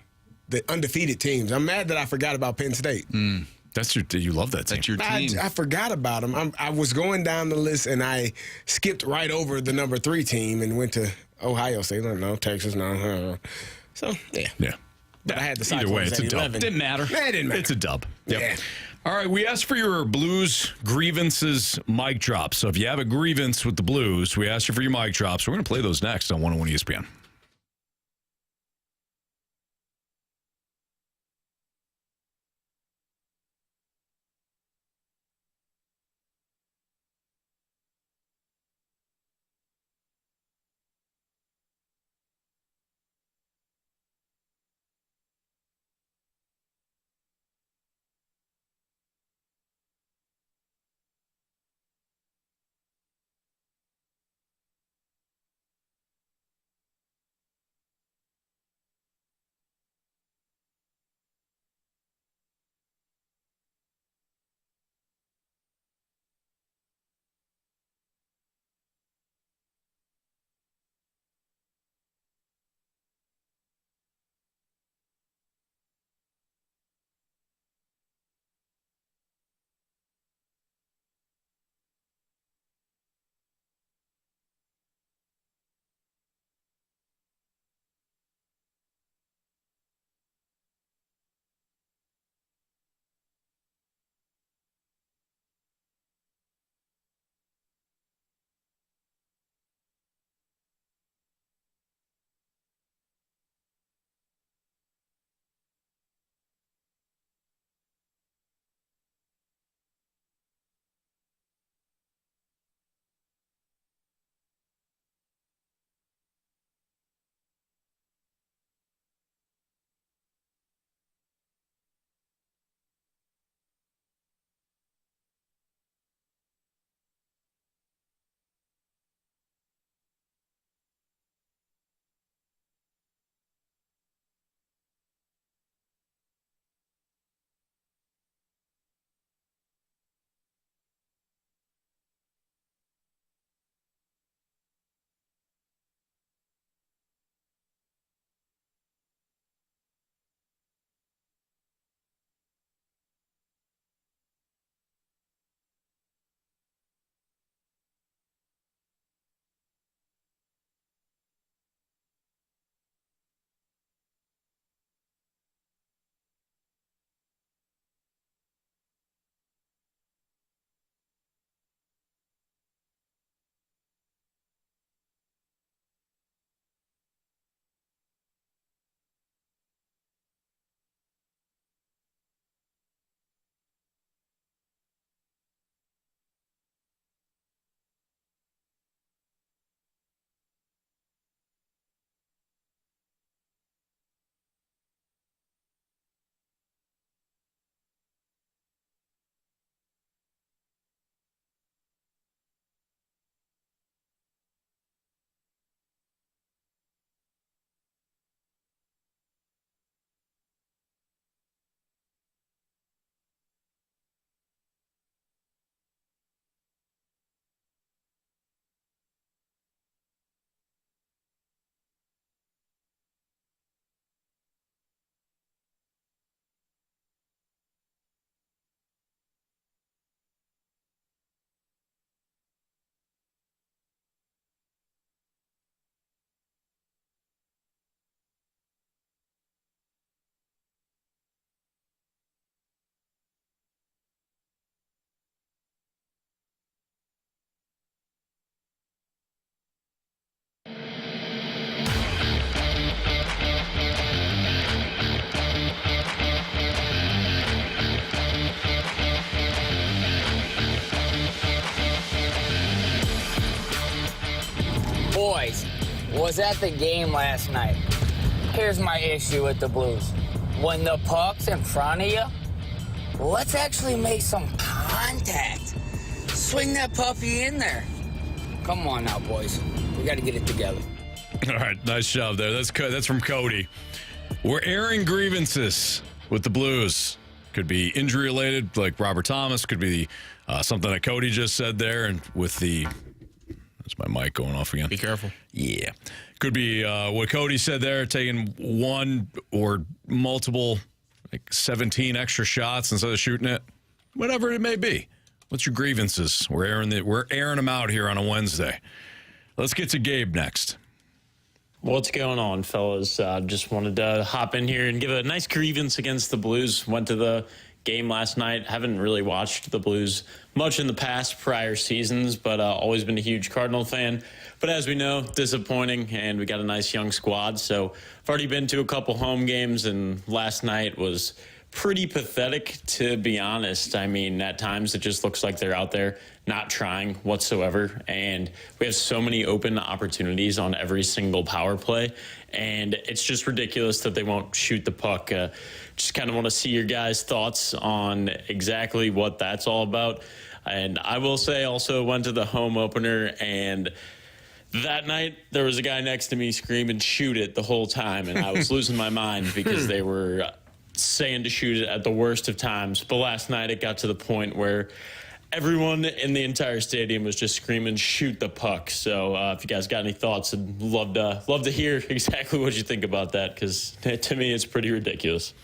undefeated teams. I'm mad that I forgot about Penn State. That's you love that team. That's your team. I forgot about them. I was going down the list and I skipped right over the number 3 team and went to Ohio State. No, Texas, no. So yeah. But I had the Either way, Cyclones it's a at dub. 11. Didn't matter. Nah, it didn't matter. It's a dub. Yep. Yeah. All right, we asked for your Blues grievances mic drops. So if you have a grievance with the Blues, we asked you for your mic drops. We're going to play those next on 101 ESPN. was at the game last night. Here's my issue with the Blues. When the puck's in front of you, let's actually make some contact. Swing that puppy in there. Come on now, boys. We got to get it together. All right, nice job there. That's from Cody. We're airing grievances with the Blues. Could be injury related, like Robert Thomas. Could be something that Cody just said there, and with the. That's my mic going off again. Be careful. Yeah. Could be what Cody said there, taking one or multiple, like 17 extra shots instead of shooting it. Whatever it may be. What's your grievances? We're airing them out here on a Wednesday. Let's get to Gabe next. What's going on, fellas? Just wanted to hop in here and give a nice grievance against the Blues. Went to the game last night. Haven't really watched the Blues much in the past prior seasons, but always been a huge Cardinal fan. But as we know, disappointing, and we got a nice young squad. So I've already been to a couple home games, and last night was pretty pathetic, to be honest. I mean, at times it just looks like they're out there not trying whatsoever, and we have so many open opportunities on every single power play, and it's just ridiculous that they won't shoot the puck. Just kind of want to see your guys' thoughts on exactly what that's all about. And I will say, also went to the home opener, and that night there was a guy next to me screaming "shoot it" the whole time, and I was losing my mind because they were saying to shoot it at the worst of times. But last night it got to the point where everyone in the entire stadium was just screaming "shoot the puck." So if you guys got any thoughts, I'd love to hear exactly what you think about that, because to me it's pretty ridiculous.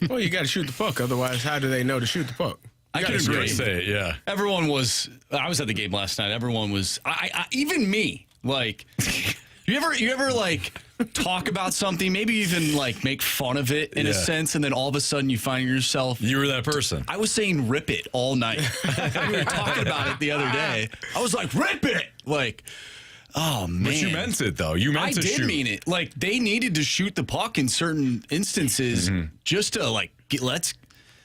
Well, you got to shoot the puck, otherwise how do they know to shoot the puck? I can agree. Say it, yeah. Everyone was. I was at the game last night. Everyone was. I even me. Like, you ever like talk about something, maybe even like make fun of it in a sense, and then all of a sudden you find yourself. You were that person. I was saying "rip it" all night. We were talking about it the other day. I was like, "Rip it!" Like, oh man. But you meant it though. You meant to shoot. I did mean it. Like, they needed to shoot the puck in certain instances just to like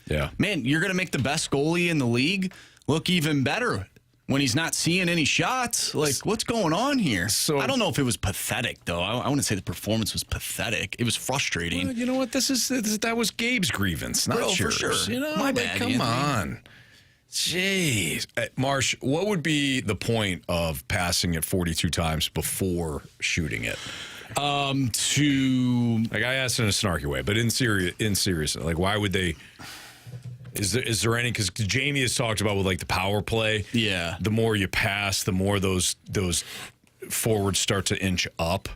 Yeah. Man, you're going to make the best goalie in the league look even better when he's not seeing any shots. Like, what's going on here? So I don't know if it was pathetic, though. I wouldn't say the performance was pathetic. It was frustrating. Well, you know what? That was Gabe's grievance, not yours. For sure. You know, my bad. Come on. Jeez. Marsh, what would be the point of passing it 42 times before shooting it? Like, I asked in a snarky way, but in serious, like, why would they? Is there any? Because Jamie has talked about with like the power play. Yeah. The more you pass, the more those forwards start to inch up,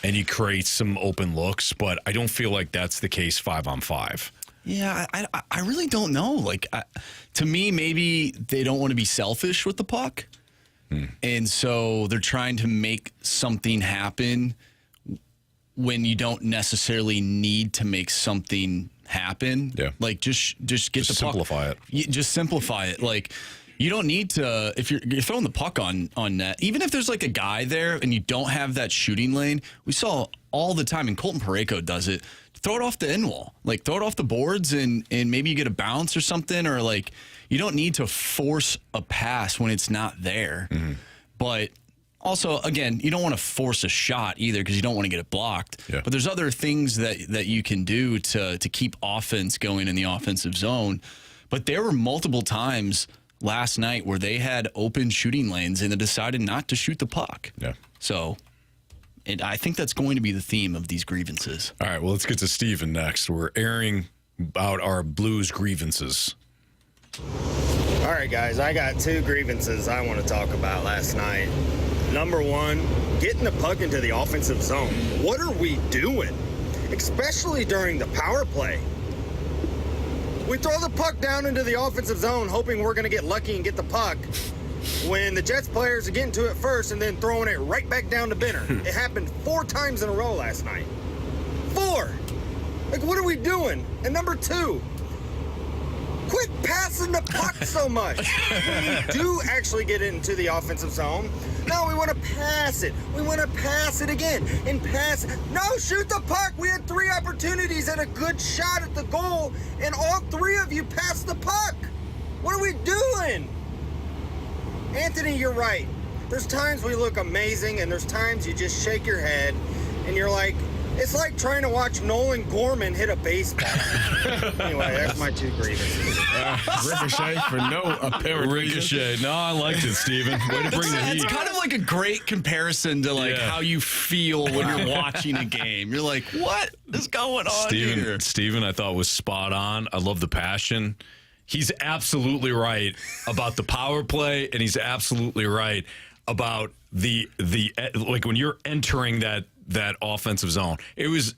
and you create some open looks. But I don't feel like that's the case 5-on-5. Yeah, I really don't know. Like, to me, maybe they don't want to be selfish with the puck, and so they're trying to make something happen when you don't necessarily need to make something happen. Yeah. Like, just get the puck. Simplify it. Just simplify it. Like, you don't need to, if you're throwing the puck on net, even if there's like a guy there and you don't have that shooting lane, we saw all the time, and Colton Parayko does it, throw it off the end wall. Like, throw it off the boards, and maybe you get a bounce or something, or like, you don't need to force a pass when it's not there. But also, again, you don't want to force a shot either, because you don't want to get it blocked. Yeah. But there's other things that you can do to keep offense going in the offensive zone. But there were multiple times last night where they had open shooting lanes and they decided not to shoot the puck. Yeah. So I think that's going to be the theme of these grievances. All right, well, let's get to Steven next. We're airing out our Blues grievances. All right, guys, I got two grievances I want to talk about last night. Number one, getting the puck into the offensive zone. What are we doing? Especially during the power play. We throw the puck down into the offensive zone hoping we're going to get lucky and get the puck when the Jets players are getting to it first and then throwing it right back down to Benner. It happened 4 times in a row last night. 4! Like, what are we doing? And number two, quit passing the puck so much. We do actually get into the offensive zone. No, we want to pass it. We want to pass it again and pass it. No, shoot the puck. We had 3 opportunities at a good shot at the goal, and all 3 of you passed the puck. What are we doing? Anthony, you're right. There's times we look amazing, and there's times you just shake your head, and you're like, it's like trying to watch Nolan Gorman hit a baseball. Anyway, that's my 2 grievances. Ricochet for no apparent Ricochet. reason. No, I liked it, Steven. Way to bring the heat. It's kind of like a great comparison to how you feel when you're watching a game. You're like, what is going on here? Steven, I thought was spot on. I love the passion. He's absolutely right about the power play, and he's absolutely right about the like when you're entering that offensive zone. It was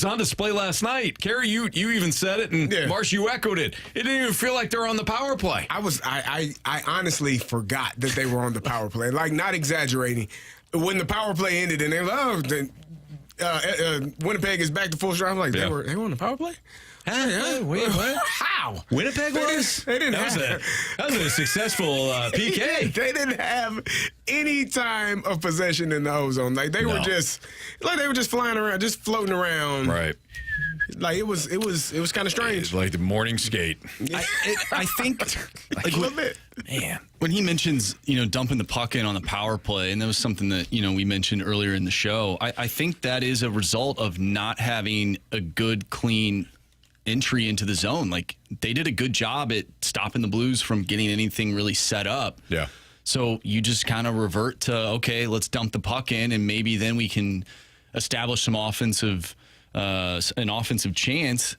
on display last night. Carey, you even said it, and Marsh, you echoed it. It didn't even feel like they were on the power play. I honestly forgot that they were on the power play. Like, not exaggerating. When the power play ended and they were Winnipeg is back to full stride. I'm like, they were on the power play? Wait, what? How? Winnipeg was? That was a successful PK. They didn't have any time of possession in the ozone. Like they were just flying around, just floating around. Right. Like it was kind of strange. It's like the morning skate. I think like a little bit. Man, when he mentions dumping the puck in on the power play, and that was something that we mentioned earlier in the show. I think that is a result of not having a good, clean entry into the zone. Like, they did a good job at stopping the Blues from getting anything really set up. Yeah. So you just kind of revert to, okay, let's dump the puck in, and maybe then we can establish some an offensive chance.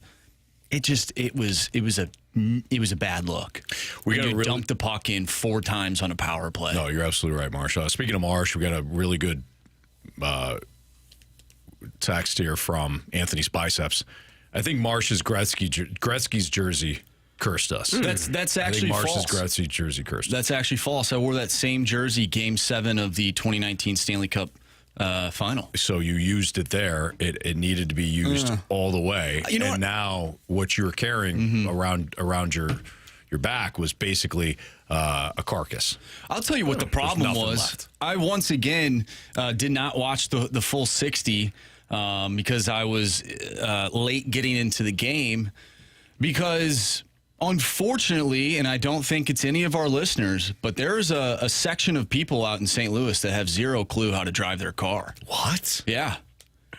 It was a bad look. We got to dump the puck in 4 times on a power play. No, you're absolutely right, Marsh. Speaking of Marsh, we got a really good text here from Anthony's Biceps. I think Marsh's Gretzky's jersey cursed us. That's actually false. Marsh's Gretzky jersey cursed us. That's actually false. I wore that same jersey Game 7 of the 2019 Stanley Cup final. So you used it there. It needed to be used all the way. Now what you were carrying around your back was basically a carcass. I'll tell you what the problem was. Left. I once again did not watch the full 60 because I was late getting into the game. Because unfortunately, and I don't think it's any of our listeners, but there's a section of people out in St. Louis that have zero clue how to drive their car. What? Yeah.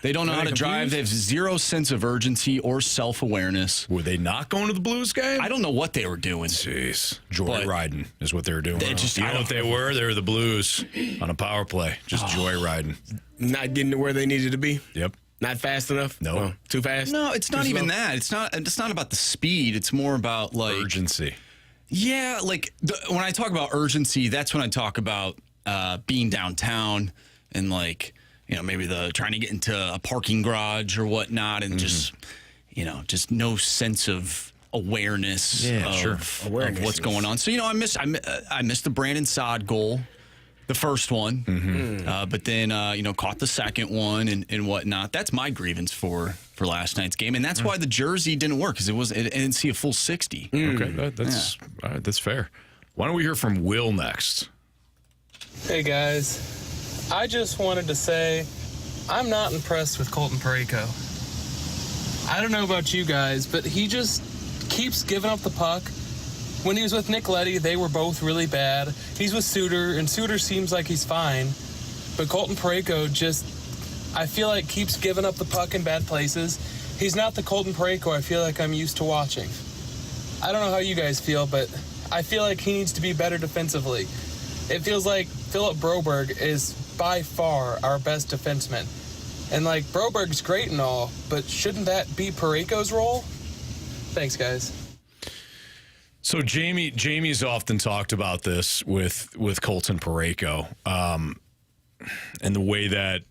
They don't know how to drive. They have zero sense of urgency or self-awareness. Were they not going to the Blues game? I don't know what they were doing. Jeez. Joyriding is what they were doing. They just, you know what they were? They were the Blues on a power play. Just joyriding. Not getting to where they needed to be? Yep. Not fast enough? No. Too fast? No, it's not even that. It's not about the speed. It's more about, like, urgency. Yeah, like when I talk about urgency, that's when I talk about being downtown and, like, maybe trying to get into a parking garage or whatnot, and just no sense of awareness of what's going on. So I missed the Brandon Saad goal, the first one, but then caught the second one and whatnot. That's my grievance for last night's game, and that's why the jersey didn't work, because it didn't see a full 60. Okay, that's all right, that's fair. Why don't we hear from Will next? Hey guys. I just wanted to say I'm not impressed with Colton Parayko. I don't know about you guys, but he just keeps giving up the puck. When he was with Nick Leddy, they were both really bad. He's with Suter, and Suter seems like he's fine. But Colton Parayko just, I feel like, keeps giving up the puck in bad places. He's not the Colton Parayko I feel like I'm used to watching. I don't know how you guys feel, but I feel like he needs to be better defensively. It feels like Philip Broberg is by far our best defenseman. And, like, Broberg's great and all, but shouldn't that be Parayko's role? Thanks, guys. So Jamie's often talked about this with Colton Parayko, and the way that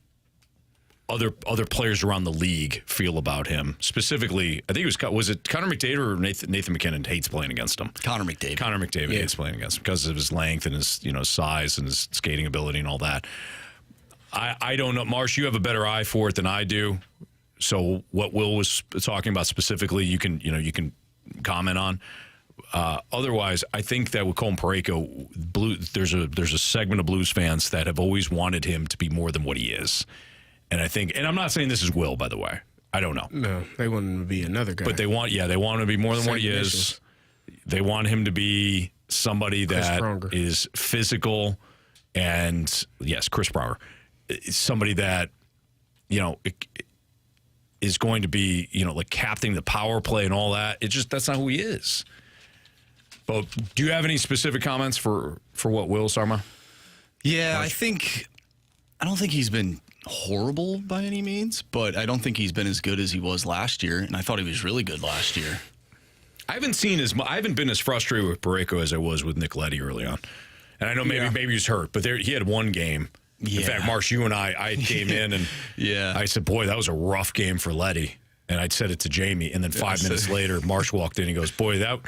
other players around the league feel about him. Specifically, I think was it Connor McDavid or Nathan McKinnon hates playing against him? Connor McDavid hates playing against him because of his length and his size and his skating ability and all that. I don't know, Marsh. You have a better eye for it than I do. So what Will was talking about specifically, you can comment on. Otherwise, I think that with Colton Parayko, there's a segment of Blues fans that have always wanted him to be more than what he is. And I think, and I'm not saying this is Will, by the way. I don't know. No, they want him to be another guy. But they want him to be more than what he is. They want him to be somebody that is physical And, yes, Chris Brouwer is somebody that, is going to be, like captaining the power play and all that. That's not who he is. But do you have any specific comments for what Will Sarma? Yeah, I don't think he's been horrible by any means, but I don't think he's been as good as he was last year, and I thought he was really good last year. I haven't been as frustrated with Parayko as I was with Nick Leddy early on. And I know maybe he's hurt, but he had one game. Yeah. In fact, Marsh, you and I came in and I said, boy, that was a rough game for Leddy. And I said it to Jamie, and then 5 minutes later, Marsh walked in and he goes, boy, that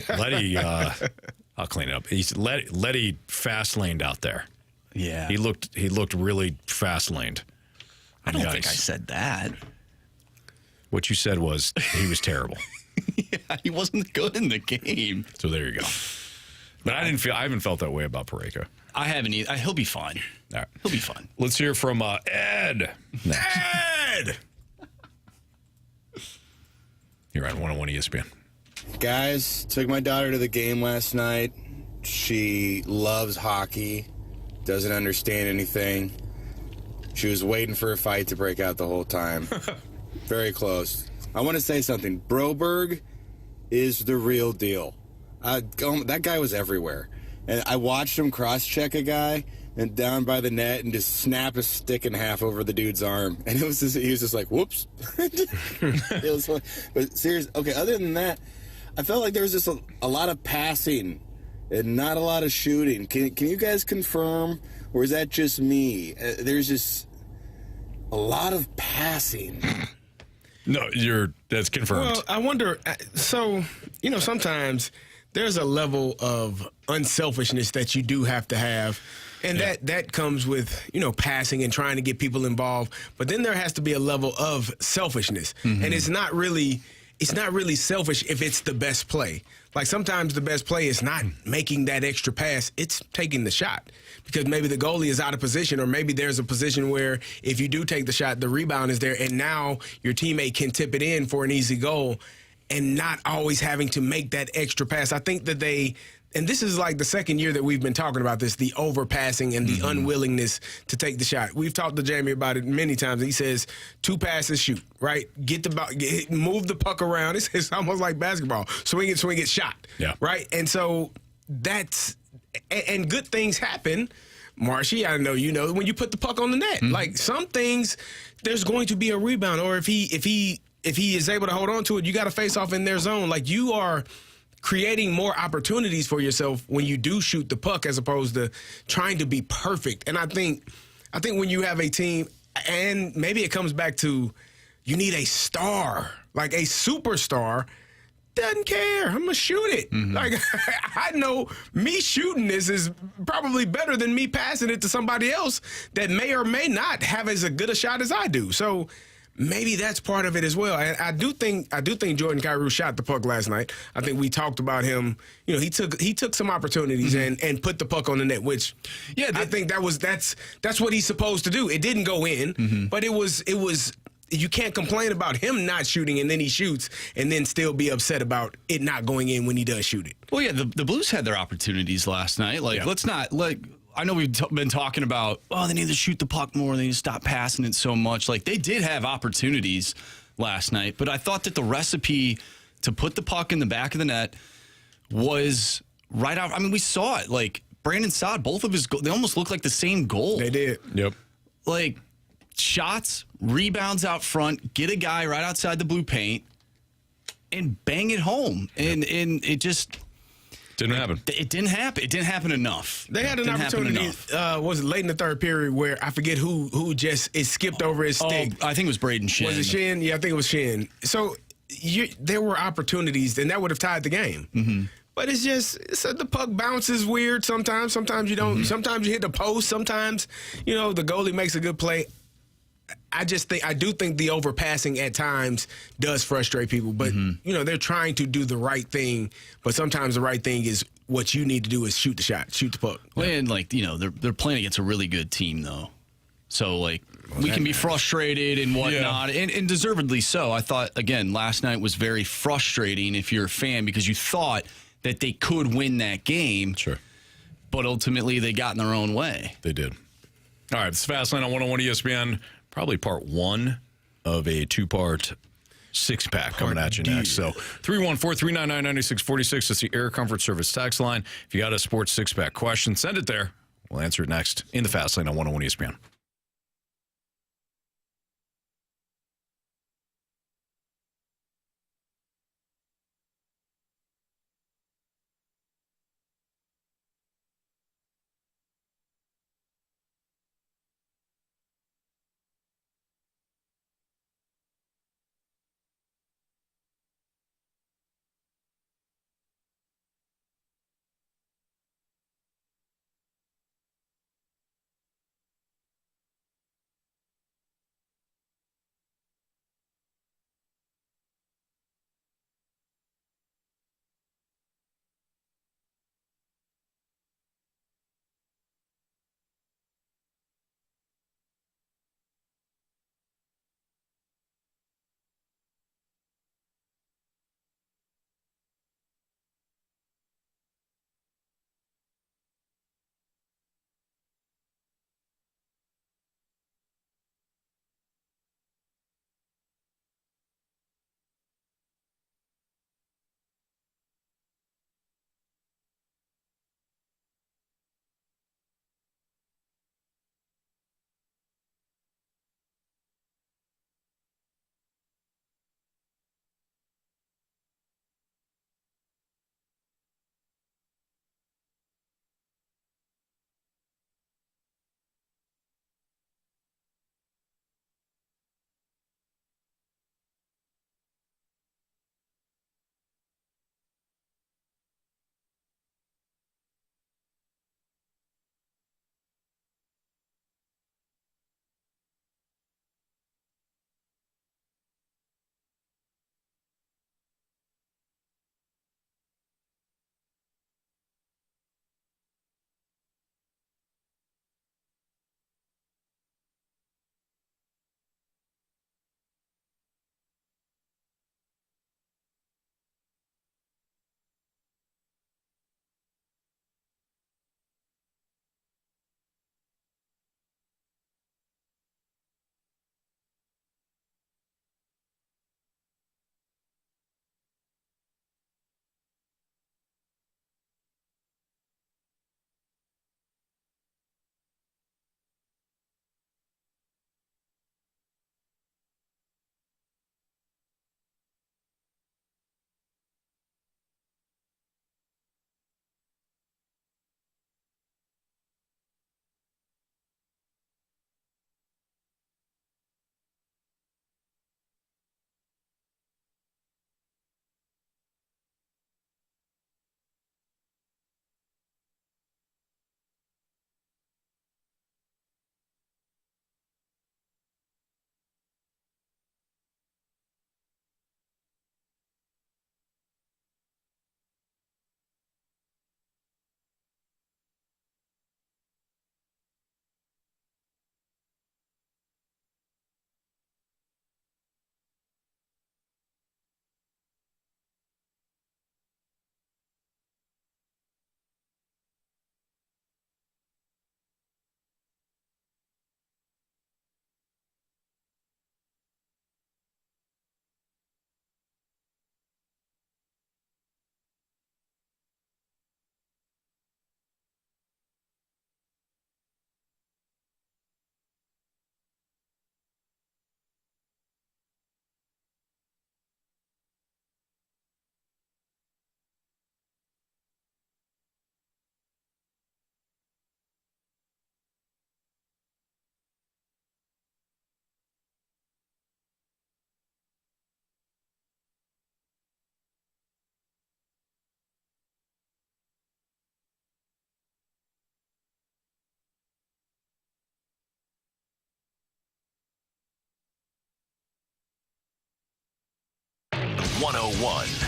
Leddy, I'll clean it up. He's Leddy fast laned out there. Yeah. He looked really fast laned. I don't think I said that. What you said was he was terrible. Yeah, he wasn't good in the game. So there you go. But I haven't felt that way about Parayko. I haven't either. He'll be fine. All right. He'll be fine. Let's hear from Ed. Next. Ed! You're on 101 ESPN. Guys, took my daughter to the game last night. She loves hockey, doesn't understand anything. She was waiting for a fight to break out the whole time. Very close. I want to say something. Broberg is the real deal. That guy was everywhere. And I watched him cross-check a guy and down by the net and just snap a stick in half over the dude's arm. And he was just like, whoops. It was fun. But seriously, okay, other than that, I felt like there was just a lot of passing and not a lot of shooting. Can you guys confirm, or is that just me? There's just a lot of passing. No, that's confirmed. Well, I wonder, so, sometimes there's a level of unselfishness that you do have to have. And that comes with, passing and trying to get people involved. But then there has to be a level of selfishness. Mm-hmm. And it's not really selfish if it's the best play. Like sometimes the best play is not making that extra pass, it's taking the shot. Because maybe the goalie is out of position, or maybe there's a position where if you do take the shot, the rebound is there, and now your teammate can tip it in for an easy goal and not always having to make that extra pass. I think that and this is like the second year that we've been talking about this, the overpassing and the unwillingness to take the shot. We've talked to Jamie about it many times. He says 2 passes, shoot, right? Move the puck around. It's almost like basketball. Swing it, shot, right? And so and good things happen. Marshy, I know when you put the puck on the net. Like some things, there's going to be a rebound, or if he is able to hold on to it, you got to face off in their zone. Like you are creating more opportunities for yourself when you do shoot the puck as opposed to trying to be perfect. And I think when you have a team, and maybe it comes back to you need a star, like a superstar, doesn't care. I'm going to shoot it. Like, I know me shooting this is probably better than me passing it to somebody else that may or may not have as good a shot as I do. So maybe that's part of it as well. And I do think Jordan Kyrou shot the puck last night. I think we talked about him. He took some opportunities and put the puck on the net, which I think that's what he's supposed to do. It didn't go in, but it was you can't complain about him not shooting and then he shoots and then still be upset about it not going in when he does shoot it. Well, yeah, the Blues had their opportunities last night. Let's not I know we've been talking about, they need to shoot the puck more. They need to stop passing it so much. Like, they did have opportunities last night, but I thought that the recipe to put the puck in the back of the net was right out. I mean, we saw it. Like, Brandon Saad, both of his goals, they almost look like the same goal. They did. Yep. Like, shots, rebounds out front, get a guy right outside the blue paint, and bang it home. And it just didn't happen. It didn't happen. It didn't happen enough. They had an opportunity. Was it late in the third period where I forget who just skipped over his stick? I think it was Braden Shin. Was it Shin? Yeah, I think it was Shin. So there were opportunities, and that would have tied the game. But it's just the puck bounces weird sometimes. Sometimes you don't. Sometimes you hit the post. Sometimes the goalie makes a good play. I do think the overpassing at times does frustrate people, but they're trying to do the right thing, but sometimes the right thing is what you need to do is shoot the shot, shoot the puck. Well, and they're playing against a really good team though. So we can be frustrated and whatnot, and deservedly so. I thought again last night was very frustrating if you're a fan because you thought that they could win that game. Sure. but ultimately they got in their own way. They did. All right, it's Fastlane on 101 ESPN. Probably part one of a two-part six-pack coming at you next. So 314-399-9646. That's the Air Comfort Service text line. If you got a sports six-pack question, send it there. We'll answer it next in the Fastlane on 101 ESPN.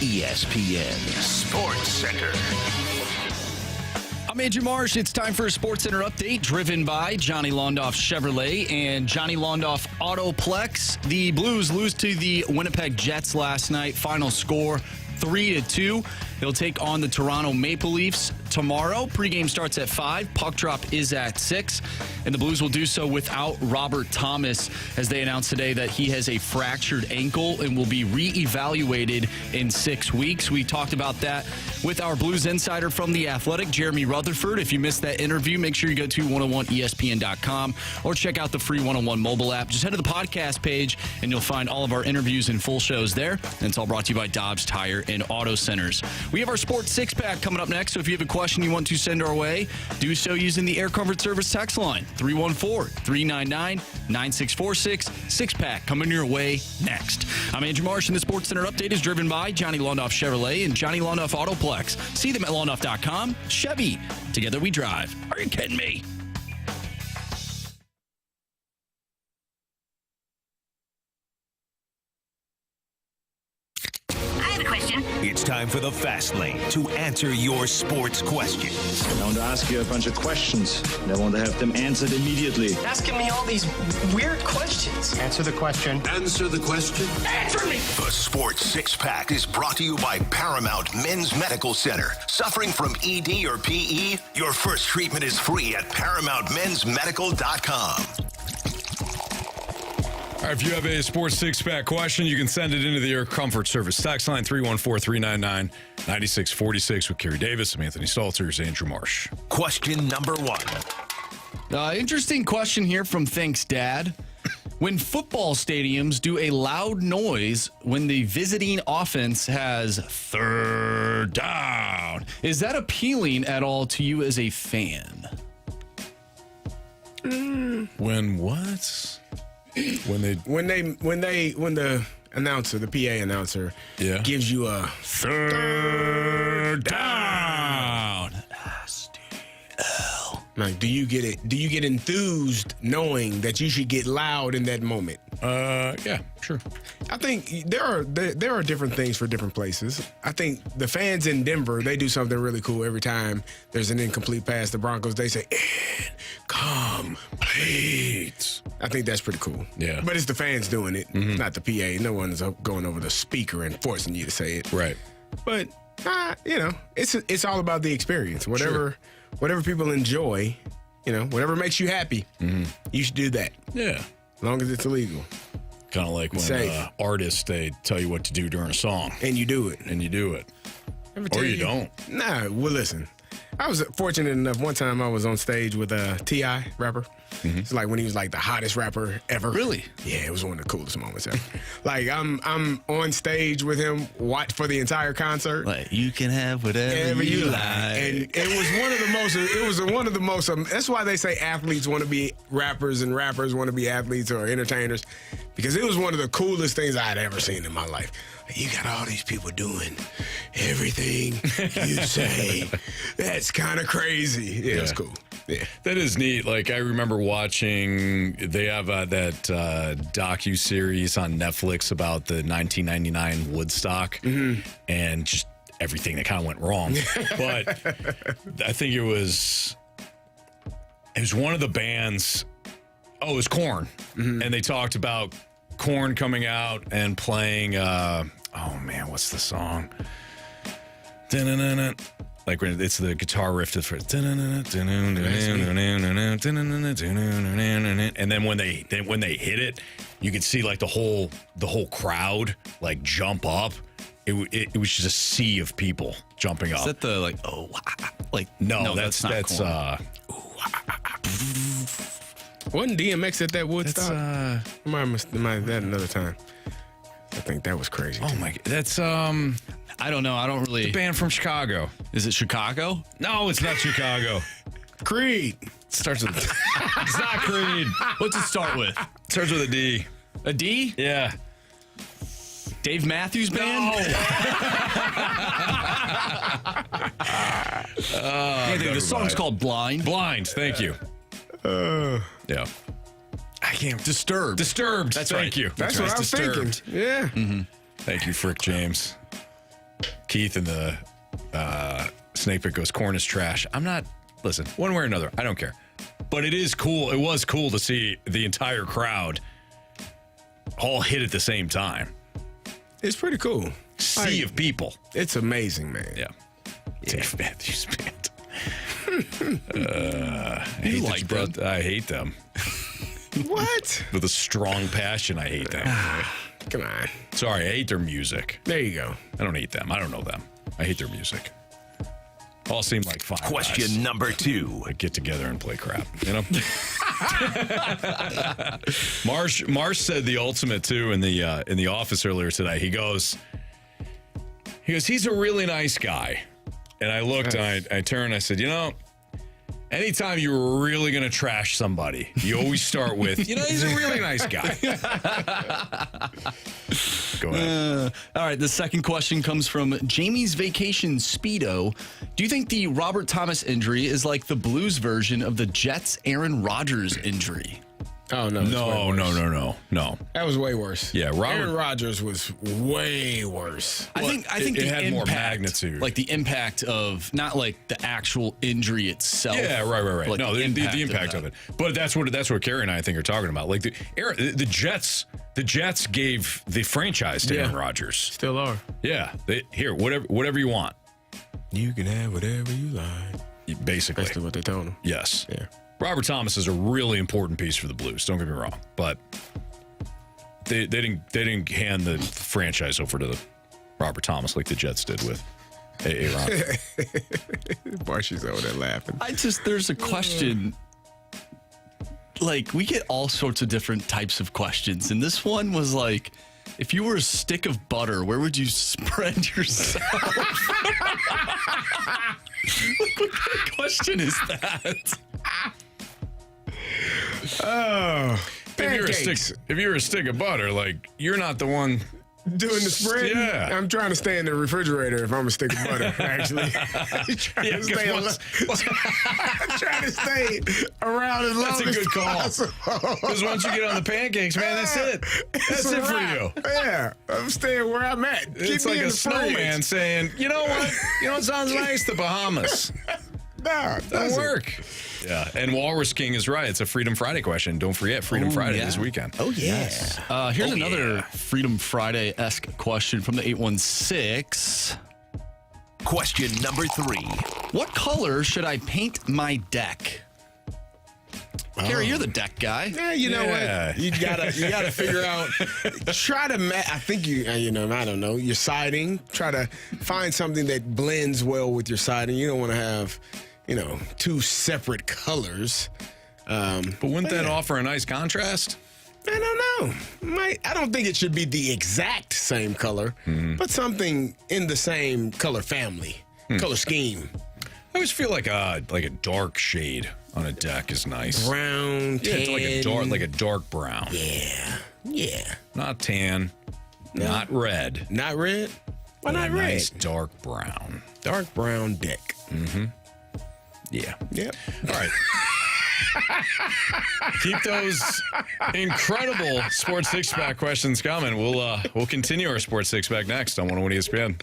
ESPN Sports Center. I'm Andrew Marsh. It's time for a Sports Center update driven by Johnny Londoff Chevrolet and Johnny Londoff Autoplex. The Blues lose to the Winnipeg Jets last night. Final score 3-2. They'll take on the Toronto Maple Leafs tomorrow. Pregame starts at 5. Puck drop is at 6. And the Blues will do so without Robert Thomas, as they announced today that he has a fractured ankle and will be reevaluated in 6 weeks. We talked about that with our Blues insider from The Athletic, Jeremy Rutherford. If you missed that interview, make sure you go to 101ESPN.com or check out the free 101 mobile app. Just head to the podcast page and you'll find all of our interviews and full shows there. And it's all brought to you by Dobbs Tire and Auto Centers. We have our Sports Six Pack coming up next, so if you have a question you want to send our way, do so using the Air Comfort Service text line, 314-399-9646. Six Pack coming your way next. I'm Andrew Marsh, and the Sports Center update is driven by Johnny Londoff Chevrolet and Johnny Londoff Autoplex. See them at londoff.com. Chevy, together we drive. Are you kidding me? It's time for the Fast Lane to answer your sports questions. I want to ask you a bunch of questions, and I want to have them answered immediately. Asking me all these weird questions. Answer the question. Answer the question. Answer me! The Sports Six Pack is brought to you by Paramount Men's Medical Center. Suffering from ED or PE? Your first treatment is free at ParamountMen'sMedical.com. All right, if you have a Sports Six-Pack question, you can send it into the Air Comfort Service. Text line 314-399-9646 with Carey Davis. I'm Anthony Stalter. Here's Andrew Marsh. Question number 1. Interesting question here from Thanks Dad. When football stadiums do a loud noise when the visiting offense has third down, is that appealing at all to you as a fan? When what? When the announcer, the PA announcer, gives you a third down. Like, do you get it? Do you get enthused knowing that you should get loud in that moment? Yeah, sure. I think there are different things for different places. I think the fans in Denver, they do something really cool every time there's an incomplete pass. The Broncos, they say, incomplete. I think that's pretty cool. Yeah. But it's the fans doing it, not the PA. No one's going over the speaker and forcing you to say it. Right. But, it's all about the experience. Whatever people enjoy, whatever makes you happy, you should do that. Yeah. As long as it's illegal. Kind of like when artists, they tell you what to do during a song. And you do it. Or you don't. Nah, well, listen. I was fortunate enough, one time I was on stage with T.I., rapper. It's like when he was like the hottest rapper ever. Really? Yeah, it was one of the coolest moments ever. Like I'm on stage with him, watch for the entire concert. Like, you can have whatever you like. And it was one of the most, that's why they say athletes want to be rappers and rappers want to be athletes or entertainers, because it was one of the coolest things I had ever seen in my life. You got all these people doing everything you say. That's kind of crazy. Yeah, it's cool. Yeah, that is neat. Like, I remember watching, they have that docu-series on Netflix about the 1999 Woodstock and just everything that kind of went wrong. But I think it was one of the bands. Oh, it was Korn. And they talked about Korn coming out and playing, what's the song? Like when it's the guitar riff that's for, and then when they hit it, you could see like the whole crowd like jump up. It was just a sea of people jumping up. Is that the no, that's not wasn't DMX at that Woodstock? That another time. I think that was crazy. Oh my god, that's I don't know. I don't really. The band from Chicago. Is it Chicago? No, it's not Chicago. Creed. It starts with. It's not Creed. What's it start with? It starts with a D. A D? Yeah. Dave Matthews Band? No. The song's called Blind. Blind. Thank you. Yeah. I can't. Disturbed. That's right. Thank you. That's what I was thinking. Yeah. Thank you, Frick James. Keith and the Snake Pit goes, Korn is trash. I'm not, listen, one way or another, I don't care. But it is cool. It was cool to see the entire crowd all hit at the same time. It's pretty cool. sea of people. It's amazing, man. Yeah. Dave Matthews Band. I hate them. What? With a strong passion, I hate them. Come on. Sorry, I hate their music. There you go. I don't hate them. I don't know them. I hate their music. All seem like fine Question guys. number 2. Like get together and play crap, you know? Marsh said the ultimate too in the office earlier today. He goes, he's a really nice guy. And I looked and I turned and I said, anytime you're really going to trash somebody, you always start with, he's a really nice guy. Go ahead. All right, the second question comes from Jamie's Vacation Speedo. Do you think the Robert Thomas injury is like the Blues version of the Jets' Aaron Rodgers injury? Oh, no. No. That was way worse. Yeah, Aaron Rodgers was way worse. I think it the had impact, more magnitude. like the impact of not like the actual injury itself. Yeah, right. Like No, the impact of it. But that's what Carey and I think are talking about. Like the Jets gave the franchise to Aaron Rodgers. Still are. Yeah. Whatever you want. You can have whatever you like. Basically. Basically what they told him. Yes. Yeah. Robert Thomas is a really important piece for the Blues. Don't get me wrong, but they didn't hand the franchise over to Robert Thomas like the Jets did with Aaron. Marshy's over there laughing. There's a question. Like, we get all sorts of different types of questions, and this one was like, if you were a stick of butter, where would you spread yourself? What kind of question is that? Oh, if you're a stick of butter, like you're not the one doing the spread. Yeah, I'm trying to stay in the refrigerator if I'm a stick of butter. Actually, I'm trying to stay around as long as That's a good call. Because once you get on the pancakes, man, that's it. That's it for you. Yeah, I'm staying where I'm at. It's like a snowman saying, you know what? You know what sounds nice? The Bahamas. Nah, doesn't work. Yeah, and Walrus King is right. It's a Freedom Friday question. Don't forget Freedom Friday this weekend. Oh, yes. Here's another Freedom Friday-esque question from the 816. Question number 3. What color should I paint my deck? Carey, you're the deck guy. Yeah, you know what? You gotta figure out. Try to I think I don't know, your siding. Try to find something that blends well with your siding. You don't want to have, two separate colors. But wouldn't that offer a nice contrast? I don't know. I don't think it should be the exact same color, but something in the same color family, color scheme. I always feel like a dark shade on a deck is nice. Brown, tan. Like a dark brown. Yeah. Not tan, not red. Not red? Why not red? Nice dark brown. Dark brown deck. Mm-hmm. Yeah. Yep. All right. Keep those incredible Sports Six-Pack questions coming. We'll continue our Sports Six-Pack next on 101 ESPN.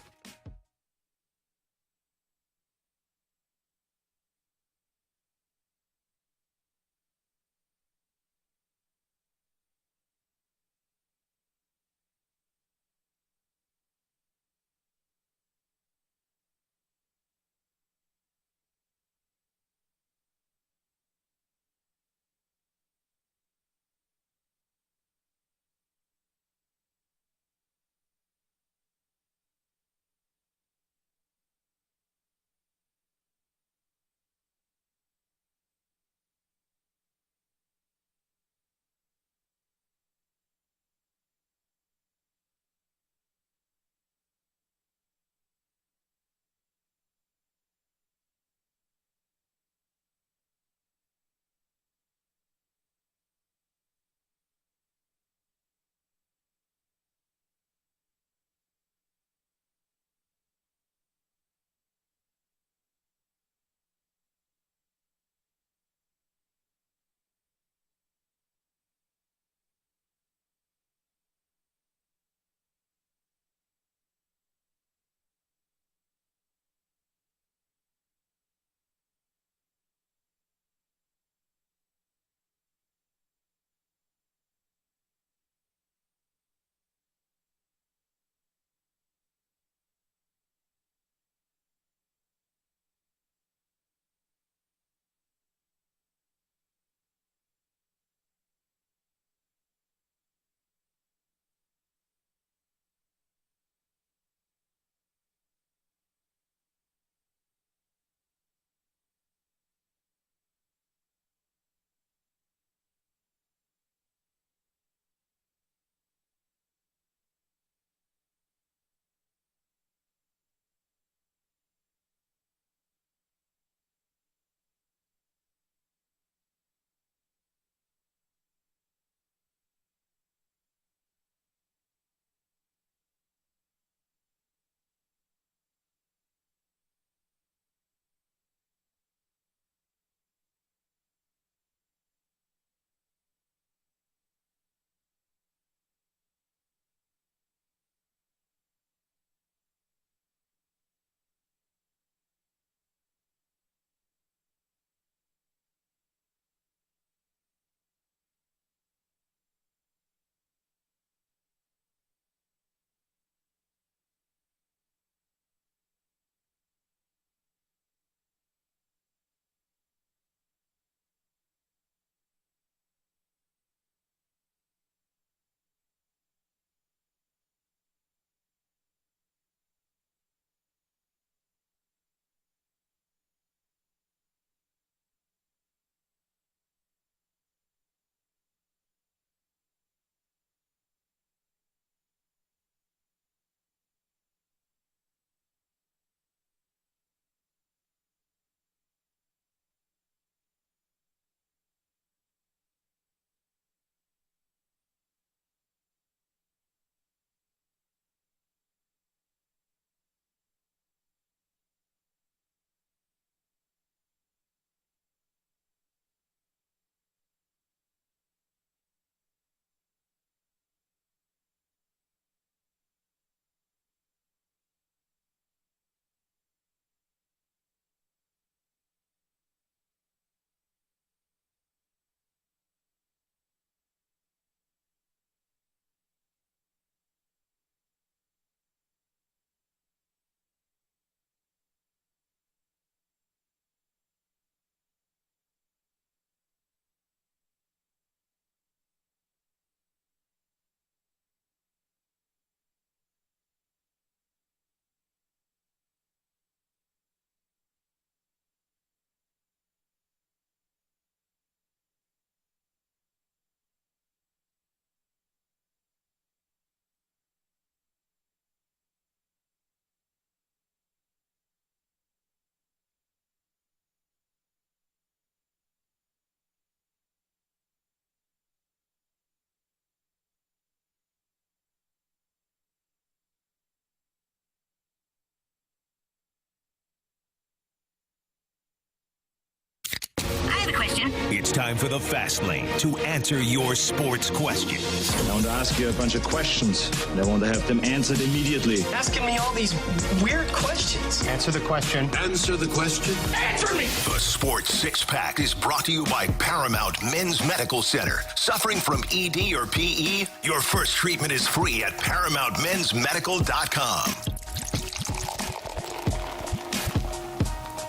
It's time for the Fast Lane to answer your sports questions. I want to ask you a bunch of questions, and I want to have them answered immediately. Asking me all these weird questions. Answer the question. Answer the question. Answer me! The Sports Six-Pack is brought to you by Paramount Men's Medical Center. Suffering from ED or PE? Your first treatment is free at ParamountMen'sMedical.com.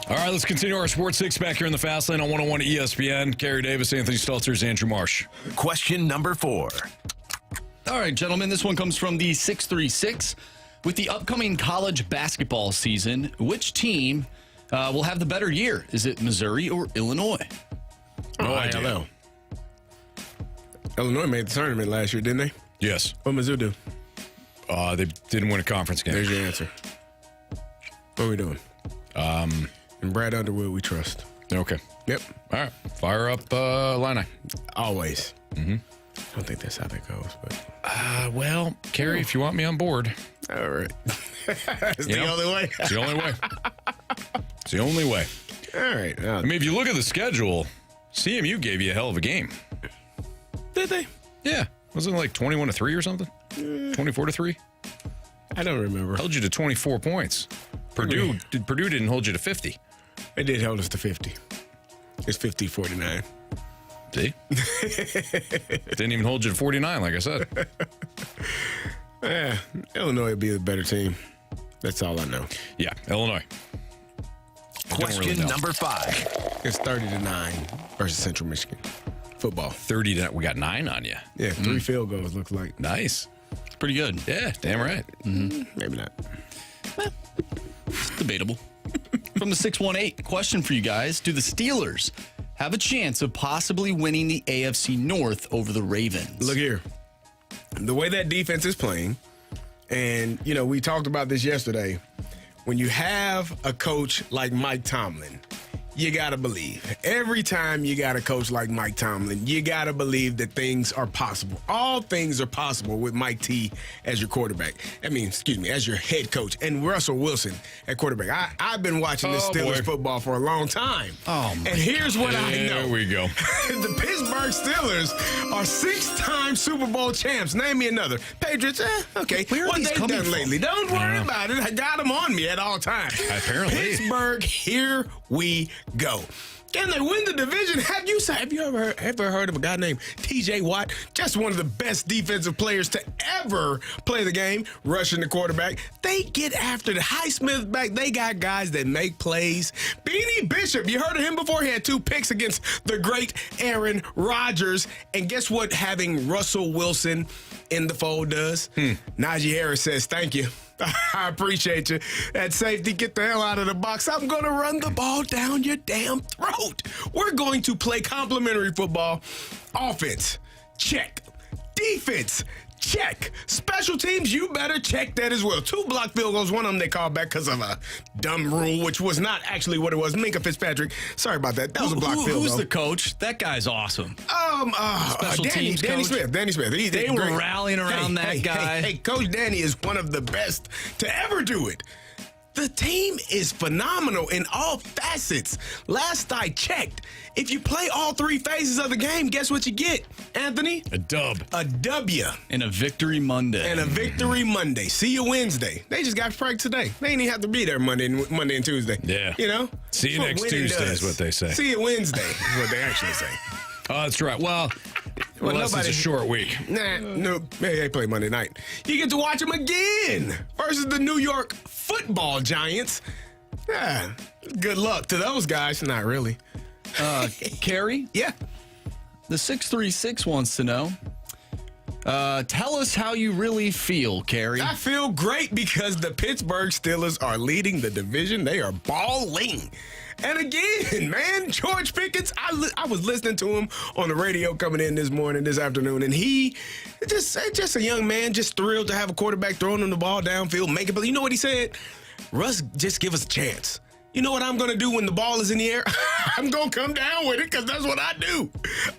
All right, let's continue our Sports Six-Pack here in the Fast Lane on 101 ESPN. Carey Davis, Anthony Stalter, Andrew Marsh. Question number 4. All right, gentlemen, this one comes from the 636. With the upcoming college basketball season, which team will have the better year? Is it Missouri or Illinois? No idea. I don't know. Illinois made the tournament last year, didn't they? Yes. What Mizzou do? They didn't win a conference game. There's your answer. What are we doing? And Brad Underwood, we trust. Okay. Yep. All right. Fire up Illini. Always. Mm-hmm. I don't think that's how that goes, but. Well, Carey, if you want me on board. All right. It's the only way. It's the only way. It's the only way. All right. I mean, if you look at the schedule, CMU gave you a hell of a game. Did they? Yeah. Wasn't it like 21-3 or something? 24-3? I don't remember. Held you to 24 points. Purdue didn't hold you to 50. They did hold us to 50. It's 50-49. See? Didn't even hold you to 49, like I said. Yeah, Illinois would be a better team. That's all I know. Yeah, Illinois. Question number 5. It's 30-9 versus Central Michigan. Football. 30 to we got 9 on you. Yeah, 3 field goals looks like. Nice. It's pretty good. Yeah, damn right. Mm-hmm. Maybe not. It's debatable. From the 618, question for you guys. Do the Steelers have a chance of possibly winning the AFC North over the Ravens? Look here. The way that defense is playing, and, you know, we talked about this yesterday. When you have a coach like Mike Tomlin, you got to believe. Every time you got a coach like Mike Tomlin, you got to believe that things are possible. All things are possible with Mike T as your quarterback. As your head coach. And Russell Wilson at quarterback. I've been watching this Steelers football for a long time. And here's what I know. There we go. The Pittsburgh Steelers are 6-time Super Bowl champs. Name me another. Patriots, okay. Where are these they've coming done from? lately. Don't worry about it. I got them on me at all times. Apparently. Pittsburgh, here we go. Can they win the division? Have you ever heard of a guy named TJ Watt? Just one of the best defensive players to ever play the game, rushing the quarterback. They get after the Highsmith back. They got guys that make plays. Beanie Bishop, you heard of him before? He had 2 picks against the great Aaron Rodgers. And guess what having Russell Wilson in the fold does? Najee Harris says, thank you. I appreciate you. At safety, get the hell out of the box. I'm going to run the ball down your damn throat. We're going to play complimentary football. Offense, check. Defense, check. Special teams, you better check that as well. 2 block field goals. One of them they called back because of a dumb rule, which was not actually what it was. Minka Fitzpatrick. Sorry about that. That was a block field goal. Who's the coach? That guy's awesome. Special teams Danny coach? Smith. They were rallying around that guy. Hey, Coach Danny is one of the best to ever do it. The team is phenomenal in all facets. Last I checked, if you play all 3 phases of the game, guess what you get, Anthony? A dub. A W. And a victory Monday. And a victory Monday. See you Wednesday. They just got pranked today. They ain't even have to be there Monday and Tuesday. Yeah. You know? See you next Tuesday is what they say. See you Wednesday is what they actually say. Oh, that's right. Well, unless it's a short week. No, they play Monday night. You get to watch them again versus the New York Football Giants. Good luck to those guys. Not really. Carey? Yeah. The 636 wants to know. Tell us how you really feel, Carey. I feel great because the Pittsburgh Steelers are leading the division. They are balling. And again, man, George Pickens, I was listening to him on the radio coming in this afternoon, and he just a young man, just thrilled to have a quarterback throwing him the ball downfield, make it. But you know what he said? Russ, just give us a chance. You know what I'm going to do when the ball is in the air? I'm going to come down with it because that's what I do.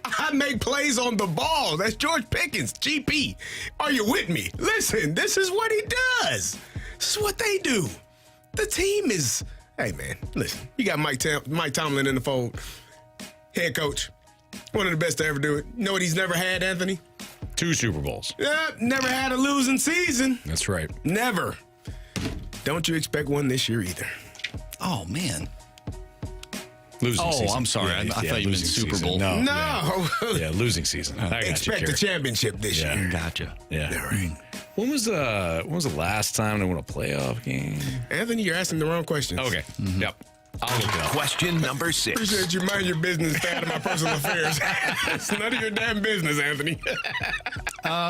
I make plays on the ball. That's George Pickens, GP. Are you with me? Listen, this is what he does. This is what they do. The team is... Hey, man, listen, you got Mike Tomlin in the fold. Head coach. One of the best to ever do it. You know what he's never had, Anthony? 2 Super Bowls. Never had a losing season. That's right. Never. Don't you expect one this year either. Oh, man. Losing season. I'm sorry. I thought you meant Super Bowl. No. Yeah, losing season. I got Expect you, the Carey. championship this year. Gotcha. Yeah. All right. When was the last time they won a playoff game? Anthony, you're asking the wrong questions. Okay. Yep. I'll look it up. Question number 6. Appreciate you mind your business, stay out of my personal affairs. It's none of your damn business, Anthony.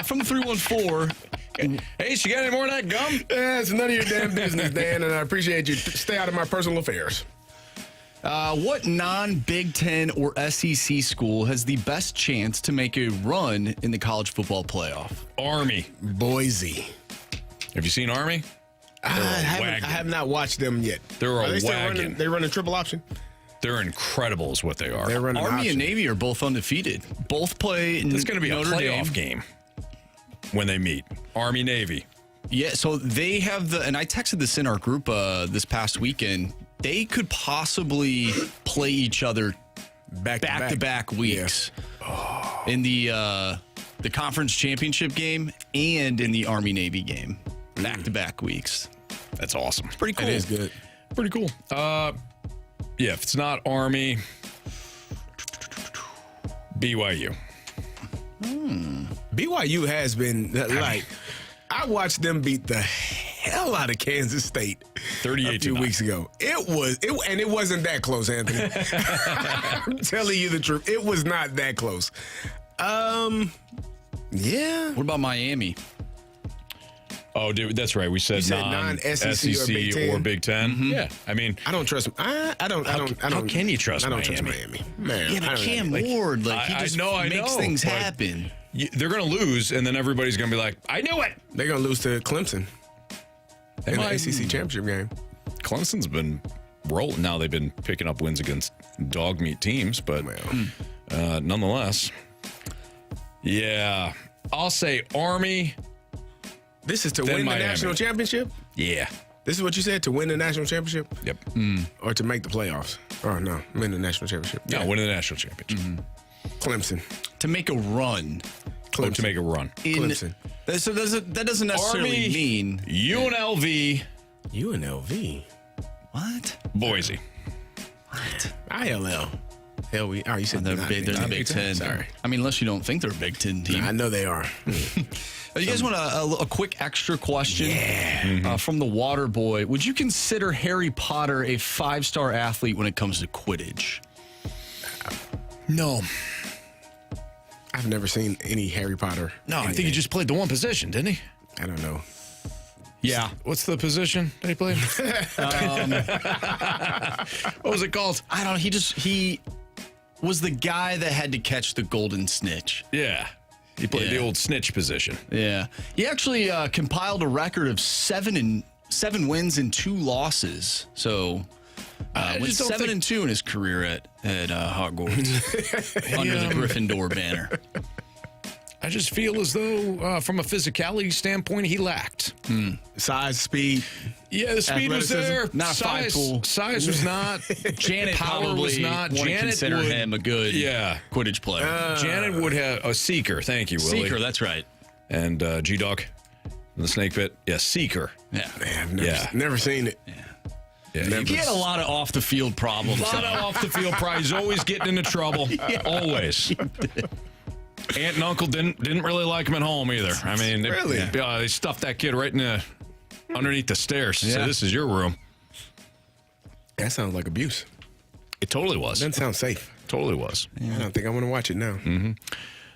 From the 314. Hey, you got any more of that gum? It's none of your damn business, Dan, and I appreciate you. Stay out of my personal affairs. What non-Big Ten or SEC school has the best chance to make a run in the college football playoff? Army. Boise. Have you seen Army? I have not watched them yet. They're Are they a still wagon. They running triple option? They're incredible is what they are. They're running Army option. and Navy are both undefeated. Both play It's going to be Notre a playoff Dame. game when they meet. Army, Navy. Yeah, so they have and I texted this in our group this past weekend. They could possibly play each other back-to-back weeks in the conference championship game and in the Army-Navy game. Back-to-back weeks. That's awesome. It's pretty cool. It is good. Pretty cool. Yeah, if it's not Army, BYU. BYU has been I watched them beat the hell out of Kansas State 38 a few weeks ago. It wasn't that close, Anthony. I'm telling you the truth. It was not that close. Yeah. What about Miami? Oh, dude, that's right. We said non-SEC or Big Ten. Mm-hmm. Yeah, I mean, I don't trust. I don't. How can you trust Miami? I don't trust Miami. Man, Yeah, but Cam Ward, he just makes things happen. They're going to lose, and then everybody's going to be like, I knew it. They're going to lose to Clemson in the ACC championship game. Clemson's been rolling. Now they've been picking up wins against dog meat teams, but nonetheless. Yeah, I'll say Army. This is to win the national championship? Yeah. This is what you said, to win the national championship? Yep. Or to make the playoffs? Oh, no, win the national championship. No, win the national championship. Clemson. To make a run. Oh, to make a run. Clemson. So that doesn't necessarily Army, mean UNLV. UNLV? What? Boise. What? ILL. Hell, you said they're the Big Ten. Sorry. I mean, unless you don't think they're a Big Ten team. I know they are. You guys want a quick extra question? Yeah. From the Water Boy. Would you consider Harry Potter a 5-star athlete when it comes to Quidditch? No. I've never seen any Harry Potter. No, I think he just played the one position, didn't he? I don't know. Yeah. What's the position that he played? What was it called? I don't know. He was the guy that had to catch the golden snitch. Yeah. He played the old snitch position. Yeah. He actually compiled a record of 7 wins and 2 losses. So went 7-2 in his career at Hogwarts under the Gryffindor banner. I just feel as though, from a physicality standpoint, he lacked. Size, speed. Yeah, the speed was there. Not size, a 5-pool. Size was not. Janet Power probably was not. want to Janet consider would, him a good Quidditch player. Janet would have a seeker. Thank you, Willie. Seeker, that's right. And G-Dog in the snake pit. Yeah, seeker. Yeah. Man, I've never seen it. Yeah, he had a lot of off-the-field problems. A lot of off-the-field problems. He's always getting into trouble. Always. Aunt and uncle didn't really like him at home either. I mean, they stuffed that kid right in underneath the stairs. So this is your room. That sounds like abuse. It totally was. Doesn't sound safe. Totally was. Yeah. I don't think I want to watch it now.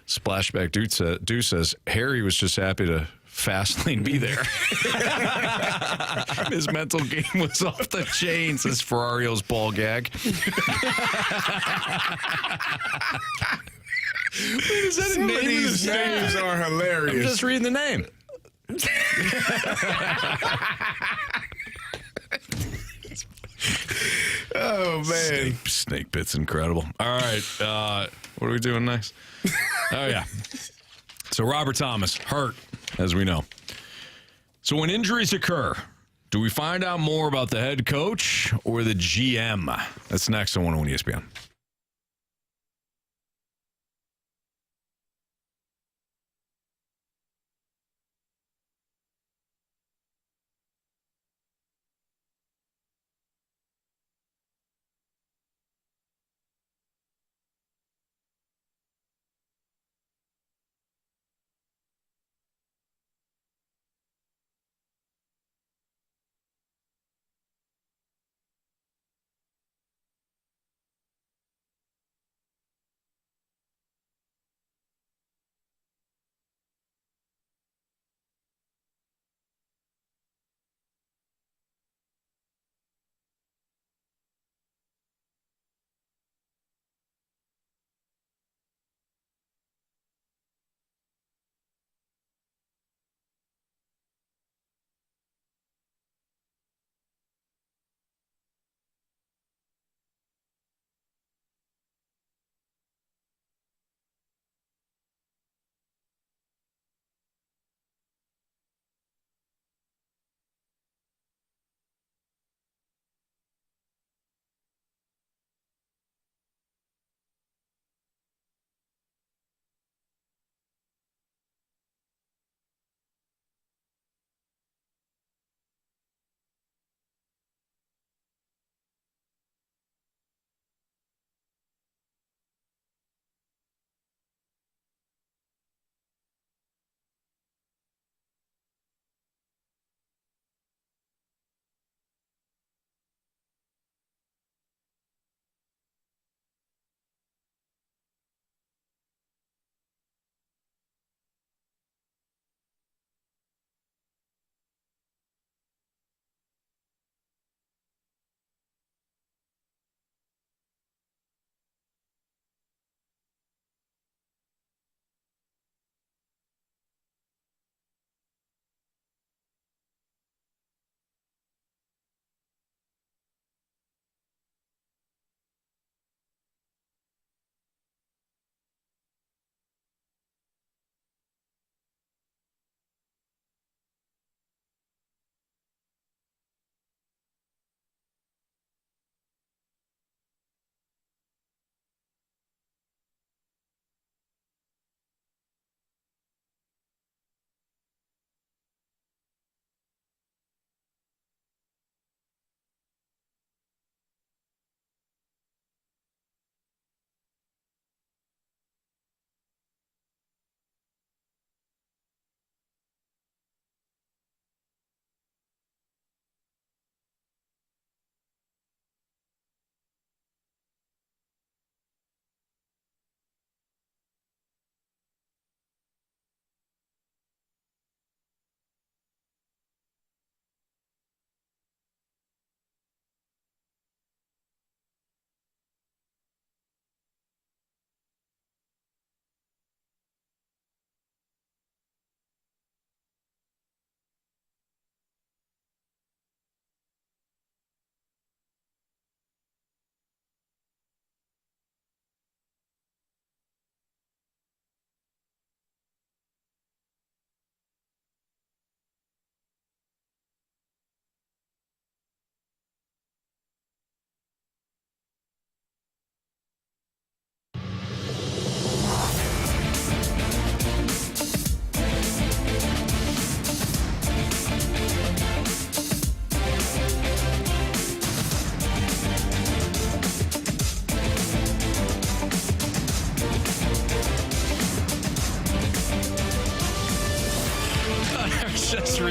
Splashback dude says Harry was just happy to Fastlane be there. His mental game was off the chain, says Ferrario's ball gag. Wait, is that Some of these names are hilarious. I'm just reading the name. Oh, man. Snake Pit's incredible. All right. What are we doing next? Oh, yeah. So Robert Thomas, hurt, as we know. So when injuries occur, do we find out more about the head coach or the GM? That's next on 101 ESPN.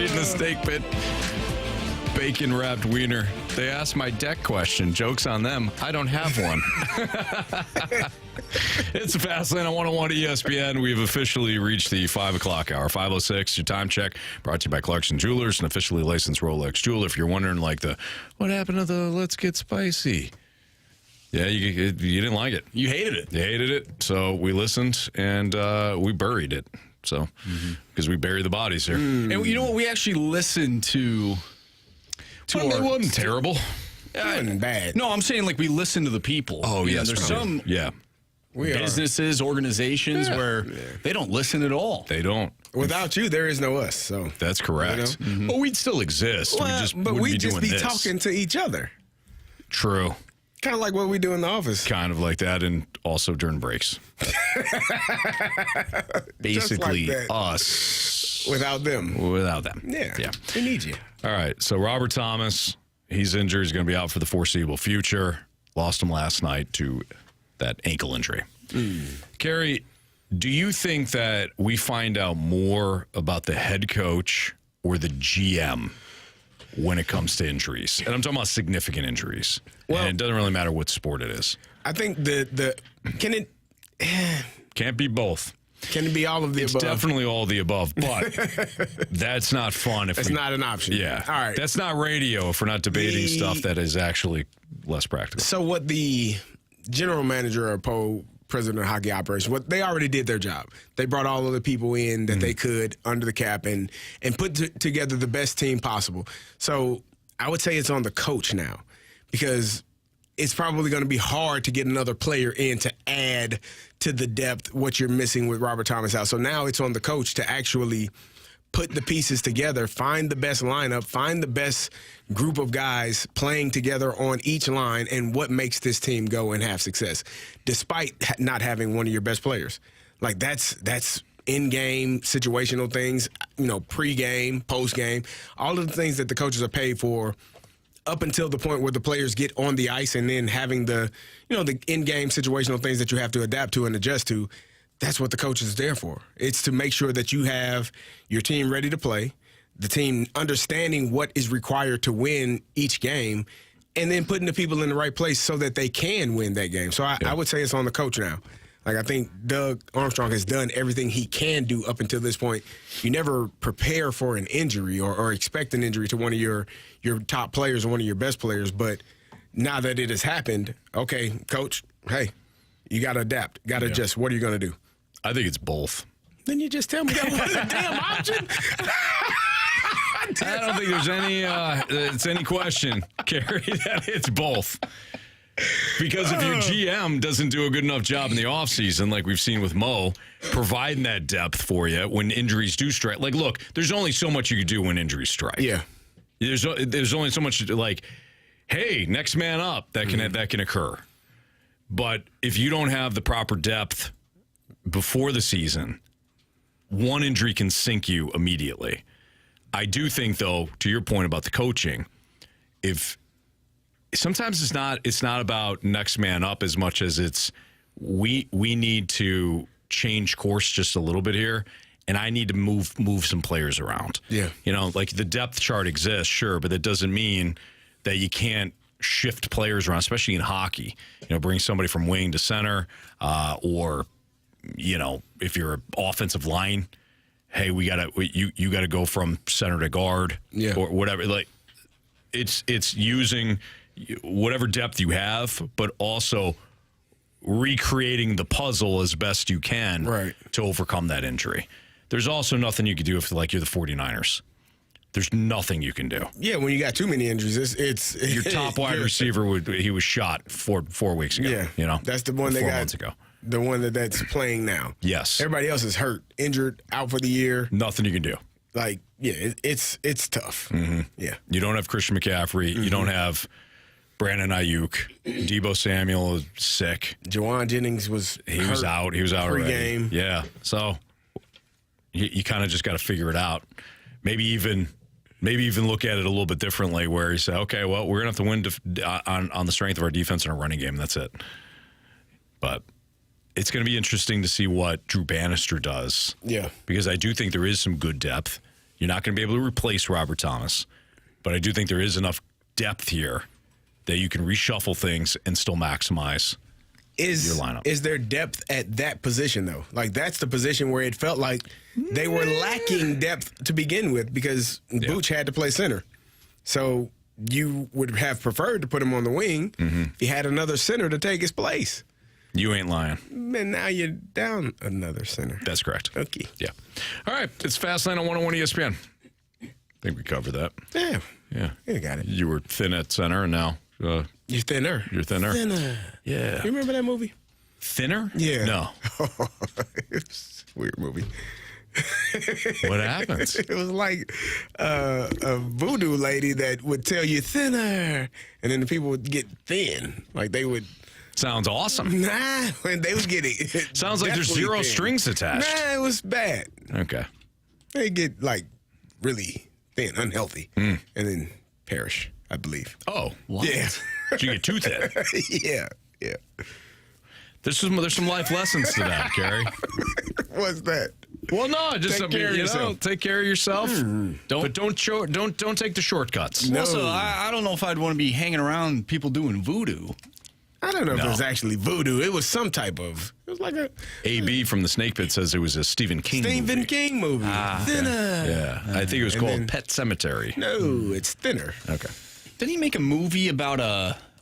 in the steak pit. Bacon wrapped wiener. They asked my deck question. Joke's on them. I don't have one. It's a Fast Lane on 101 ESPN. We've officially reached the 5 o'clock hour. 5:06, your time check. Brought to you by Clarkson Jewelers, an officially licensed Rolex jeweler. If you're wondering, what happened to the Let's Get Spicy? Yeah, you didn't like it. You hated it. You hated it. So we listened, and we buried it. So, because we bury the bodies here. And you know what? We actually listened to it wasn't terrible. It wasn't bad. No, I'm saying we listen to the people. Oh, yeah. yes. There's some businesses, organizations where they don't listen at all. They don't. Without you, there is no us. So that's correct. But we'd still exist. Well, we'd just be talking to each other. True. Kind of like what we do in the office. Kind of like that, and also during breaks. Basically, like us. Without them. Without them. Yeah. We need you. All right. So Robert Thomas, he's injured. He's going to be out for the foreseeable future. Lost him last night to that ankle injury. Carey, do you think that we find out more about the head coach or the GM when it comes to injuries? And I'm talking about significant injuries. Well, and it doesn't really matter what sport it is. I think can't be both. Can it be all of the above? It's definitely all of the above, but that's not fun. That's not an option. Yeah. All right. That's not radio if we're not debating stuff that is actually less practical. So what the general manager or president of hockey operations, they already did their job. They brought all of the people in that they could under the cap and put together the best team possible. So I would say it's on the coach now, because it's probably going to be hard to get another player in to add to the depth what you're missing with Robert Thomas out. So now it's on the coach to actually put the pieces together, find the best lineup, find the best group of guys playing together on each line, and what makes this team go and have success, despite not having one of your best players. That's in-game situational things, pre-game, post-game, all of the things that the coaches are paid for up until the point where the players get on the ice, and then having the in-game situational things that you have to adapt to and adjust to. That's what the coach is there for. It's to make sure that you have your team ready to play, the team understanding what is required to win each game, and then putting the people in the right place so that they can win that game. So I would say it's on the coach now. I think Doug Armstrong has done everything he can do up until this point. You never prepare for an injury or expect an injury to one of your top players or one of your best players. But now that it has happened, okay, coach, hey, you got to adapt, got to adjust. What are you going to do? I think it's both. Then you just tell me that wasn't a damn option. I don't think there's any question, Carey, that it's both. Because if your GM doesn't do a good enough job in the offseason, like we've seen with Mo, providing that depth for you when injuries do strike. Look, there's only so much you can do when injuries strike. Yeah. There's only so much hey, next man up that can occur. But if you don't have the proper depth before the season, one injury can sink you immediately. I do think, though, to your point about the coaching, sometimes it's not about next man up as much as it's we need to change course just a little bit here, and I need to move some players around. Yeah. The depth chart exists, sure, but that doesn't mean that you can't shift players around, especially in hockey. Bring somebody from wing to center, or if you're an offensive line, hey, you gotta go from center to guard, or whatever. It's using whatever depth you have, but also recreating the puzzle as best you can to overcome that injury. There's also nothing you can do if you're the 49ers. There's nothing you can do. Yeah, when you got too many injuries, it's your top wide receiver he was shot 4 weeks ago. Yeah, that's the one 4 months ago. The one that's playing now. Yes. Everybody else is hurt, injured, out for the year. Nothing you can do. It's tough. Mm-hmm. Yeah. You don't have Christian McCaffrey. You don't have Brandon Ayuk. Debo Samuel is sick. Jawan Jennings was out. He was out pre-game. already. Yeah. So you kind of just got to figure it out. Maybe even look at it a little bit differently, where you say, okay, well, we're going to have to win on the strength of our defense and our running game. That's it. But it's going to be interesting to see what Drew Bannister does. Yeah. Because I do think there is some good depth. You're not going to be able to replace Robert Thomas, but I do think there is enough depth here that you can reshuffle things and still maximize your lineup. Is there depth at that position, though? Like, that's the position where it felt like they were lacking depth to begin with because Booch had to play center. So you would have preferred to put him on the wing if you had another center to take his place. You ain't lying. And now you're down another center. That's correct. Okay. Yeah. All right. It's Fastlane on 101 ESPN. I think we covered that. Yeah. Yeah. You got it. You were thin at center, and now you're thinner. You're thinner. Thinner. Yeah. You remember that movie? Thinner? Yeah. No. It's a weird movie. What happens? It was like a voodoo lady that would tell you thinner, and then the people would get thin. Like they would. Sounds awesome. Nah, when they would get it. Sounds like there's zero strings attached. Nah, it was bad. Okay. They get like really thin, unhealthy, and then perish, I believe. Oh, what? Yeah. Did you get too thin? Yeah. There's some life lessons to that, Carey. What's that? Well, no, just Take care of yourself. Take care of yourself. Don't take the shortcuts. No. Also, I don't know if I'd want to be hanging around people doing voodoo. I don't know if it was actually voodoo. It was some type of. It was like a. AB from the Snake Pit says it was a Stephen King movie. King movie. Thinner. Yeah, I think it was called Pet Cemetery. No, it's Thinner. Okay. Didn't he make a movie about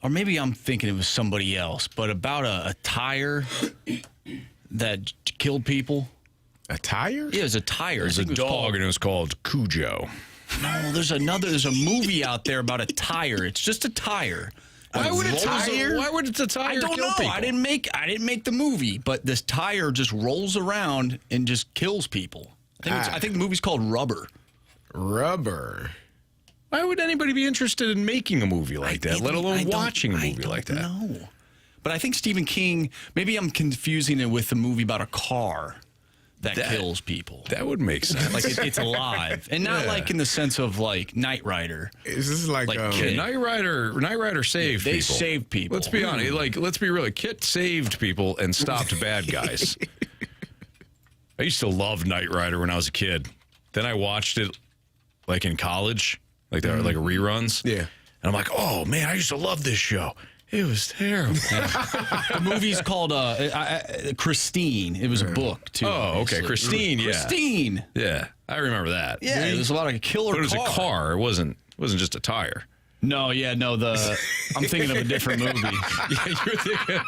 or maybe I'm thinking it was somebody else, but about a tire that killed people? A tire? Yeah, it was a tire. There's a dog, and it was called Cujo. No, there's a movie out there about a tire. It's just a tire. Why would a tire? Why would the tire I don't kill know. people? I didn't make the movie, but this tire just rolls around and just kills people. I think the movie's called Rubber. Rubber. Why would anybody be interested in making a movie like that, let alone watching a movie like that? No. But I think Stephen King, maybe I'm confusing it with the movie about a car that kills people. That would make sense. Like it's alive. And not like in the sense of like Knight Rider. Is this like Knight Rider saved people. They saved people. Let's be honest. Let's be real. Kit saved people and stopped bad guys. I used to love Knight Rider when I was a kid. Then I watched it like in college, like they were like reruns. Yeah. And I'm like, oh man, I used to love this show. It was terrible. The movie's called Christine. It was a book, too. Oh, okay. Christine, yeah. Christine. Yeah. I remember that. Yeah, it was a lot of killer But it was a car. It wasn't just a tire. No, I'm thinking of a different movie. Yeah, you're thinking.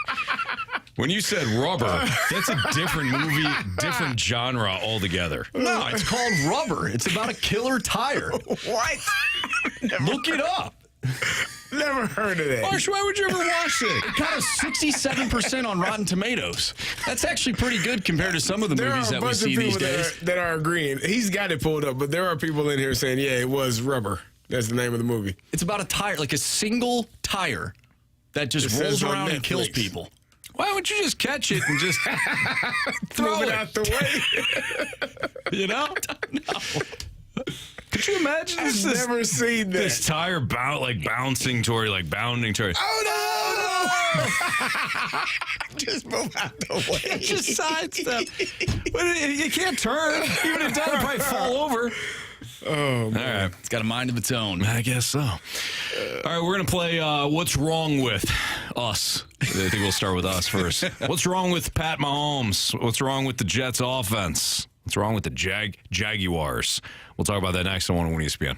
When you said Rubber, that's a different movie, different genre altogether. No, it's called Rubber. It's about a killer tire. What? Look it up. Never heard of that. Marsh, why would you ever watch it? It got a 67% on Rotten Tomatoes. That's actually pretty good compared to some of the movies that we see these days. That are agreeing. He's got it pulled up, but there are people in here saying, yeah, it was Rubber. That's the name of the movie. It's about a tire, like a single tire that just rolls around and kills people. Why don't you just catch it and just throw it out the way? You know? Could you imagine I've never seen that. This tire bouncing toward, bounding toward. Oh, no! Just move out the way. Just sidestep. But you can't turn. Even if it does, it'll probably fall over. Oh, man. All right. It's got a mind of its own. I guess so. All right, we're going to play What's Wrong With Us. I think we'll start with us first. What's wrong with Pat Mahomes? What's wrong with the Jets offense? What's wrong with the Jaguars? We'll talk about that next on 101 ESPN.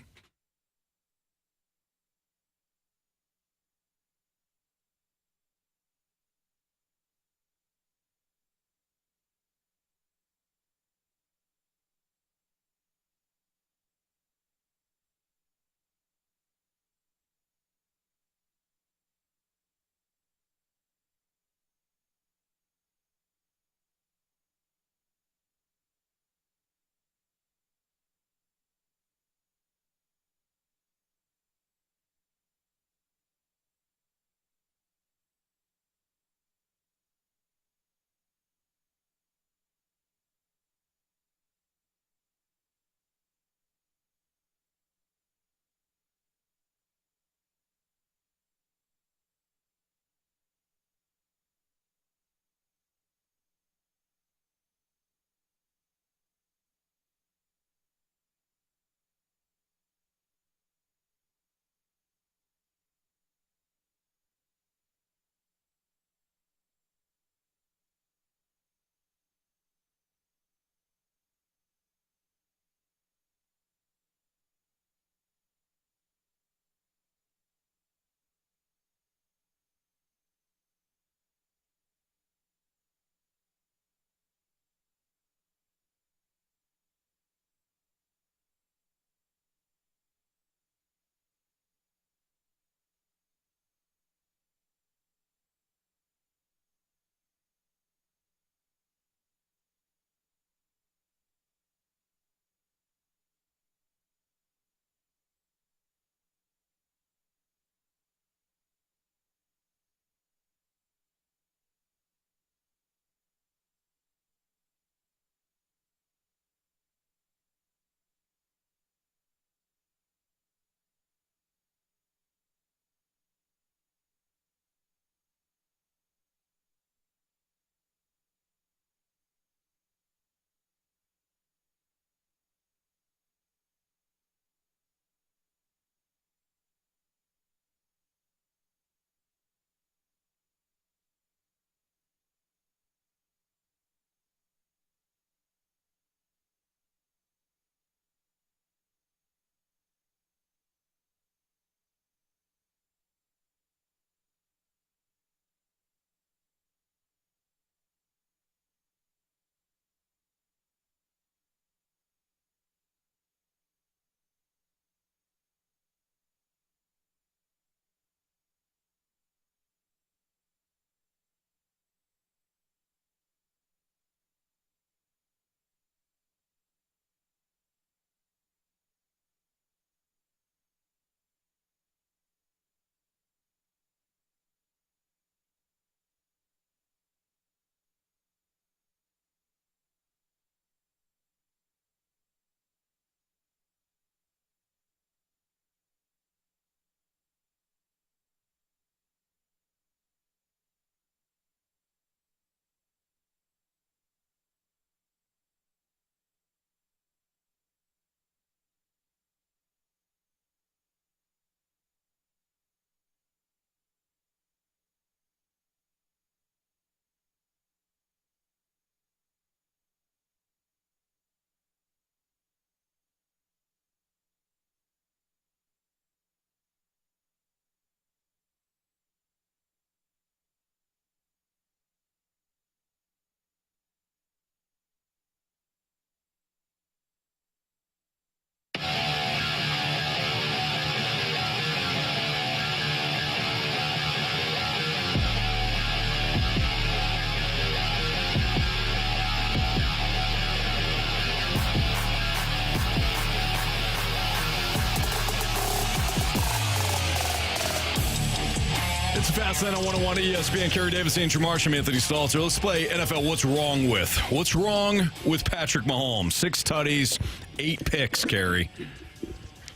It's a Fast Lane on 101 ESPN. Carey Davis, Andrew Marsh, I'm Anthony Stalter. Let's play NFL What's Wrong With. What's wrong with Patrick Mahomes? 6 tutties, 8 picks, Carey.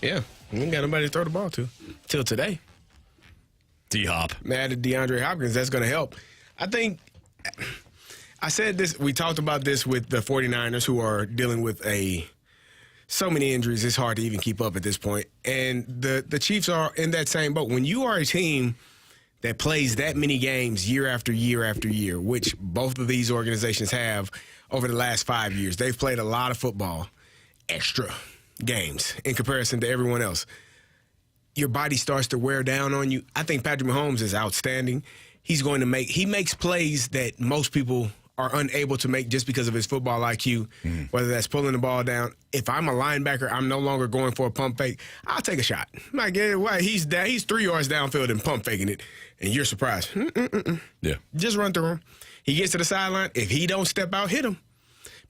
Yeah, we ain't got nobody to throw the ball to till today. D-Hop. They added DeAndre Hopkins. That's going to help. I think I said this. We talked about this with the 49ers, who are dealing with so many injuries. It's hard to even keep up at this point. And the Chiefs are in that same boat. When you are a team that plays that many games year after year after year, which both of these organizations have over the last 5 years, they've played a lot of football, extra games in comparison to everyone else. Your body starts to wear down on you. I think Patrick Mahomes is outstanding. He makes plays that most people are unable to make just because of his football IQ, whether that's pulling the ball down. If I'm a linebacker, I'm no longer going for a pump fake. I'll take a shot. Like, why he's 3 yards downfield and pump faking it, and you're surprised. Yeah. Just run through him. He gets to the sideline. If he don't step out, hit him.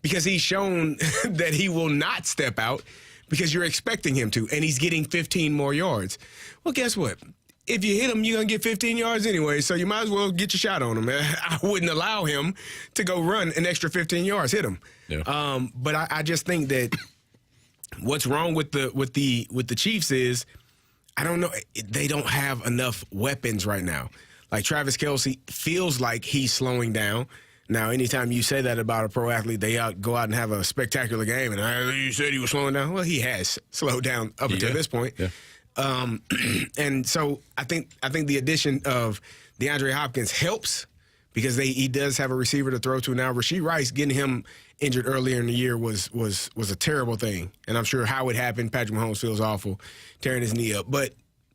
Because he's shown that he will not step out because you're expecting him to, and he's getting 15 more yards. Well, guess what? If you hit him, you're going to get 15 yards anyway, so you might as well get your shot on him. I wouldn't allow him to go run an extra 15 yards, hit him. Yeah. But I just think that what's wrong with the Chiefs is, I don't know, they don't have enough weapons right now. Like Travis Kelce feels like he's slowing down. Now, anytime you say that about a pro athlete, they go out and have a spectacular game, and you said he was slowing down. Well, he has slowed down up until this point. Yeah. And so I think the addition of DeAndre Hopkins helps because he does have a receiver to throw to now. Rashee Rice, getting him injured earlier in the year was a terrible thing, and I'm sure how it happened. Patrick Mahomes feels awful tearing his knee up, but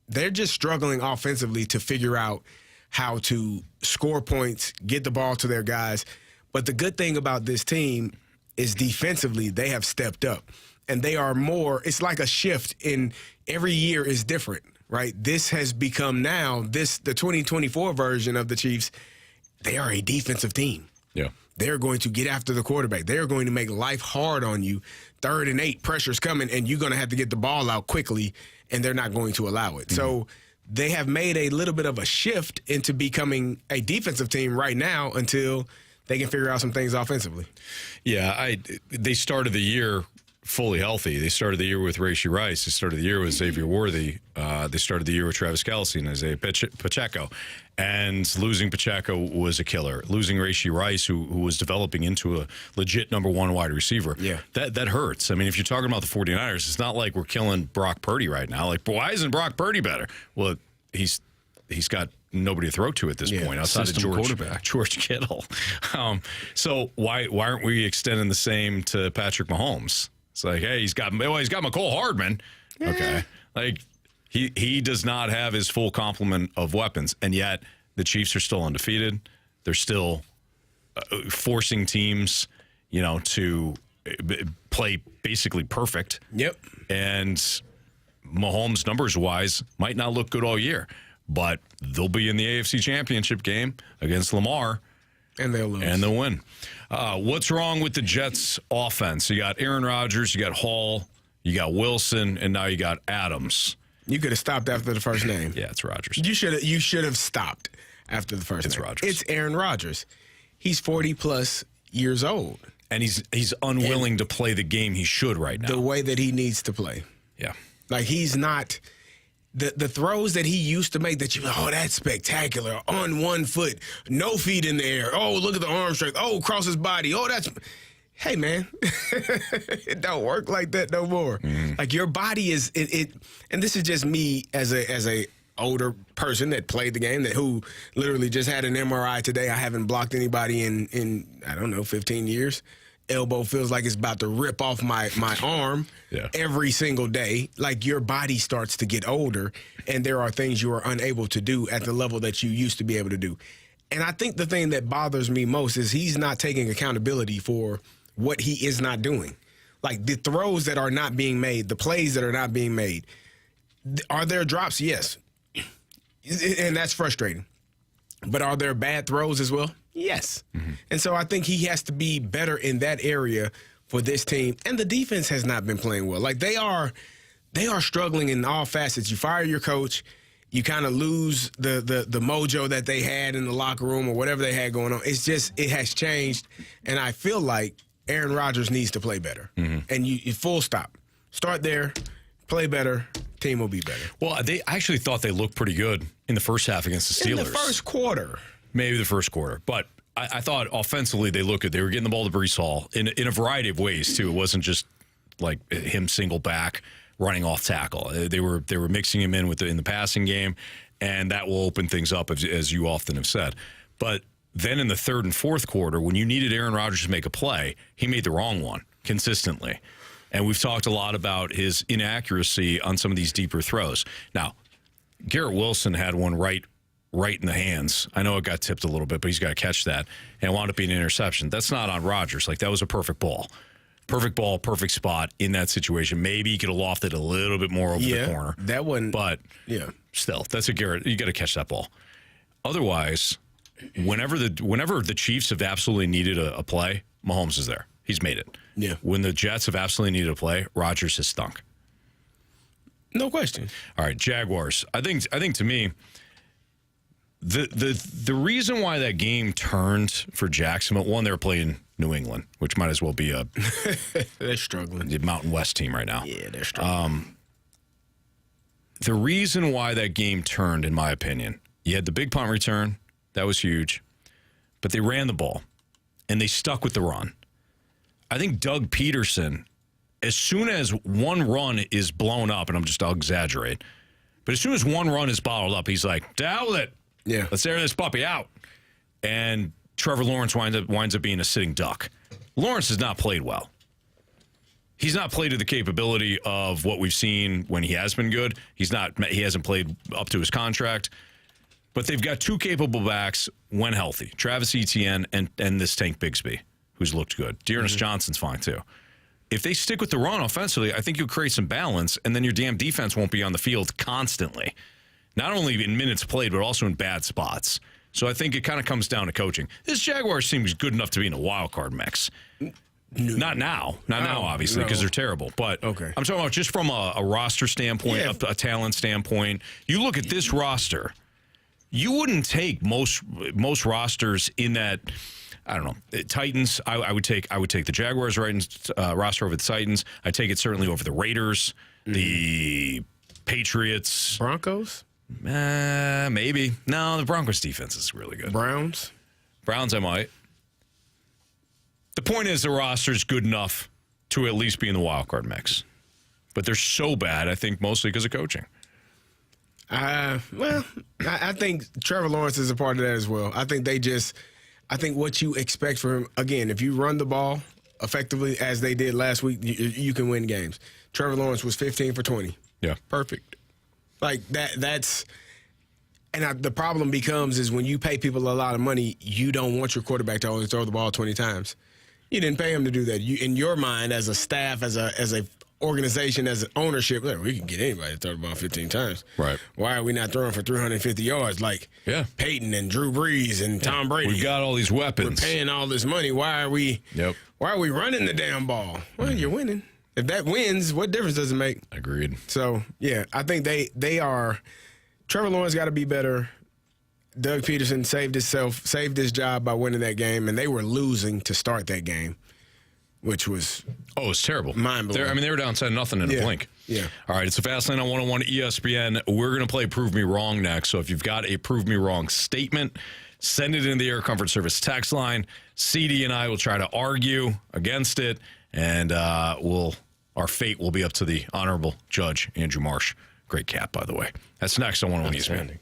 they're just struggling offensively to figure out how to score points, get the ball to their guys. But the good thing about this team is defensively they have stepped up. And they are more, it's like a shift in every year is different, right? This has become now, the 2024 version of the Chiefs, they are a defensive team. Yeah. They're going to get after the quarterback. They're going to make life hard on you. 3rd and 8, pressure's coming, and you're going to have to get the ball out quickly, and they're not going to allow it. So they have made a little bit of a shift into becoming a defensive team right now until they can figure out some things offensively. Yeah, they started the year fully healthy. They started the year with Rashee Rice. They started the year with Xavier Worthy. They started the year with Travis Kelce and Isaiah Pacheco. And losing Pacheco was a killer. Losing Rashee Rice, who was developing into a legit number 1 wide receiver, that hurts. I mean, if you're talking about the 49ers, it's not like we're killing Brock Purdy right now. Like, why isn't Brock Purdy better? Well, he's got nobody to throw to at this point outside of George Kittle. So why aren't we extending the same to Patrick Mahomes? It's like, hey, he's got McCole Hardman. Yeah. Okay. Like, he does not have his full complement of weapons, and yet the Chiefs are still undefeated. They're still forcing teams, to play basically perfect. Yep. And Mahomes, numbers-wise, might not look good all year, but they'll be in the AFC Championship game against Lamar. And they'll lose. And they'll win. What's wrong with the Jets' offense? You got Aaron Rodgers, you got Hall, you got Wilson, and now you got Adams. You could have stopped after the first name. Yeah, it's Rodgers. You should have stopped after the first name. It's Rodgers. It's Aaron Rodgers. He's 40-plus years old. And he's unwilling to play the game he should right now. The way that he needs to play. Yeah. Like, he's not – the throws that he used to make that that's spectacular. On 1 foot, no feet in the air. Oh, look at the arm strength. Oh, across his body. Oh, that's – hey, man, it don't work like that no more. Like, your body is it, and this is just me as a older person that played the game, who literally just had an MRI today. I haven't blocked anybody in I don't know, 15 years. Elbow feels like it's about to rip off my arm every single day. Like, your body starts to get older, and there are things you are unable to do at the level that you used to be able to do. And I think the thing that bothers me most is he's not taking accountability for what he is not doing. Like, the throws that are not being made, the plays that are not being made. Are there drops? Yes. And that's frustrating. But are there bad throws as well? Yes. And so I think he has to be better in that area for this team. And the defense has not been playing well. Like, they are struggling in all facets. You fire your coach. you kind of lose the mojo that they had in the locker room or whatever they had going on. It's just it has changed, and I feel like Aaron Rodgers needs to play better. And you full stop. Start there, play better, team will be better. Well, they actually thought they looked pretty good in the first half against the Steelers. In the first quarter. Maybe the first quarter. But I thought offensively they looked good. They were getting the ball to Breece Hall in a variety of ways, too. It wasn't just like him single back running off tackle. They were mixing him in in the passing game, and that will open things up, as you often have said. But then in the third and fourth quarter, when you needed Aaron Rodgers to make a play, he made the wrong one consistently. And we've talked a lot about his inaccuracy on some of these deeper throws. Now, Garrett Wilson had one right in the hands. I know it got tipped a little bit, but he's got to catch that. And it wound up being an interception. That's not on Rodgers. Like, that was a perfect ball. Perfect ball, perfect spot in that situation. Maybe he could have lofted a little bit more over the corner. That one. But still, that's a Garrett. You got to catch that ball. Otherwise, whenever the Chiefs have absolutely needed a play, Mahomes is there. He's made it. Yeah. When the Jets have absolutely needed a play, Rodgers has stunk. No question. All right, Jaguars. I think to me, the reason why that game turned for Jacksonville, one, they were playing New England, which might as well be they're struggling. The Mountain West team right now. Yeah, they're struggling. The reason why that game turned, in my opinion, you had the big punt return. That was huge. But they ran the ball, and they stuck with the run. I think Doug Peterson, as soon as one run is blown up, and I'll exaggerate, but as soon as one run is bottled up, he's like, to hell with it. Yeah. Let's air this puppy out. And Trevor Lawrence winds up being a sitting duck. Lawrence has not played well. He's not played to the capability of what we've seen when he has been good. He hasn't played up to his contract. But they've got two capable backs when healthy, Travis Etienne and this Tank Bigsby, who's looked good. Dearness Johnson's fine, too. If they stick with the run offensively, I think you'll create some balance, and then your damn defense won't be on the field constantly. Not only in minutes played, but also in bad spots. So I think it kind of comes down to coaching. This Jaguars team is good enough to be in a wild card mix. Not now. Not now, obviously, because they're terrible. But I'm talking about just from a roster standpoint, a talent standpoint. You look at this roster, you wouldn't take most rosters in that. I don't know. Titans. I would take the Jaguars roster over the Titans. I'd take it certainly over the Raiders, the Patriots, Broncos. Maybe. No, the Broncos defense is really good. Browns, I might. The point is the roster's good enough to at least be in the wild card mix. But they're so bad, I think, mostly because of coaching. I think Trevor Lawrence is a part of that as well. I think what you expect from him, again, if you run the ball effectively as they did last week, you can win games. Trevor Lawrence was 15 for 20. Yeah. Perfect. Like that's and the problem becomes is when you pay people a lot of money, you don't want your quarterback to only throw the ball 20 times. You didn't pay him to do that. You, in your mind, as a staff, as a organization, as an ownership, we can get anybody to throw the ball 15 times. Right. Why are we not throwing for 350 yards like Peyton and Drew Brees and Tom Brady? We've got all these weapons. We're paying all this money. Why are we running the damn ball? Well, you're winning. If that wins, what difference does it make? Agreed. So, yeah, I think they are – Trevor Lawrence got to be better. Doug Peterson saved his job by winning that game, and they were losing to start that game, which was – oh, it was terrible. Mind-blowing. They were down 10-0 in a blink. Yeah. All right, it's a Fast Lane on 101 ESPN. We're going to play Prove Me Wrong next, so if you've got a Prove Me Wrong statement, send it in the Air Comfort Service text line. CD and I will try to argue against it, and our fate will be up to the Honorable Judge Andrew Marsh. Great cap, by the way. That's next on 101 ESPN.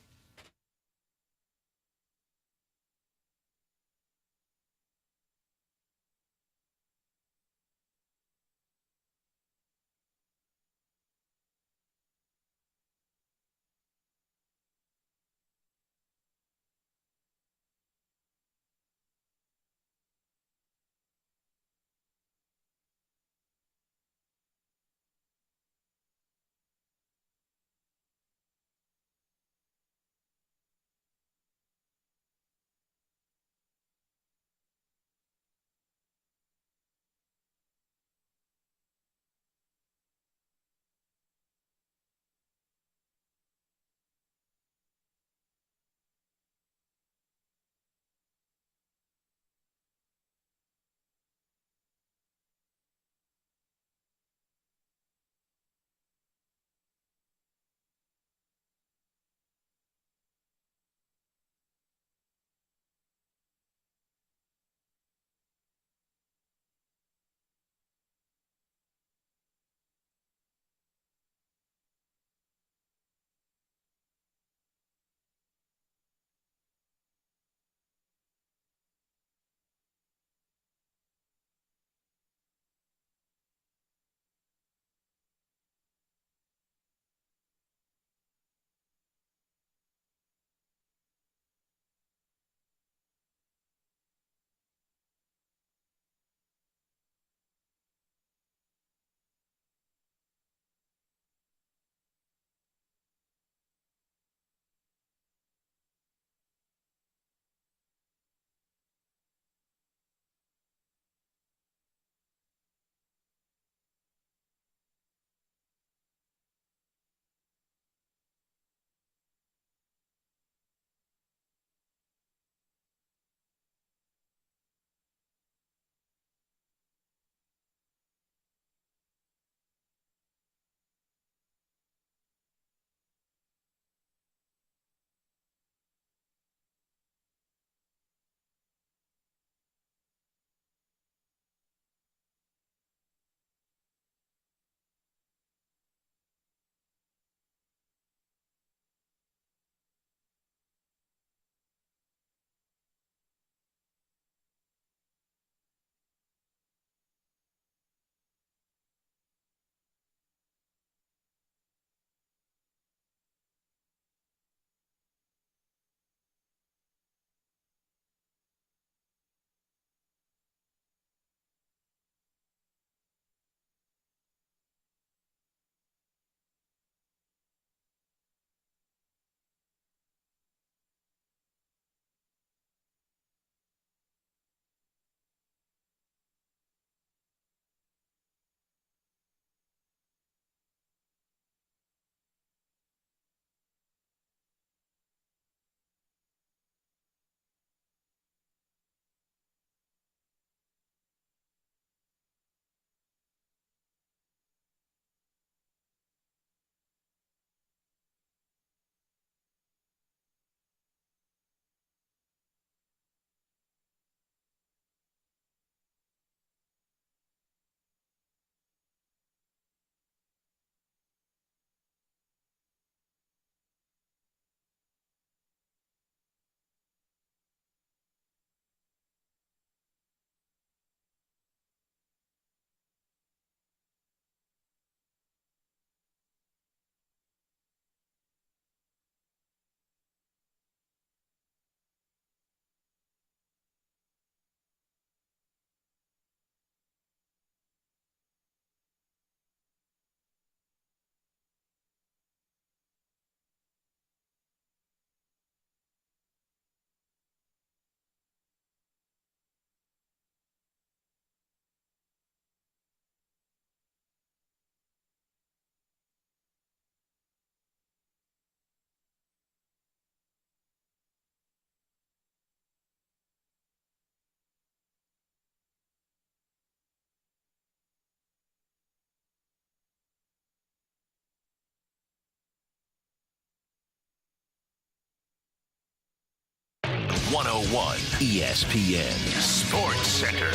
101 ESPN Sports Center.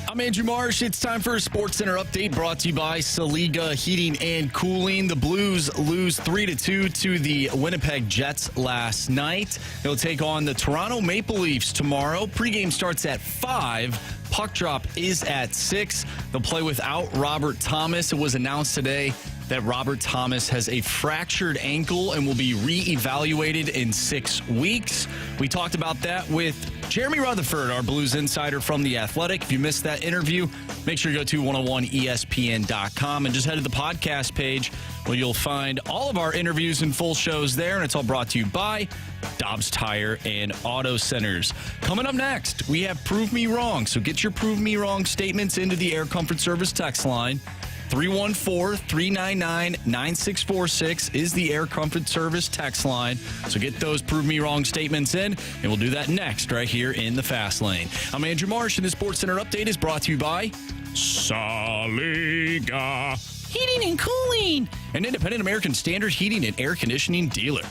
I'm Andrew Marsh. It's time for a Sports Center update brought to you by Saliga Heating and Cooling. The Blues lose 3-2 to the Winnipeg Jets last night. They'll take on the Toronto Maple Leafs tomorrow. Pregame starts at 5. Puck drop is at 6. They'll play without Robert Thomas. It was announced today that Robert Thomas has a fractured ankle and will be reevaluated in 6 weeks. We talked about that with Jeremy Rutherford, our Blues insider from The Athletic. If you missed that interview, make sure you go to 101ESPN.com and just head to the podcast page where you'll find all of our interviews and full shows there. And it's all brought to you by Dobbs Tire and Auto Centers. Coming up next, we have Prove Me Wrong. So get your Prove Me Wrong statements into the Air Comfort Service text line. 314-399-9646 is the Air Comfort Service text line. So get those Prove Me Wrong statements in, and we'll do that next right here in the Fast Lane. I'm Andrew Marsh, and the Sports Center update is brought to you by Saliga Heating and Cooling, an independent American Standard heating and air conditioning dealer.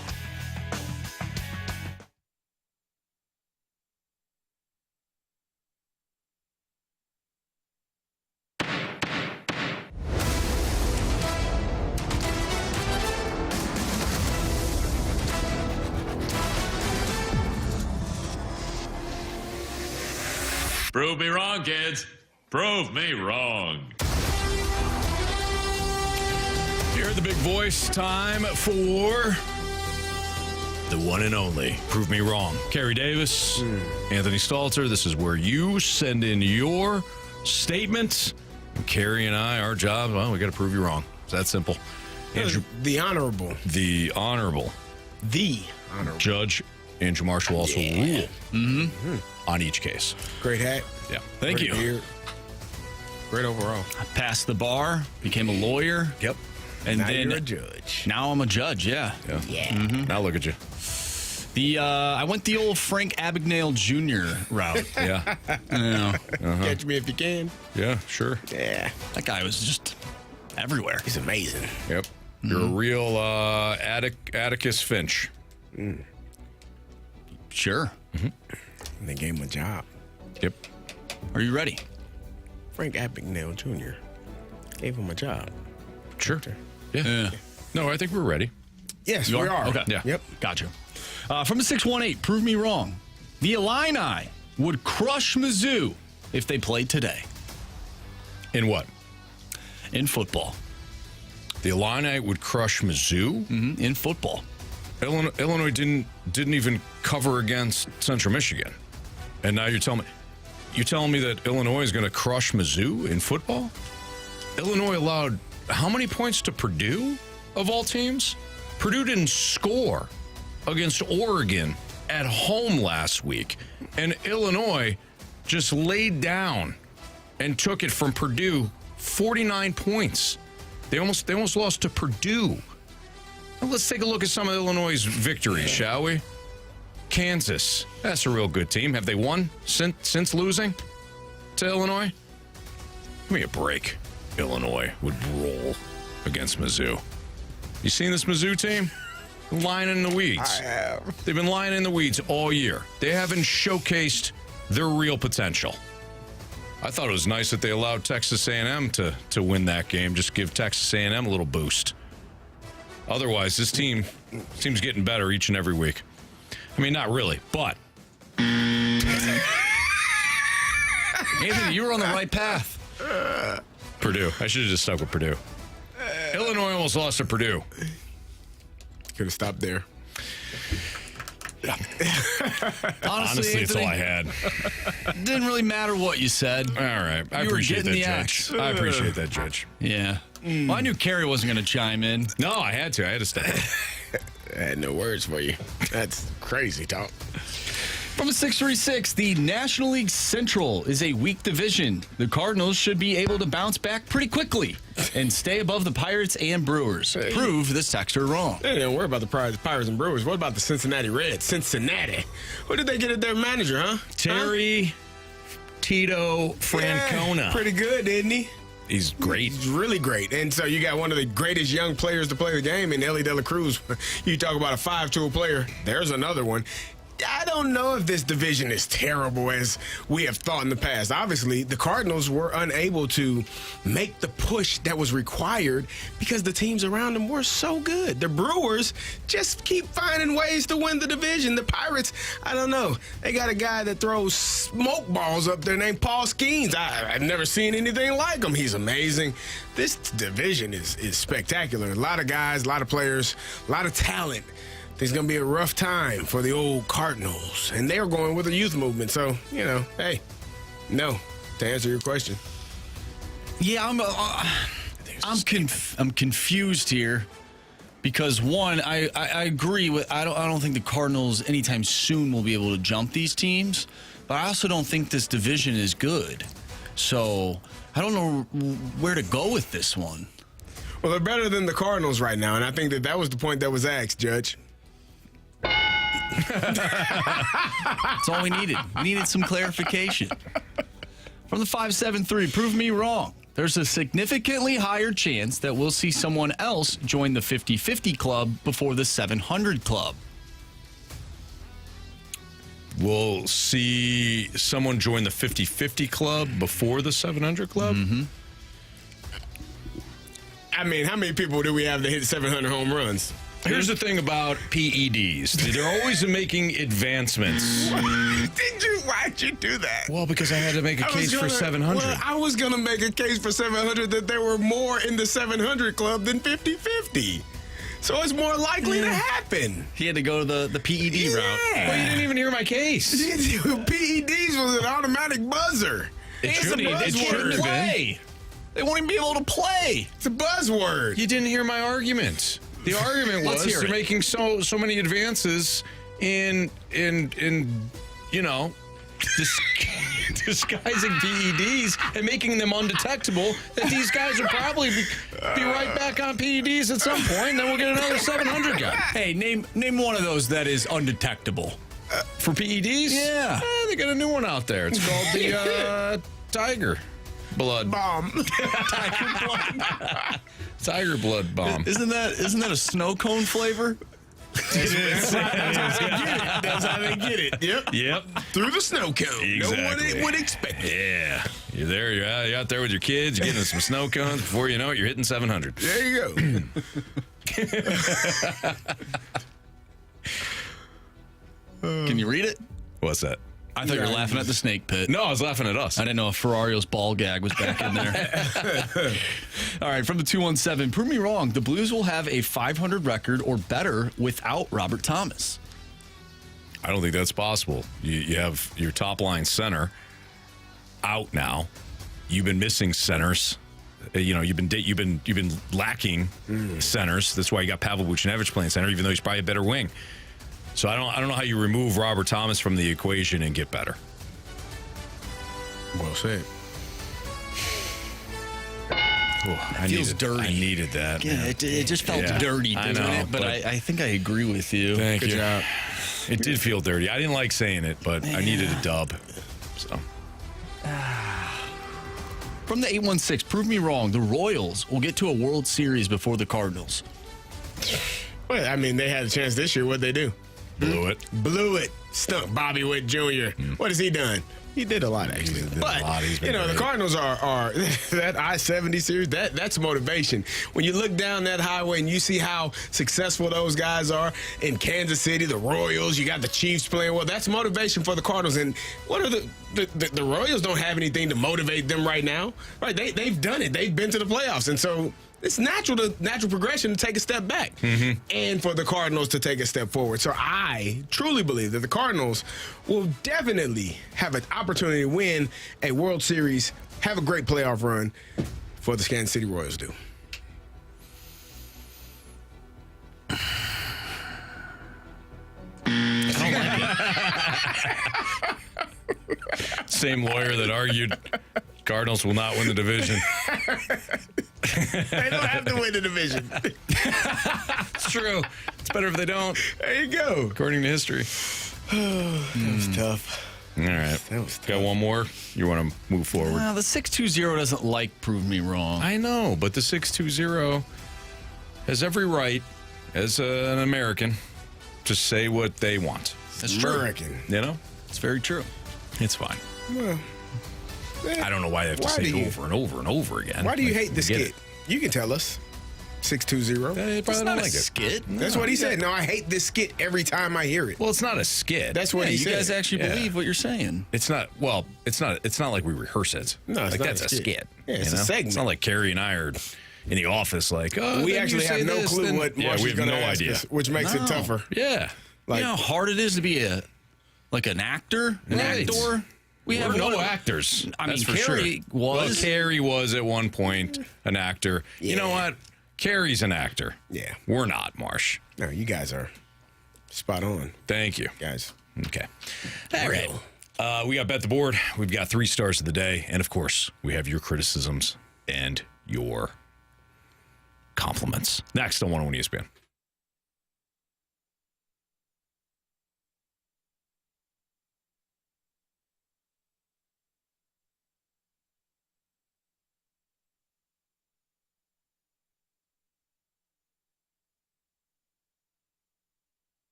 Prove me wrong, kids. Prove me wrong. You heard the big voice. Time for the one and only Prove Me Wrong. Carey Davis, Anthony Stalter. This is where you send in your statements. Carey and I, our job, well, we got to prove you wrong. It's that simple. Andrew, the Honorable Judge Andrew Marsh will also rule on each case. Great hat. Yeah. Thank you. Beard. Great overall. I passed the bar, became a lawyer. Yep. And now then you're a judge. Now I'm a judge, yeah. Now look at you. I went the old Frank Abagnale Jr. route. Yeah. Catch me if you can. Yeah, sure. Yeah. That guy was just everywhere. He's amazing. Yep. You're a real Atticus Finch. Sure. And they gave him a job. Yep. Are you ready? Frank Abagnale Jr. gave him a job. Sure. Yeah. No, I think we're ready. Yes, we are. Okay. Yeah. Yep. Gotcha. From the 618, prove me wrong. The Illini would crush Mizzou if they played today. In what? In football. The Illini would crush Mizzou? In football. Illinois didn't even cover against Central Michigan. And now you're telling me that Illinois is going to crush Mizzou in football? Illinois allowed how many points to Purdue of all teams? Purdue didn't score against Oregon at home last week. And Illinois just laid down and took it from Purdue 49 points. They almost lost to Purdue. Now let's take a look at some of Illinois' victories, shall we? Kansas, that's a real good team. Have they won since losing to Illinois? Give me a break. Illinois would roll against Mizzou. You seen this Mizzou team? Lying in the weeds. I have. They've been lying in the weeds all year. They haven't showcased their real potential. I thought it was nice that they allowed Texas A&M to win that game. Just give Texas A&M a little boost. Otherwise, this team's getting better each and every week. I mean, not really, but. Anthony, you were on the right path. Purdue. I should have just stuck with Purdue. Illinois almost lost to Purdue. Could have stopped there. Honestly, it's all I had. Didn't really matter what you said. All right. I appreciate that, Judge. I appreciate that, Judge. Yeah. Well, I knew Carey wasn't going to chime in. No, I had to. I had to stay. I had no words for you. That's crazy talk. From a 636, the National League Central is a weak division. The Cardinals should be able to bounce back pretty quickly and stay above the Pirates and Brewers. Prove this texter wrong. They don't worry about the Pirates and Brewers. What about the Cincinnati Reds? Cincinnati. What did they get at their manager, huh? Terry Tito Francona. Yeah, pretty good, isn't he? He's great. He's really great. And so you got one of the greatest young players to play the game in Ellie De La Cruz. You talk about a 5-tool player. There's another one. don't know if this division is terrible as we have thought in the past. Obviously, the Cardinals were unable to make the push that was required because the teams around them were so good. The Brewers just keep finding ways to win the division. The Pirates, I don't know. They got a guy that throws smoke balls up there named Paul Skeens. I've never seen anything like him. He's amazing. This division is spectacular. A lot of guys, a lot of players, a lot of talent. It's going to be a rough time for the old Cardinals. And they're going with a youth movement. So, hey, no, to answer your question. Yeah, I'm confused here because, one, I agree with I don't think the Cardinals anytime soon will be able to jump these teams, but I also don't think this division is good. So I don't know where to go with this one. Well, they're better than the Cardinals right now, and I think that was the point that was asked, Judge. That's all we needed. We needed some clarification. From the 573, prove me wrong. There's a significantly higher chance that we'll see someone else join the 50-50 club before the 700 club. We'll see someone join the 50-50 club before the 700 club? Mm-hmm. I mean, how many people do we have that hit 700 home runs? Here's the thing about PEDs. They're always making advancements. Why'd you do that? Well, because I had to make a case for 700. Well, I was going to make a case for 700 that there were more in the 700 club than 50-50. So it's more likely to happen. He had to go to the PED route. Well, you didn't even hear my case. PEDs was an automatic buzzer. It shouldn't have been. They won't even be able to play. It's a buzzword. You didn't hear my argument. The argument was they're making so many advances in disguising PEDs and making them undetectable that these guys will probably be right back on PEDs at some point, and then we'll get another 700 guy. Hey, name one of those that is undetectable. For PEDs? Yeah. They got a new one out there. It's called the Tiger Blood Bomb. Tiger Blood Bomb. Isn't that a snow cone flavor? That's how they get it. Yep. Through the snow cone. Exactly. No one would expect it. Yeah. You're there. You're out there with your kids. You're getting some snow cones. Before you know it, you're hitting 700. There you go. Can you read it? What's that? I thought you were laughing at the snake pit. No, I was laughing at us. I didn't know if Ferrario's ball gag was back in there. All right, from the 217, prove me wrong. The Blues will have a 500 record or better without Robert Thomas. I don't think that's possible. You have your top line center out now. You've been missing centers. You've been lacking centers. That's why you got Pavel Buchnevich playing center, even though he's probably a better wing. So I don't know how you remove Robert Thomas from the equation and get better. Well said. It feels dirty. I needed that. Yeah, it just felt dirty doing it, but I think I agree with you. Thank you. Good job. It did feel dirty. I didn't like saying it, but I needed a dub. So. From the 816, prove me wrong. The Royals will get to a World Series before the Cardinals. Well, I mean, they had a chance this year. What'd they do? Blew it. Stunk Bobby Witt Jr. What has he done? He did a lot, actually. But, the Cardinals are that I-70 series, that's motivation. When you look down that highway and you see how successful those guys are in Kansas City, the Royals, you got the Chiefs playing well, that's motivation for the Cardinals. And what are the Royals don't have anything to motivate them right now. Right? They've done it. They've been to the playoffs. And so it's natural progression to take a step back and for the Cardinals to take a step forward. So I truly believe that the Cardinals will definitely have an opportunity to win a World Series, have a great playoff run for the Kansas City Royals do. Same lawyer that argued Cardinals will not win the division. They don't have to win the division. It's true. It's better if they don't. There you go. According to history. That was tough. All right. That was tough. Got one more? You want to move forward? Well, the 620 doesn't like prove me wrong. I know, but the 620 has every right as an American just say what they want. That's true. American. You know? It's very true. It's fine. Well, I don't know why they have to say it over and over and over again. Why do you hate the we get skit? You can tell us. 620. They probably don't like it. Skit. That's what he said. No, I hate this skit every time I hear it. Well, it's not a skit. That's what he you said. guys actually believe what you're saying. It's not. Well, it's not. It's not like we rehearse it. No, it's like not that's a a skit. skit. Yeah, it's you a know? segment. It's not like Carey and I are in the office. Like, oh, we then actually you say have no this, clue then- what Yeah, Marsh we is have going to no ask idea. us, which makes it tougher. Yeah. You know how hard it is to be an actor, an Right. actor. We have no actors. I mean, that's for Carey sure. was. Well, Carey was at one point an actor. You know what? Carey's an actor. Yeah. We're not, Marsh. No, you guys are spot on. Thank you. Guys. Okay. All right. We got Bet the Board. We've got 3 stars of the day. And, of course, we have your criticisms and your compliments. Next on 101 ESPN.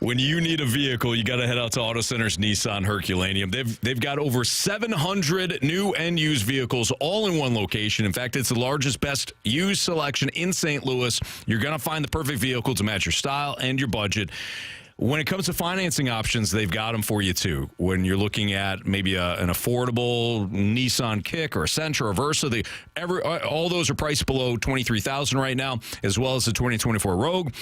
When you need a vehicle, you got to head out to Auto Center's Nissan Herculaneum. They've got over 700 new and used vehicles all in one location. In fact, it's the largest, best used selection in St. Louis. You're going to find the perfect vehicle to match your style and your budget. When it comes to financing options, they've got them for you, too. When you're looking at maybe an affordable Nissan Kick or a Sentra or Versa, all those are priced below $23,000 right now, as well as the 2024 Rogue.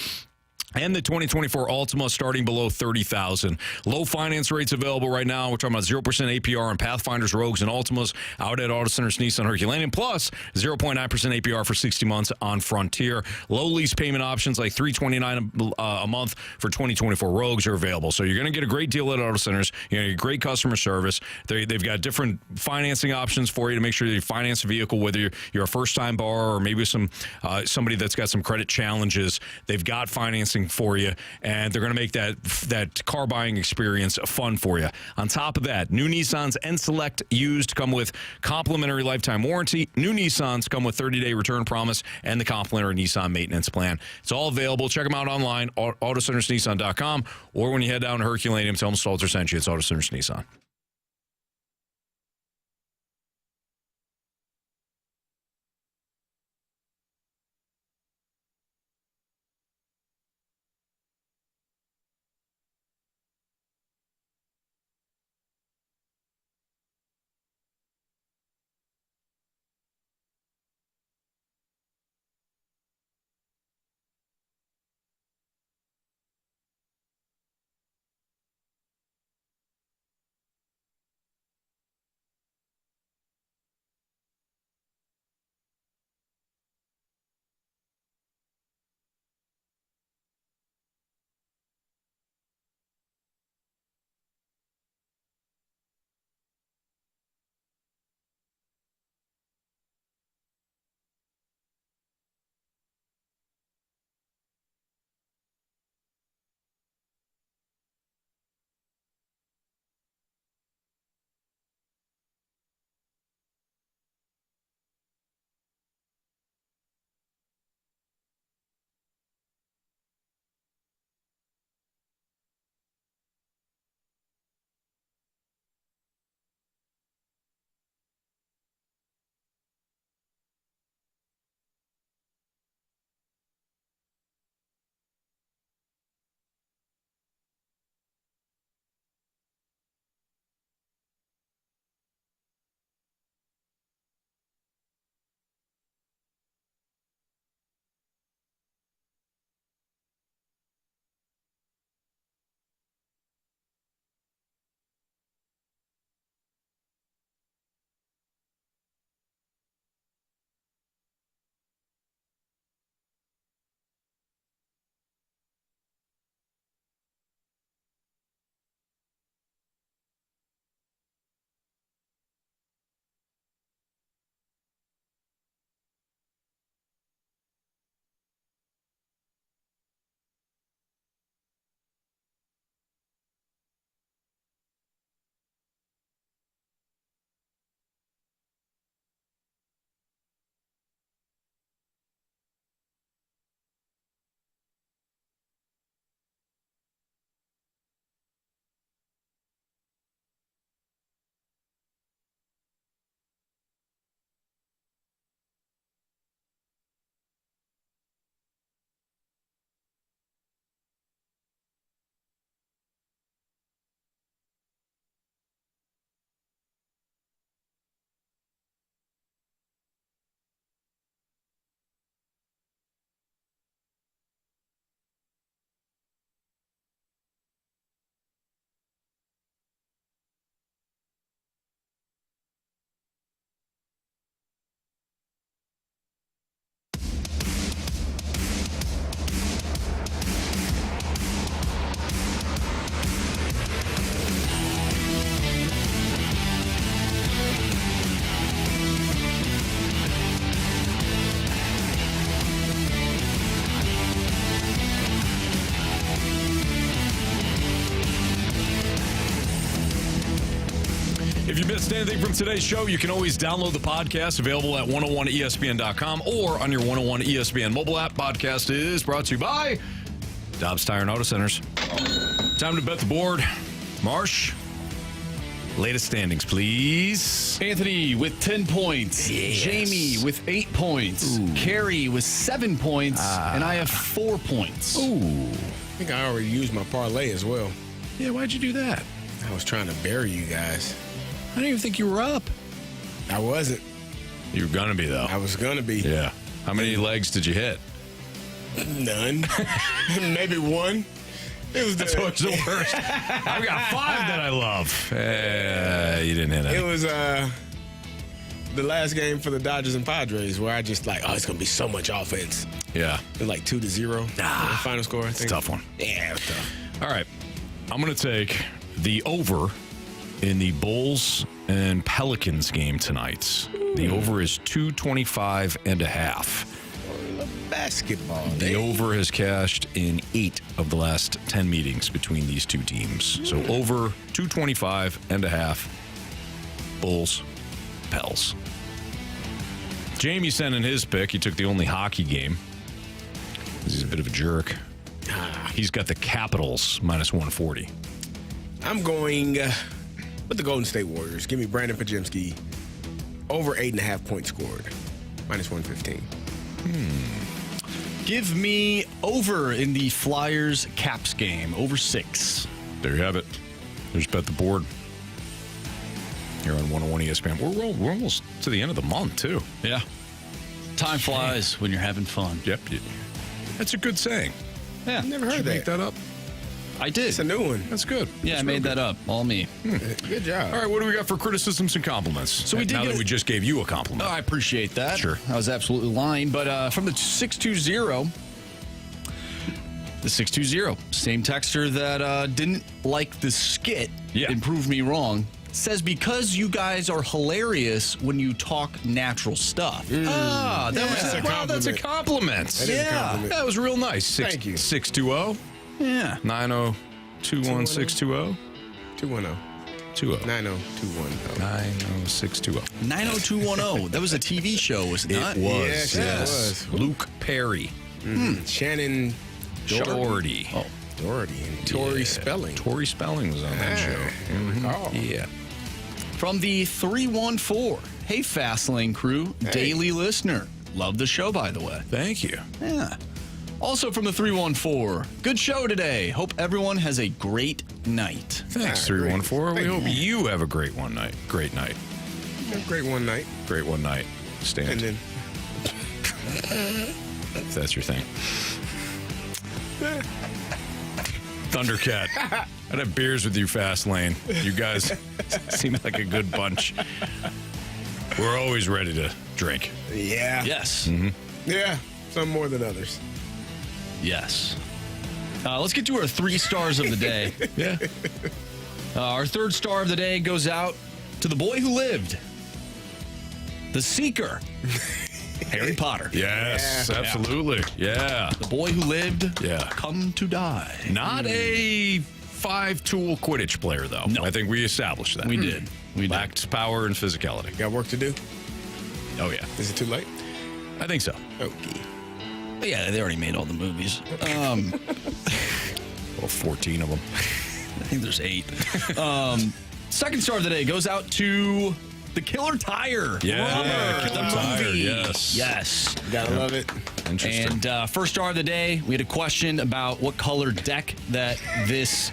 And the 2024 Altima starting below $30,000. Low finance rates available right now. We're talking about 0% APR on Pathfinders, Rogues, and Altimas out at Auto Center's Nissan Herculaneum. Plus 0.9% APR for 60 months on Frontier. Low lease payment options like $329 a month for 2024 Rogues are available. So you're going to get a great deal at Auto Centers. You're going to get great customer service. They've got different financing options for you to make sure that you finance a vehicle, whether you're a first-time borrower or maybe somebody that's got some credit challenges. They've got financing for you, and they're going to make that car buying experience fun for you. On top of that, new Nissans and select used come with complimentary lifetime warranty. New Nissans come with 30-day return promise and the complimentary Nissan maintenance plan. It's all available. Check them out online, autocentersnissan.com, or when you head down to Herculaneum, tell them Stalter sent you. It's Auto Centers Nissan. you missed anything from today's show, you can always download the podcast, available at 101ESPN.com or on your 101 ESPN mobile app. Podcast is brought to you by Dobbs Tire and Auto Centers. Time to bet the board. Marsh, latest standings, please. Anthony with 10 points. Yes. Jamie with 8 points. Ooh. Carey with 7 points. And I have 4 points. Ooh. I think I already used my parlay as well. Yeah, why'd you do that? I was trying to bury you guys. I didn't even think you were up. I wasn't. You were going to be, though. I was going to be. Yeah. How many legs did you hit? None. Maybe one. That's always the worst. I've got 5 that I love. You didn't hit it. It was the last game for the Dodgers and Padres where I just like, it's going to be so much offense. Yeah. It was like 2-0. The final score, I think. It's a tough one. Yeah, it was tough. All right. I'm going to take the over in the Bulls and Pelicans game tonight. The over is 225.5. Basketball. The over has cashed in 8 of the last 10 meetings between these two teams. So over 225.5. Bulls, Pels. Jamie sent in his pick. He took the only hockey game. He's a bit of a jerk. He's got the Capitals minus 140. I'm going with the Golden State Warriors. Give me Brandon Pajemski over 8.5 points scored. Minus 115. Give me over in the Flyers Caps game. Over 6. There you have it. There's bet the board. Here on 101 ESPN. We're almost to the end of the month, too. Yeah. Time flies when you're having fun. Yep. That's a good saying. Yeah. Never heard Did you make that up? I did. It's a new one. That's good. Yeah, I made that up. All me. Good job. All right, what do we got for criticisms and compliments? So we did now get that a- we just gave you a compliment. I appreciate that. Sure. I was absolutely lying. But from the 620, same texter that didn't like the skit and proved me wrong, says because you guys are hilarious when you talk natural stuff. That's a compliment. That is a compliment. That was real nice. Thank you. 620 Yeah. 9021620 210. 20 90210. 90620. 90210. That was a TV show, was it not? It was. Yes, it was. Luke Perry. Shannon Doherty. Oh, Doherty and Tori Spelling. Tori Spelling was on that show. Yeah. From the 314. Hey, Fastlane crew. Hey. Daily listener. Love the show, by the way. Thank you. Yeah. Also from the 314. Good show today. Hope everyone has a great night. Thanks, 314. We hope you have a great night. Great night. Great one night. Great one night. Stand. And then If that's your thing. Thundercat. I'd have beers with you, Fastlane. You guys seem like a good bunch. We're always ready to drink. yeah. Yes. Yeah. Some more than others. Yes. Let's get to our 3 stars of the day. Yeah. Our 3rd star of the day goes out to the boy who lived. The Seeker. Harry Potter. Yes, absolutely. Yeah. The boy who lived. Yeah. Come to die. Not a 5-tool Quidditch player, though. No. I think we established that. We did. We lacked power and physicality. Got work to do? Oh, yeah. Is it too late? I think so. Okay. But yeah, they already made all the movies. Well, 14 of them. I think there's 8. 2nd star of the day goes out to the Killer Tire. Yeah, Killer Tire, movie. yes. Yes. Gotta love it. Interesting. And 1st star of the day, we had a question about what color deck that this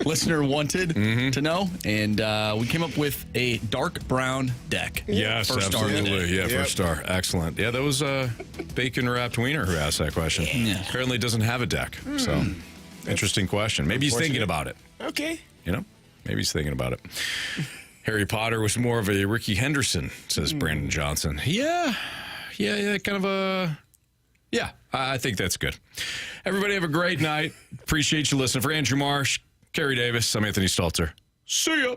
listener wanted to know. And we came up with a dark brown deck. Yes, First star of the absolutely. day. Yeah, first star. Excellent. Yeah, that was Bacon Wrapped Wiener who asked that question. Yeah. Apparently doesn't have a deck. So, interesting question. Maybe he's thinking about it. Okay. You know, maybe he's thinking about it. Harry Potter was more of a Ricky Henderson, says Brandon Johnson. Yeah, kind of a... Yeah, I think that's good. Everybody have a great night. Appreciate you listening. For Andrew Marsh, Carey Davis, I'm Anthony Stalter. See ya.